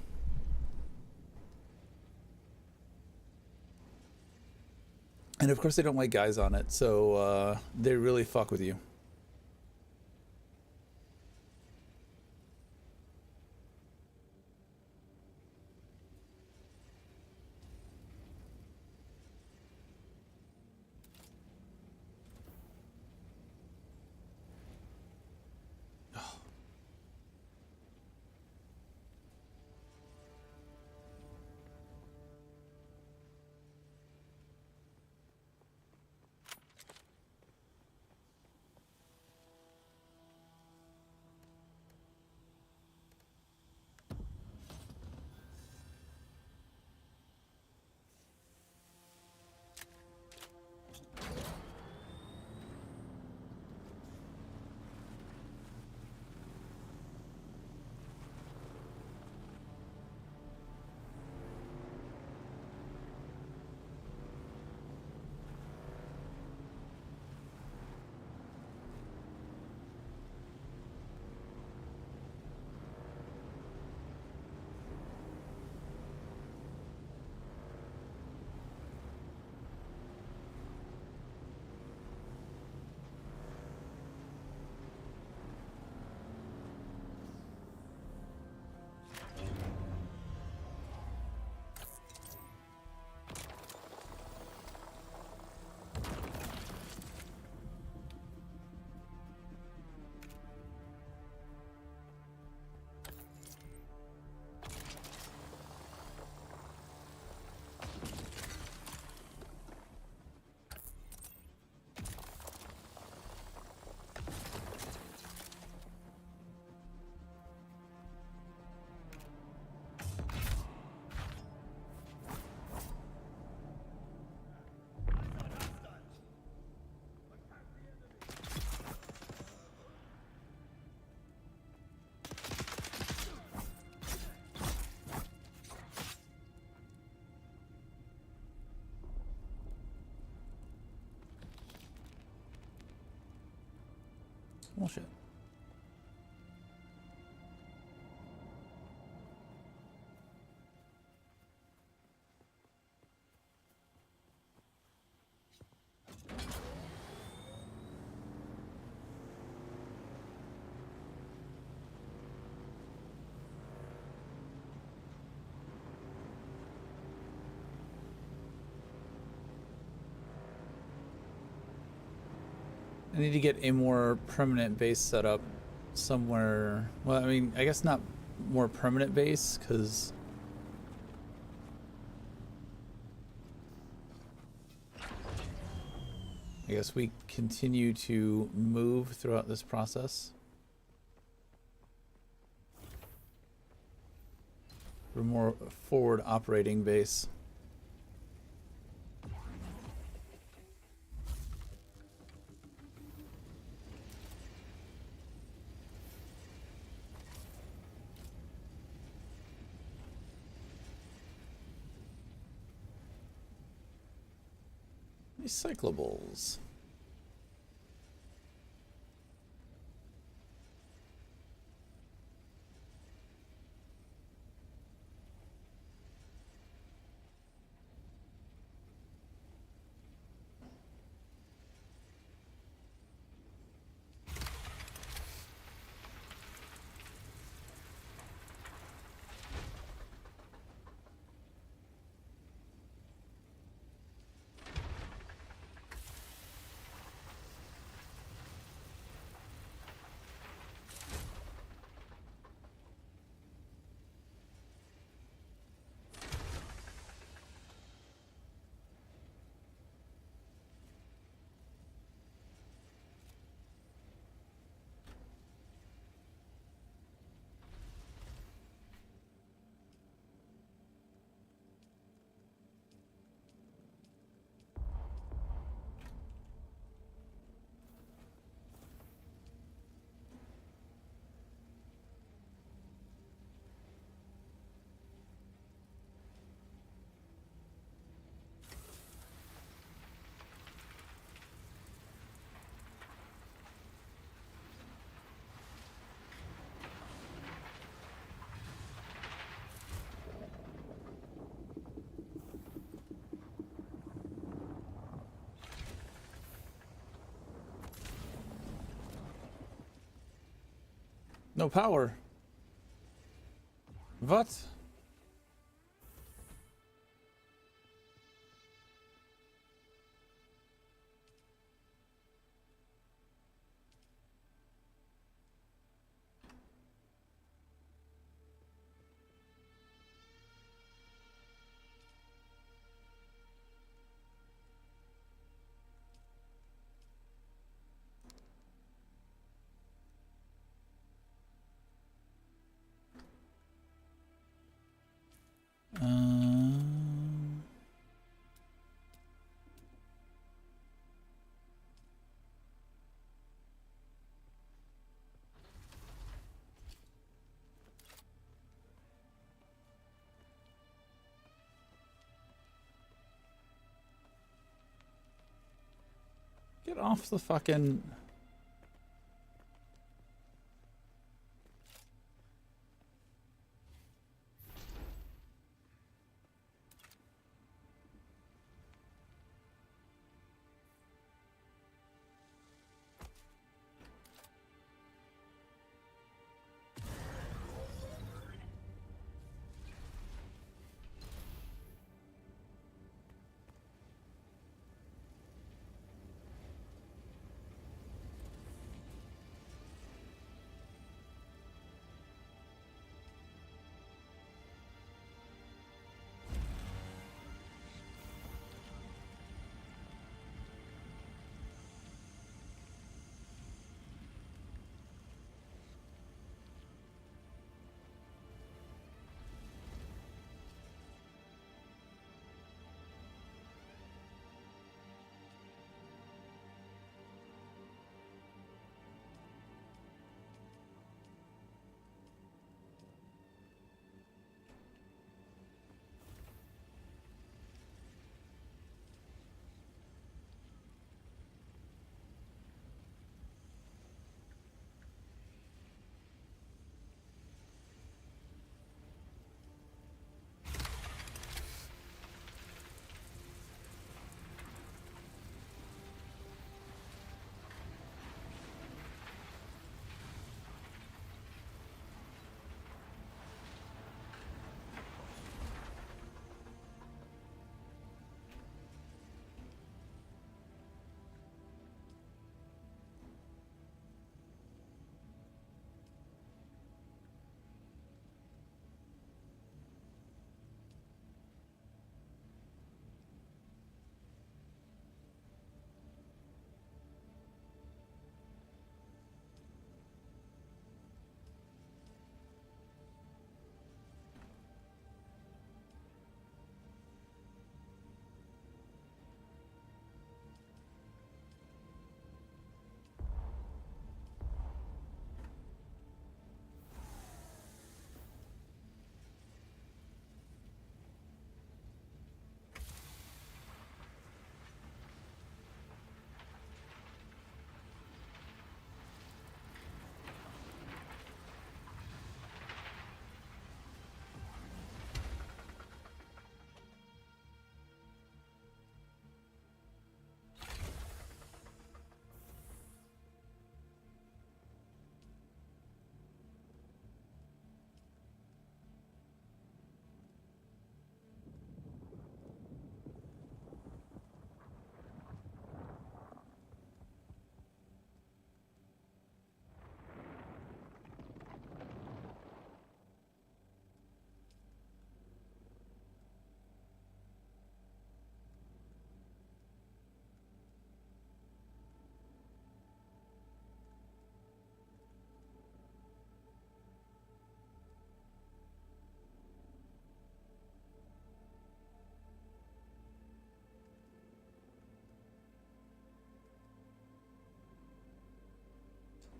And of course they don't like guys on it, so they really fuck with you. Bullshit. I need to get a more permanent base set up somewhere. Well, I mean, I guess not more permanent base, because I guess we continue to move throughout this process. We're more forward operating base. Recyclables. No power. What? Get off the fucking...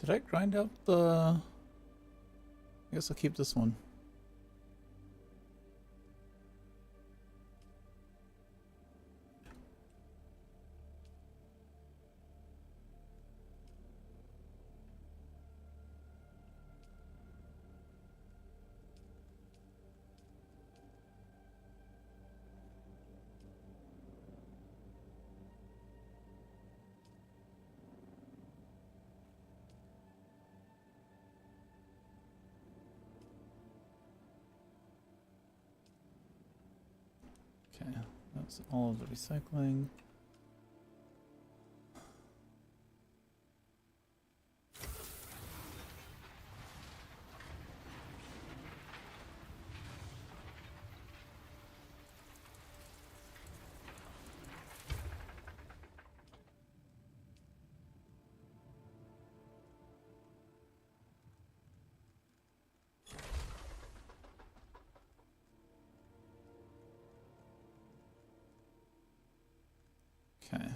Did I grind out the... I guess I'll keep this one. Okay, that's all of the recycling. Okay.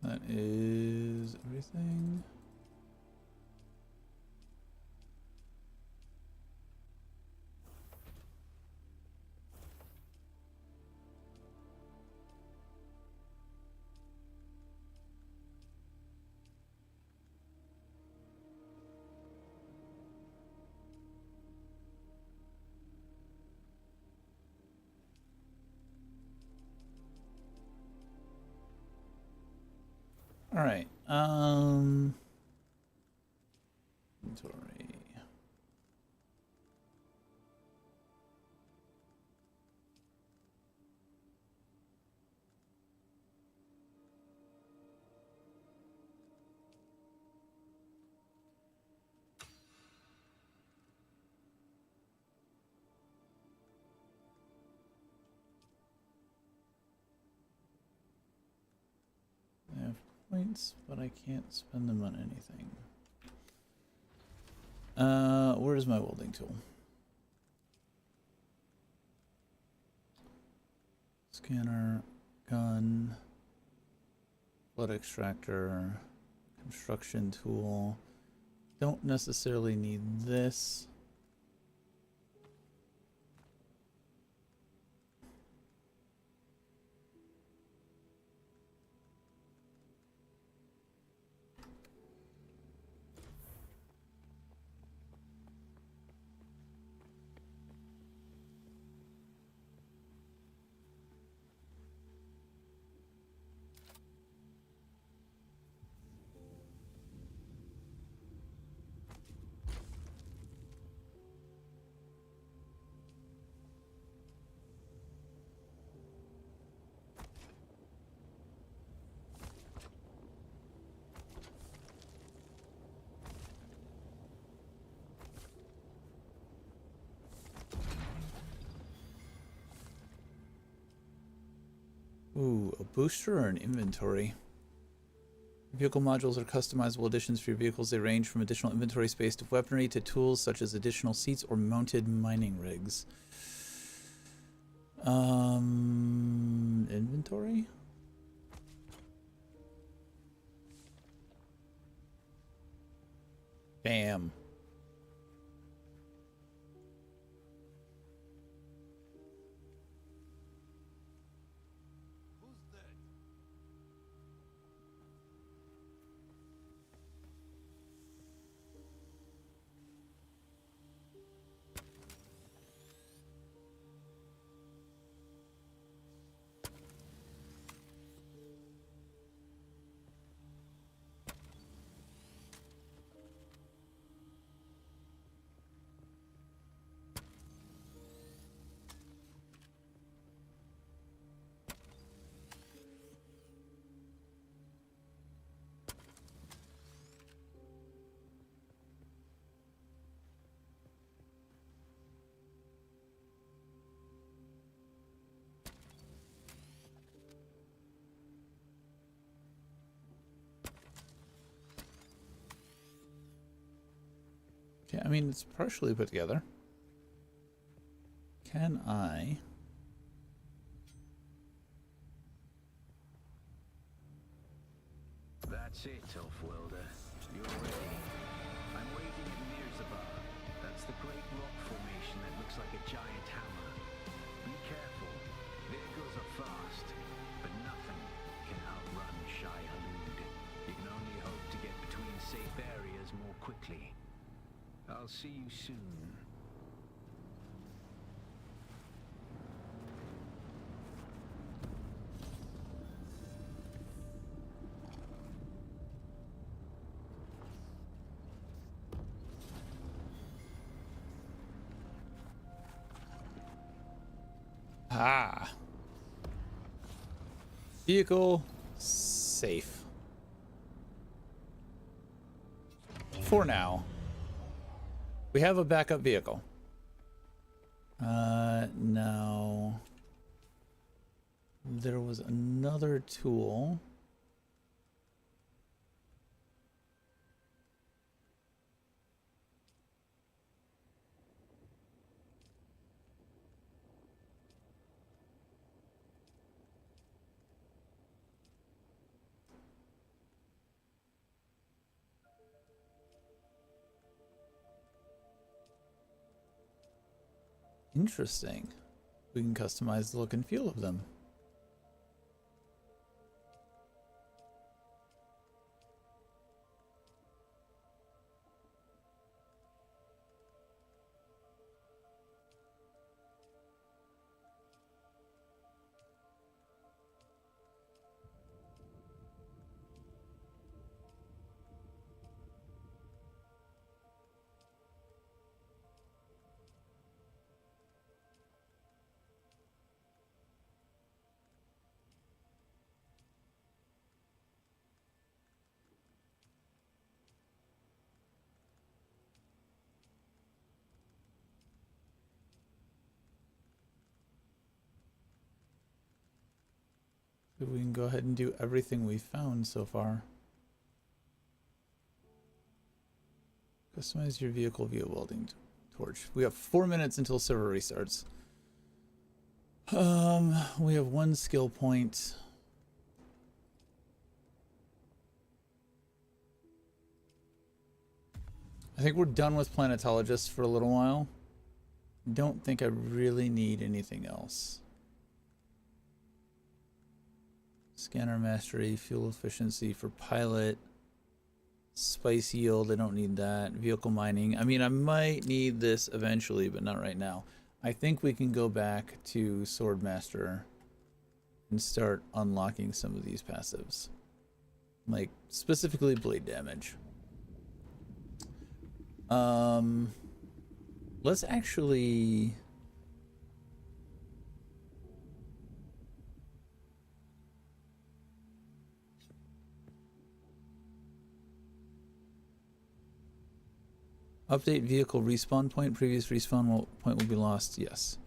That is everything. All right. Inventory. I have points, but I can't spend them on anything. Where's my welding tool? Scanner, gun, blood extractor, construction tool. Don't necessarily need this. Ooh, a booster or an inventory? Vehicle modules are customizable additions for your vehicles. They range from additional inventory space to weaponry to tools such as additional seats or mounted mining rigs. Inventory? Bam. Okay, I mean, it's partially put together. Can I... That's That's it, off-worlder. You're ready. I'm waiting at Mirzabar. That's the great rock formation that looks like a giant hammer. Be careful. Vehicles are fast, but nothing can outrun Shai Halud. You can only hope to get between safe areas more quickly. I'll see you soon. Ah. Vehicle safe. For now. We have a backup vehicle. Now there was another tool. Interesting. We can customize the look and feel of them. We can go ahead and do everything we found so far. Customize your vehicle via welding torch. We have 4 minutes until server restarts. We have 1 skill point. I think we're done with planetologists for a little while. Don't think I really need anything else. Scanner mastery, fuel efficiency for pilot, spice yield, I don't need that. Vehicle mining, I mean, I might need this eventually, but not right now. I think we can go back to Swordmaster and start unlocking some of these passives. Like, specifically blade damage. Let's actually... Update vehicle respawn point. Previous respawn point will be lost. Yes.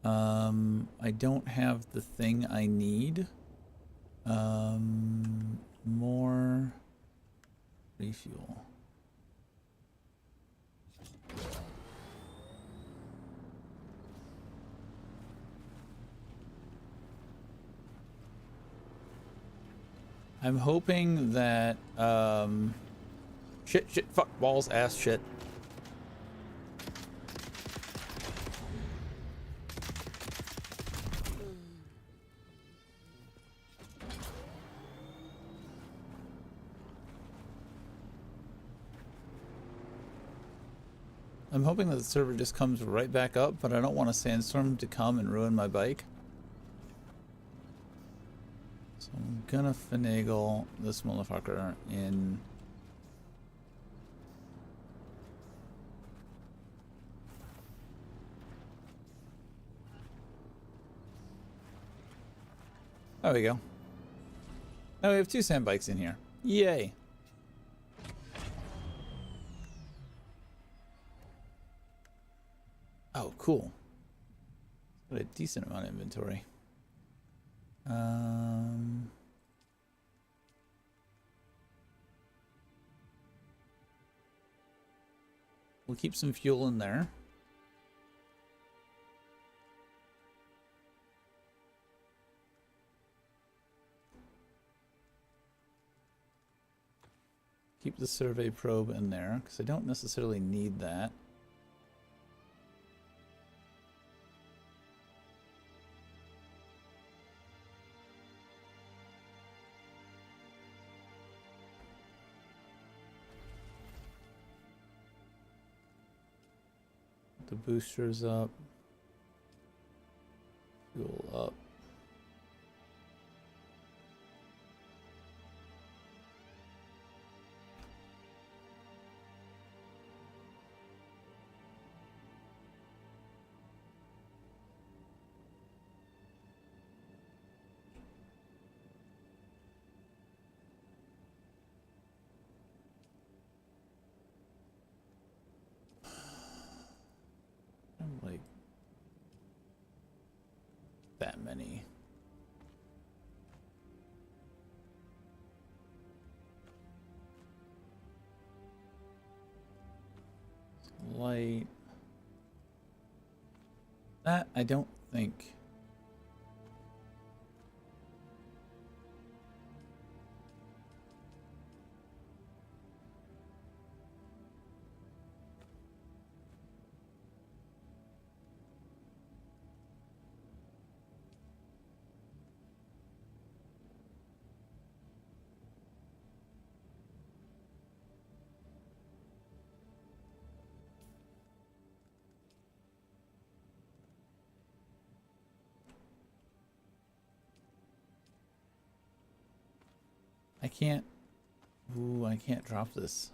I don't have the thing I need. More refuel. I'm hoping that shit, fuck, balls, ass, shit. I'm hoping that the server just comes right back up, but I don't want a sandstorm to come and ruin my bike. So I'm gonna finagle this motherfucker in. There we go. Now we have 2 sand bikes in here. Yay. Oh, cool. Got a decent amount of inventory. We'll keep some fuel in there. Keep the survey probe in there, because I don't necessarily need that. The boosters up. Fuel up. Like that many. Light. That I don't think. I can't. Ooh, I can't drop this.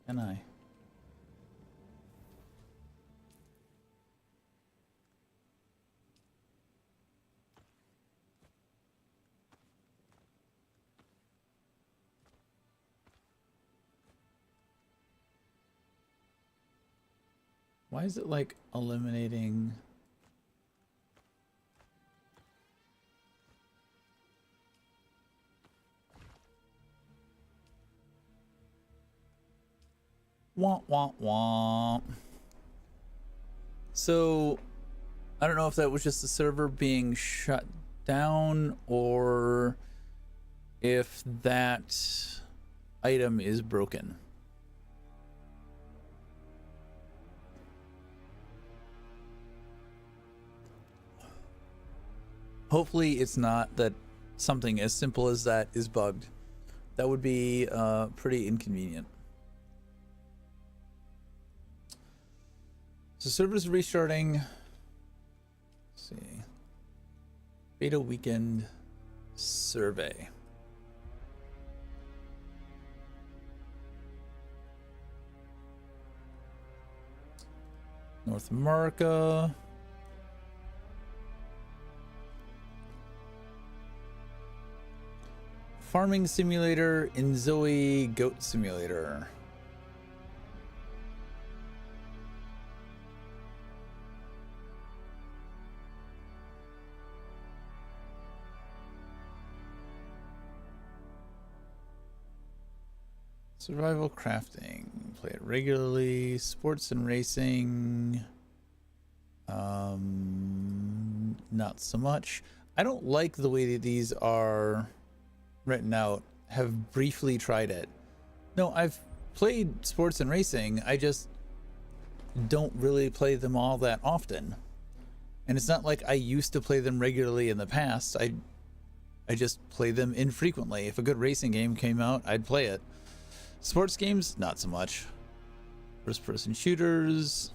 Can I? Why is it like eliminating? Womp womp womp. So I don't know if that was just the server being shut down or if that item is broken. Hopefully it's not that something as simple as that is bugged. That would be pretty inconvenient. So servers restarting. Let's see. Beta weekend survey. North America. Farming simulator in Zoe goat simulator. Survival crafting, play it regularly. Sports and racing, not so much. I don't like the way that these are written out. Have briefly tried it. No, I've played sports and racing. I just don't really play them all that often. And it's not like I used to play them regularly in the past. I just play them infrequently. If a good racing game came out, I'd play it. Sports games, not so much. First-person shooters,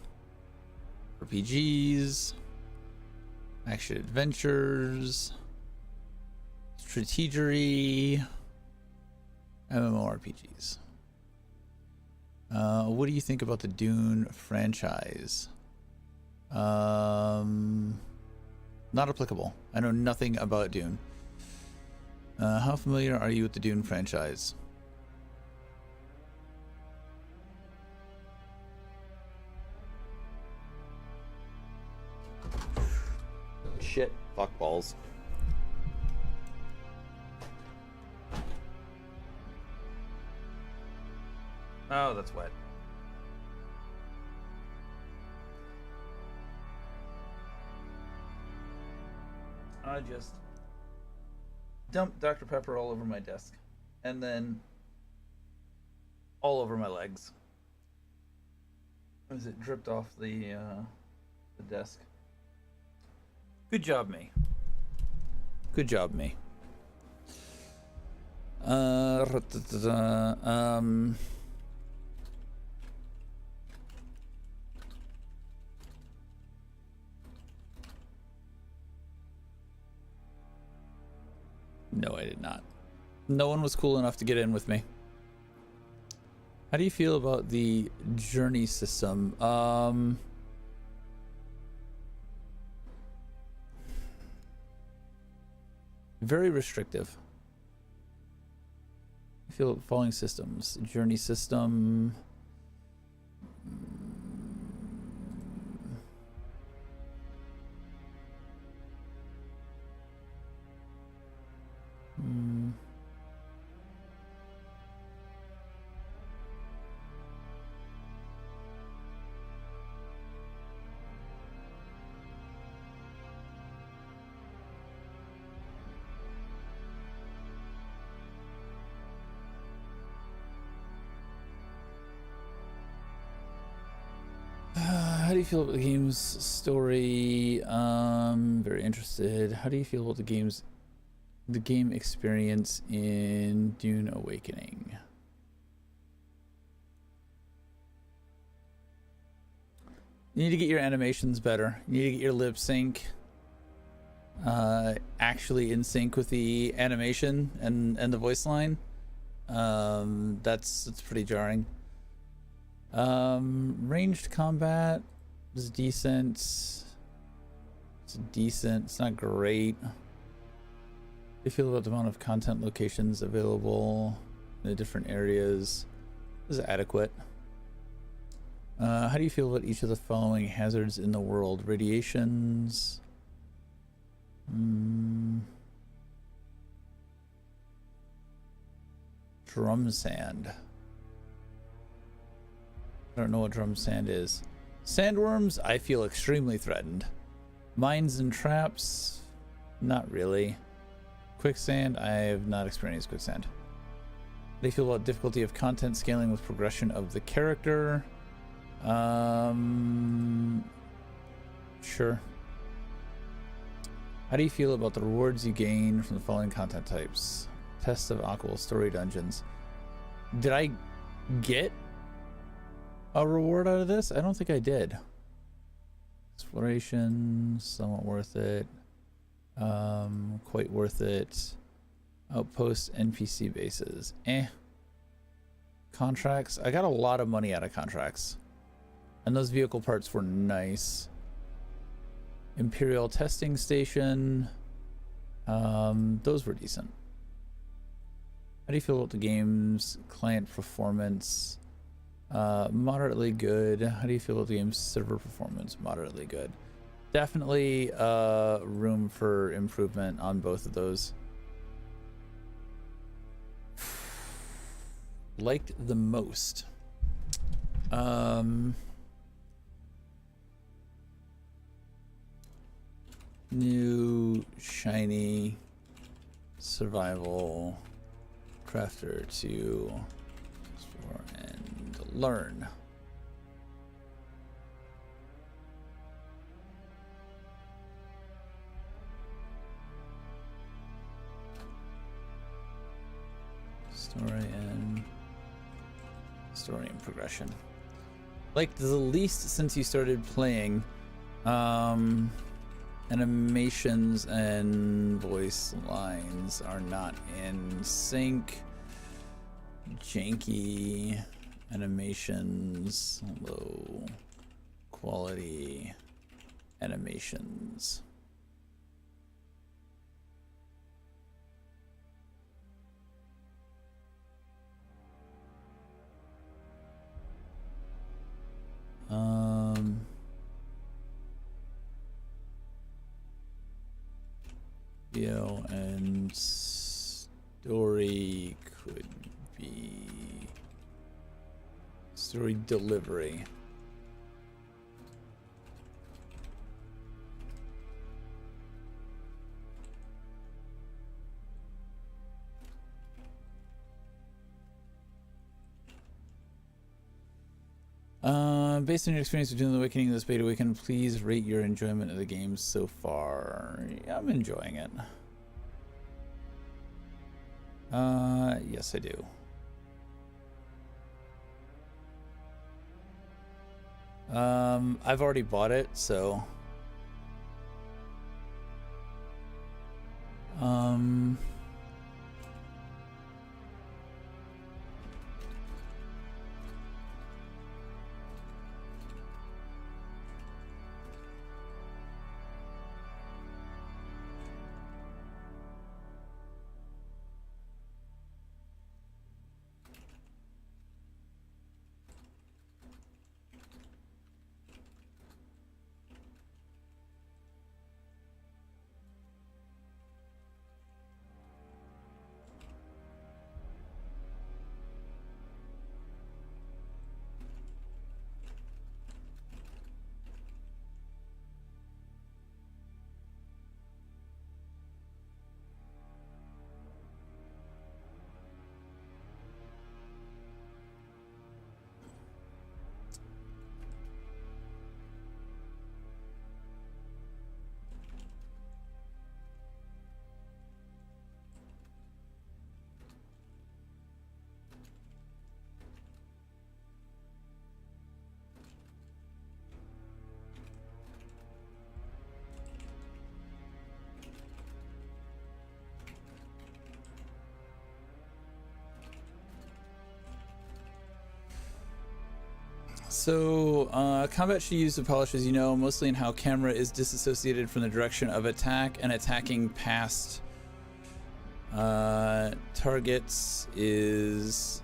RPGs, action adventures, strategery, MMORPGs. What do you think about the Dune franchise? Not applicable. I know nothing about Dune. How familiar are you with the Dune franchise? Shit, fuck balls. Oh, that's wet. I just dumped Dr. Pepper all over my desk and then all over my legs as it dripped off the desk. Good job, me. Good job, me. No, I did not. No one was cool enough to get in with me. How do you feel about the journey system? Very restrictive. I feel following systems. Journey system. How do you feel about the game's story? Very interested. How do you feel about the game experience in Dune Awakening? You need to get your animations better. You need to get your lip sync actually in sync with the animation and the voice line. That's pretty jarring. Ranged combat is decent. It's decent. It's not great. How do you feel about the amount of content locations available in the different areas? This is adequate. How do you feel about each of the following hazards in the world? Radiations. Drum sand. I don't know what drum sand is. Sandworms, I feel extremely threatened. Mines and traps, not really. Quicksand, I have not experienced quicksand. How do you feel about difficulty of content scaling with progression of the character? Sure. How do you feel about the rewards you gain from the following content types? Test of Aqua story dungeons. Did I get a reward out of this? I don't think I did. Exploration, somewhat worth it. Quite worth it. Outpost NPC bases. Contracts. I got a lot of money out of contracts. And those vehicle parts were nice. Imperial testing station. Those were decent. How do you feel about the game's client performance? Moderately good. How do you feel about the game's server performance? Moderately good. Definitely room for improvement on both of those. Liked the most. New shiny survival crafter to explore and learn. Story and progression. Like the least since you started playing. Animations and voice lines are not in sync. Janky animations, low quality animations. Video and story could be story delivery. Based on your experience of Dune the Awakening this beta weekend, please rate your enjoyment of the game so far. Yeah, I'm enjoying it. Yes, I do. I've already bought it, so combat should use the polish, as you know, mostly in how camera is disassociated from the direction of attack, and attacking past targets is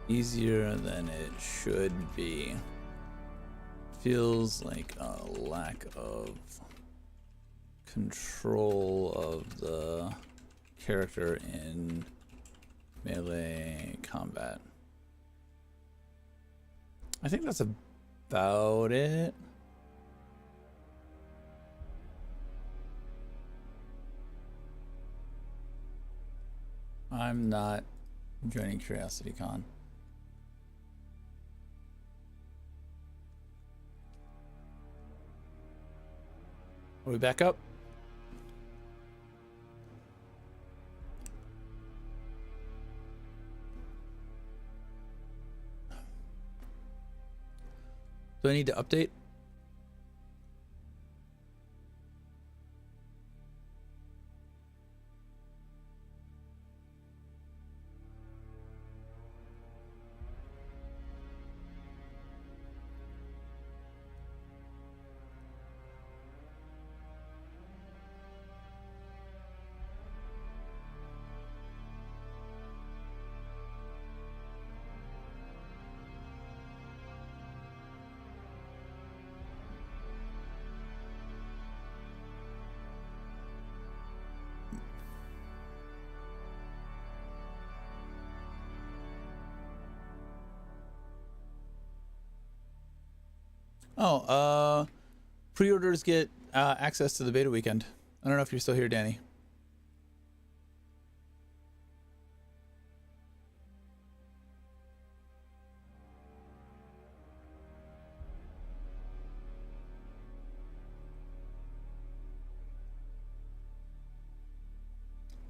easier than it should be. Feels like a lack of control of the character in melee combat. I think that's about it. I'm not joining CuriosityCon. Are we back up? Do I need to update? Oh, pre-orders get access to the beta weekend. I don't know if you're still here, Danny.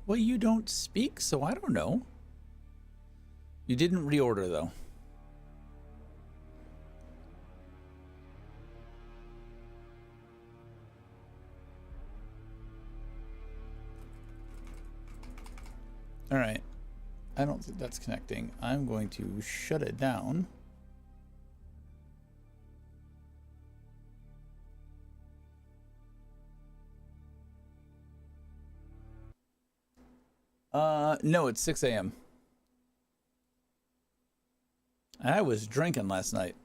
Well, you don't speak, so I don't know. You didn't reorder, though. All right. I don't think that's connecting. I'm going to shut it down. No, it's 6 a.m. I was drinking last night.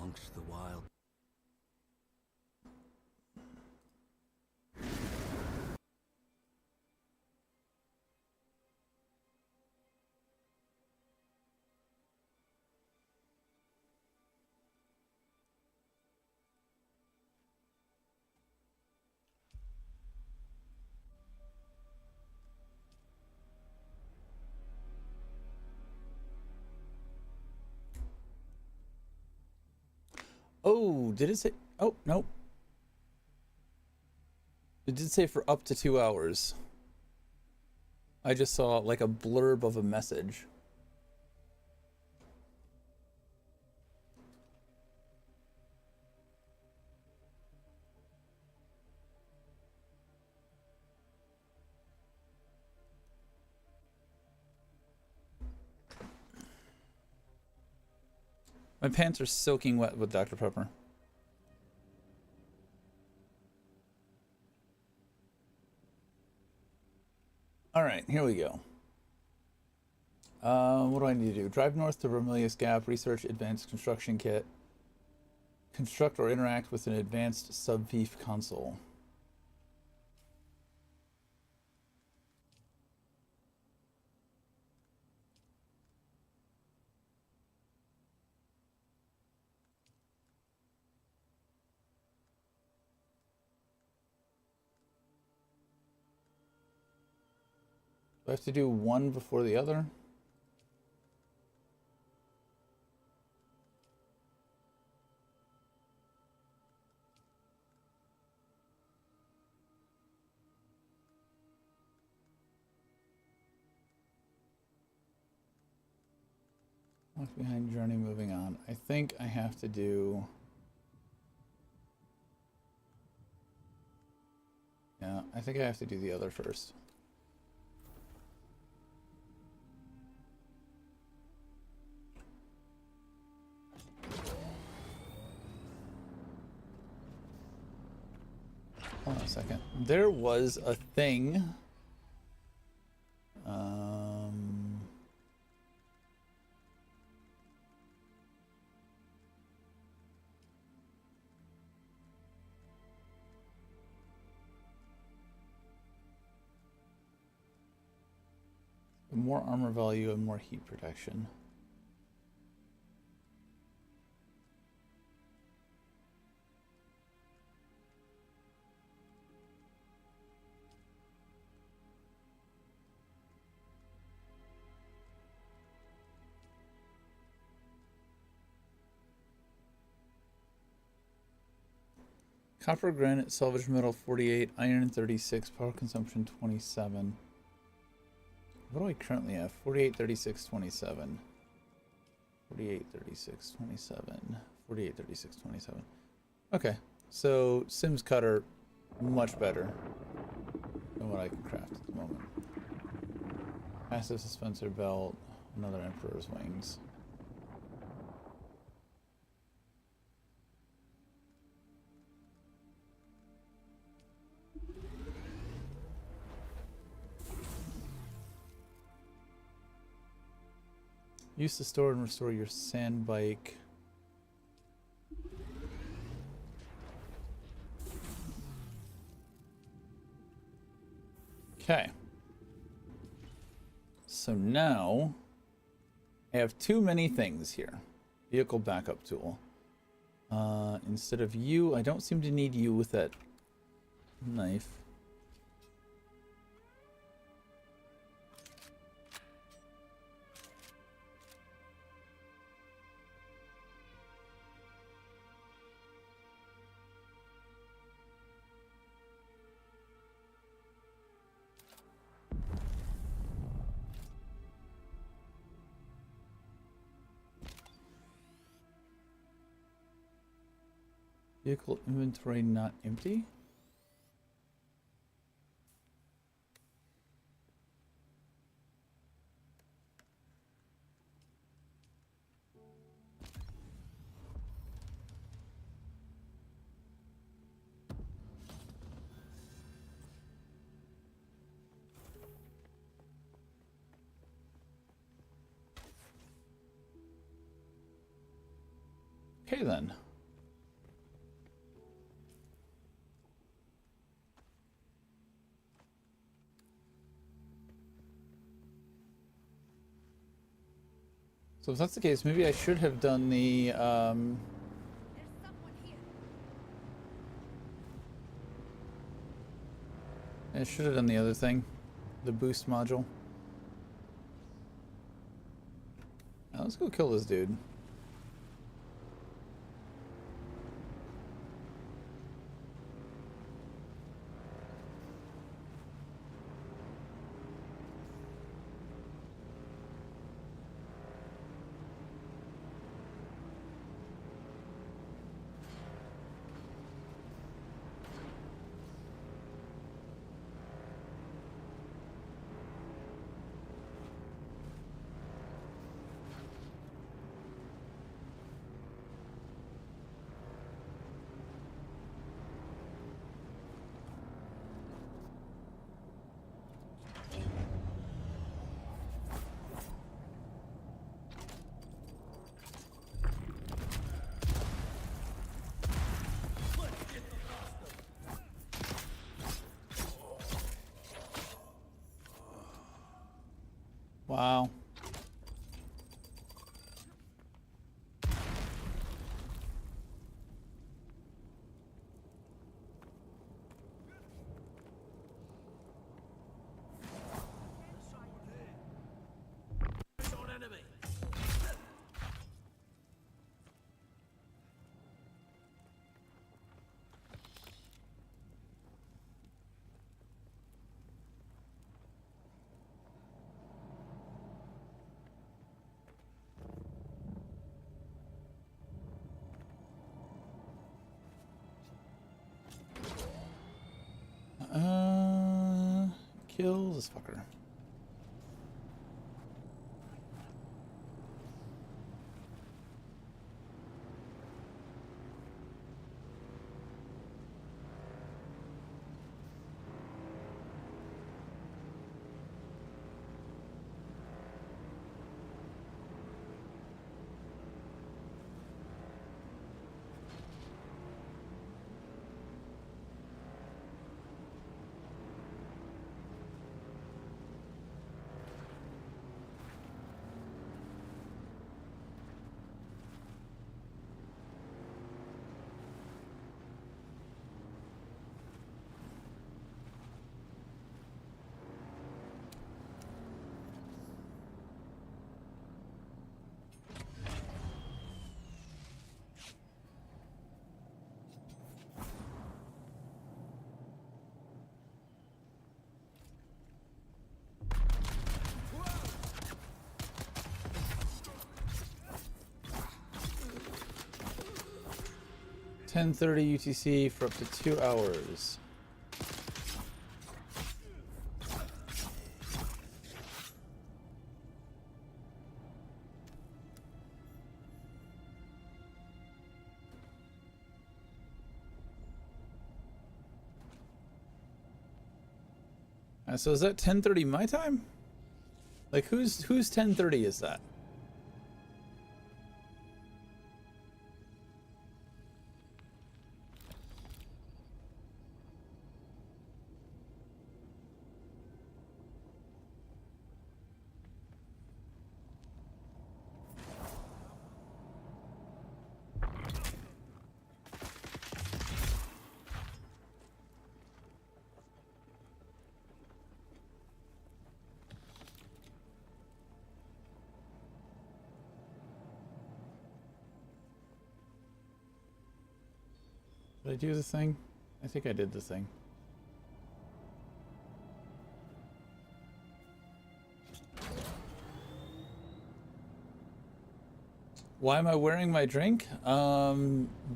amongst the wild. Oh, did it say? Oh, no. It did say for up to 2 hours. I just saw like a blurb of a message. My pants are soaking wet with Dr. Pepper. All right, here we go. What do I need to do? Drive north to Romelius Gap, research advanced construction kit. Construct or interact with an advanced sub-thief console. Do I have to do one before the other? Left behind journey, moving on. I think I have to do... Yeah, I think I have to do the other first. Hold on a second. There was a thing. More armor value and more heat protection. Copper, granite, salvage metal 48, iron 36, power consumption 27. What do I currently have? 48, 36, 27. 48, 36, 27. 48, 36, 27. Okay, so Sims Cutter, much better than what I can craft at the moment. Massive suspensor belt, another Emperor's wings. Use to store and restore your sand bike. Okay. So now I have too many things here. Vehicle backup tool. Instead of you, I don't seem to need you with that knife. Vehicle inventory not empty. Okay then. So if that's the case, maybe I should have done the I should have done the other thing, the boost module. Now let's go kill this dude. Wow. Kill this fucker. $10:30 UTC for up to 2 hours. So is that 10:30 my time? Like whose 10:30 is that? Did I do the thing? I think I did the thing. Why am I wearing my drink?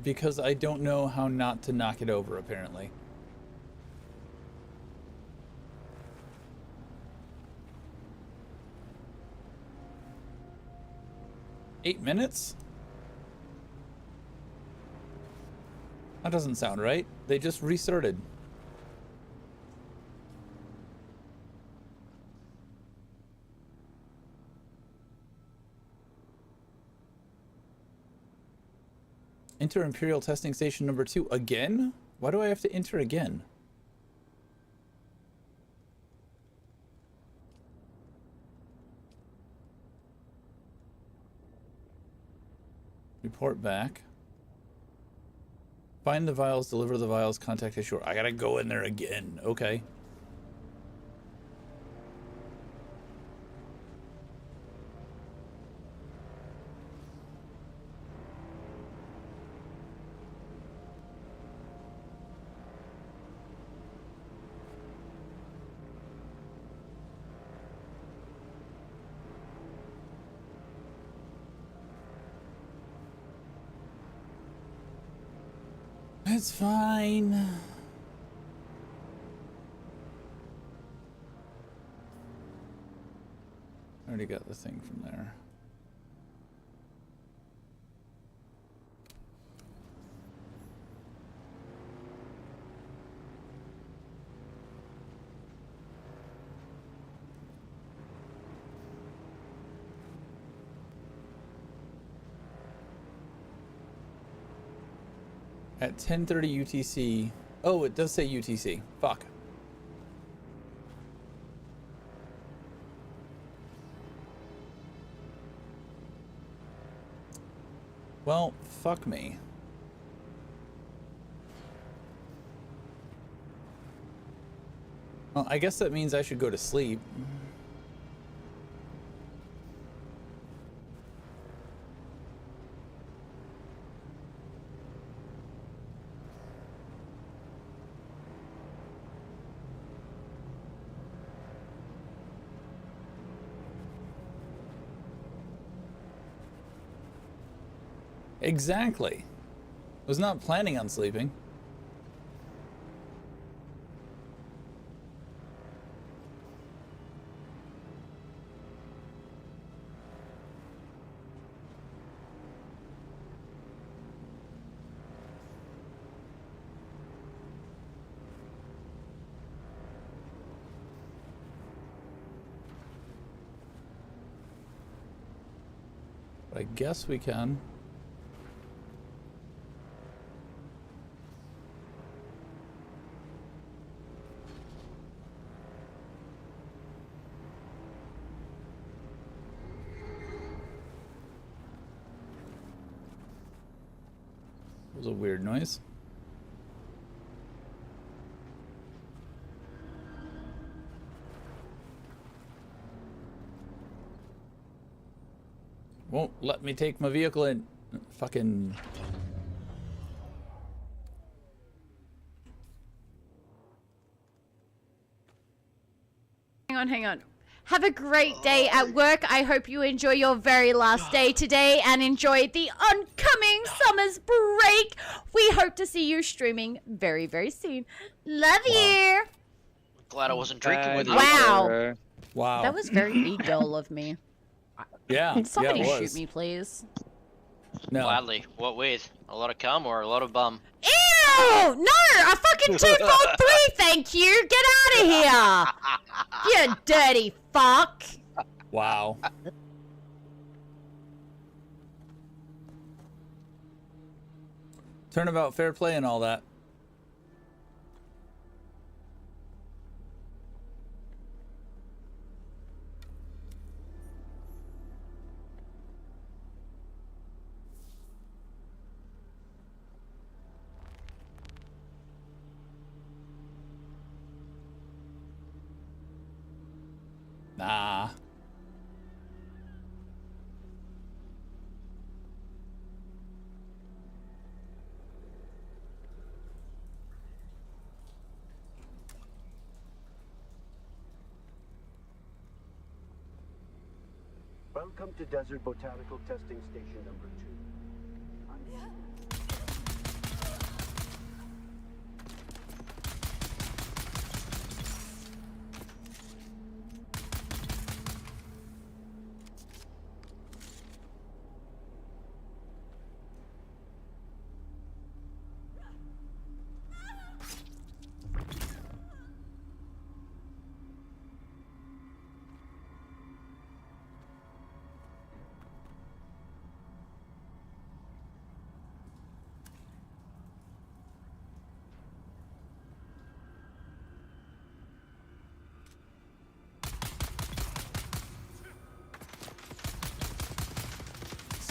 Because I don't know how not to knock it over, apparently. Eight minutes? That doesn't sound right. They just restarted. Enter Imperial Testing Station number 2 again? Why do I have to enter again? Report back. Find the vials, deliver the vials, contact Ashore. I gotta go in there again. Okay. It's fine. I already got the thing from there. At 10:30 UTC. Oh, it does say UTC. Fuck. Well, fuck me. Well, I guess that means I should go to sleep. Exactly. Was not planning on sleeping. But I guess we can. Was a weird noise. Won't let me take my vehicle in. Fucking. Hang on. Have a great day at work. I hope you enjoy your very last day today and enjoy the oncoming summer's break. We hope to see you streaming very, very soon. Love you. Glad I wasn't drinking with you. Wow. Wow. That was very e-girl of me. Yeah. Somebody yeah, it shoot was. me, please. No. Gladly. What with? A lot of cum or a lot of bum? Ew! No! A fucking 243, thank you! Get out of here! You dirty fuck! Wow. Turnabout, fair play, and all that. Nah. Welcome to Desert Botanical Testing Station number 2.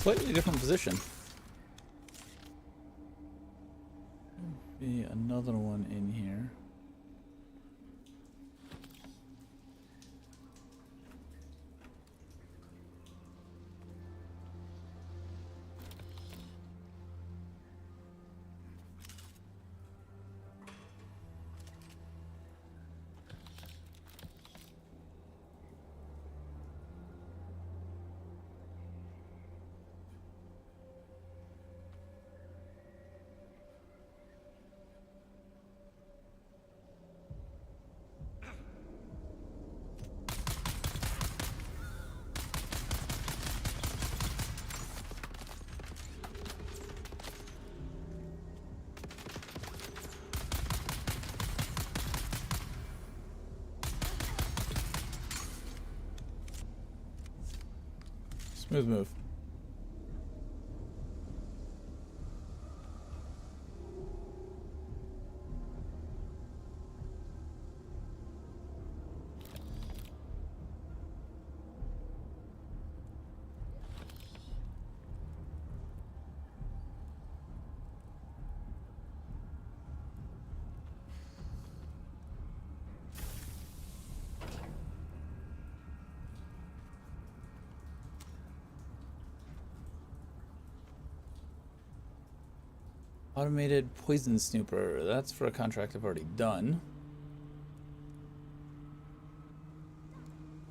Slightly different position. Be another one in here. Smooth move. Automated poison snooper. That's for a contract I've already done.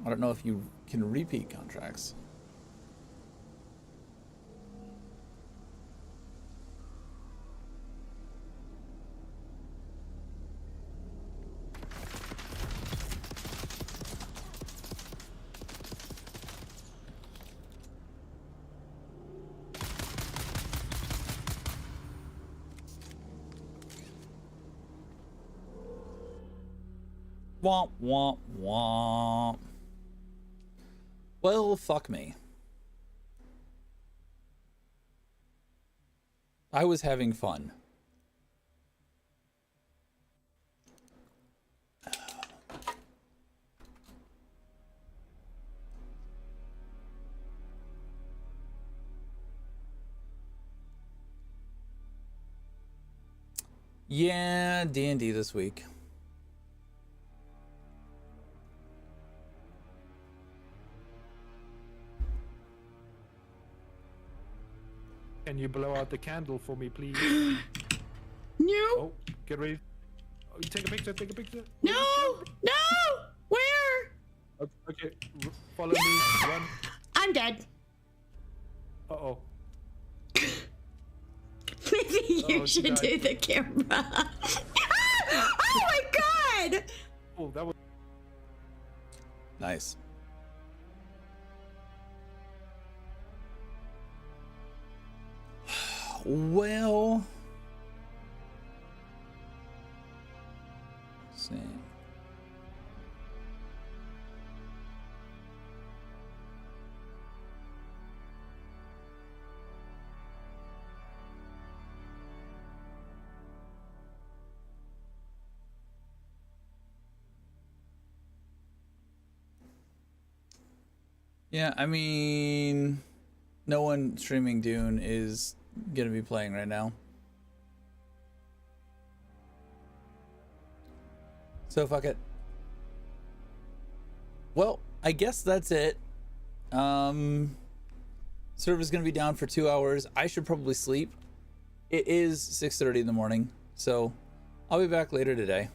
I don't know if you can repeat contracts. Womp, womp, womp. Well, fuck me. I was having fun. Yeah, D&D this week. Can you blow out the candle for me, please? No. Oh, get ready. Oh, you take a picture. Take a picture. No. No. Where? Okay. Follow me. Run. I'm dead. Uh-oh. Maybe you should do the camera. Oh my god! Oh, that was nice. Well, let's see. Yeah, I mean, no one streaming Dune is gonna be playing right now. So fuck it. Well, I guess that's it. Server's gonna be down for 2 hours. I should probably sleep. It is 6:30 in the morning, so I'll be back later today.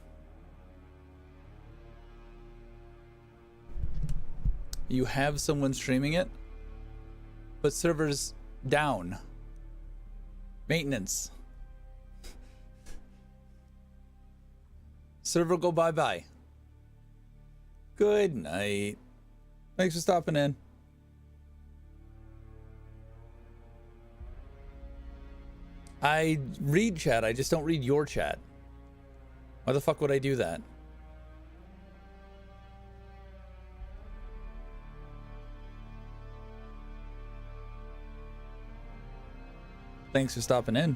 You have someone streaming it, but server's down. Maintenance. Server go bye-bye. Good night. Thanks for stopping in. I read chat, I just don't read your chat. Why the fuck would I do that? Thanks for stopping in.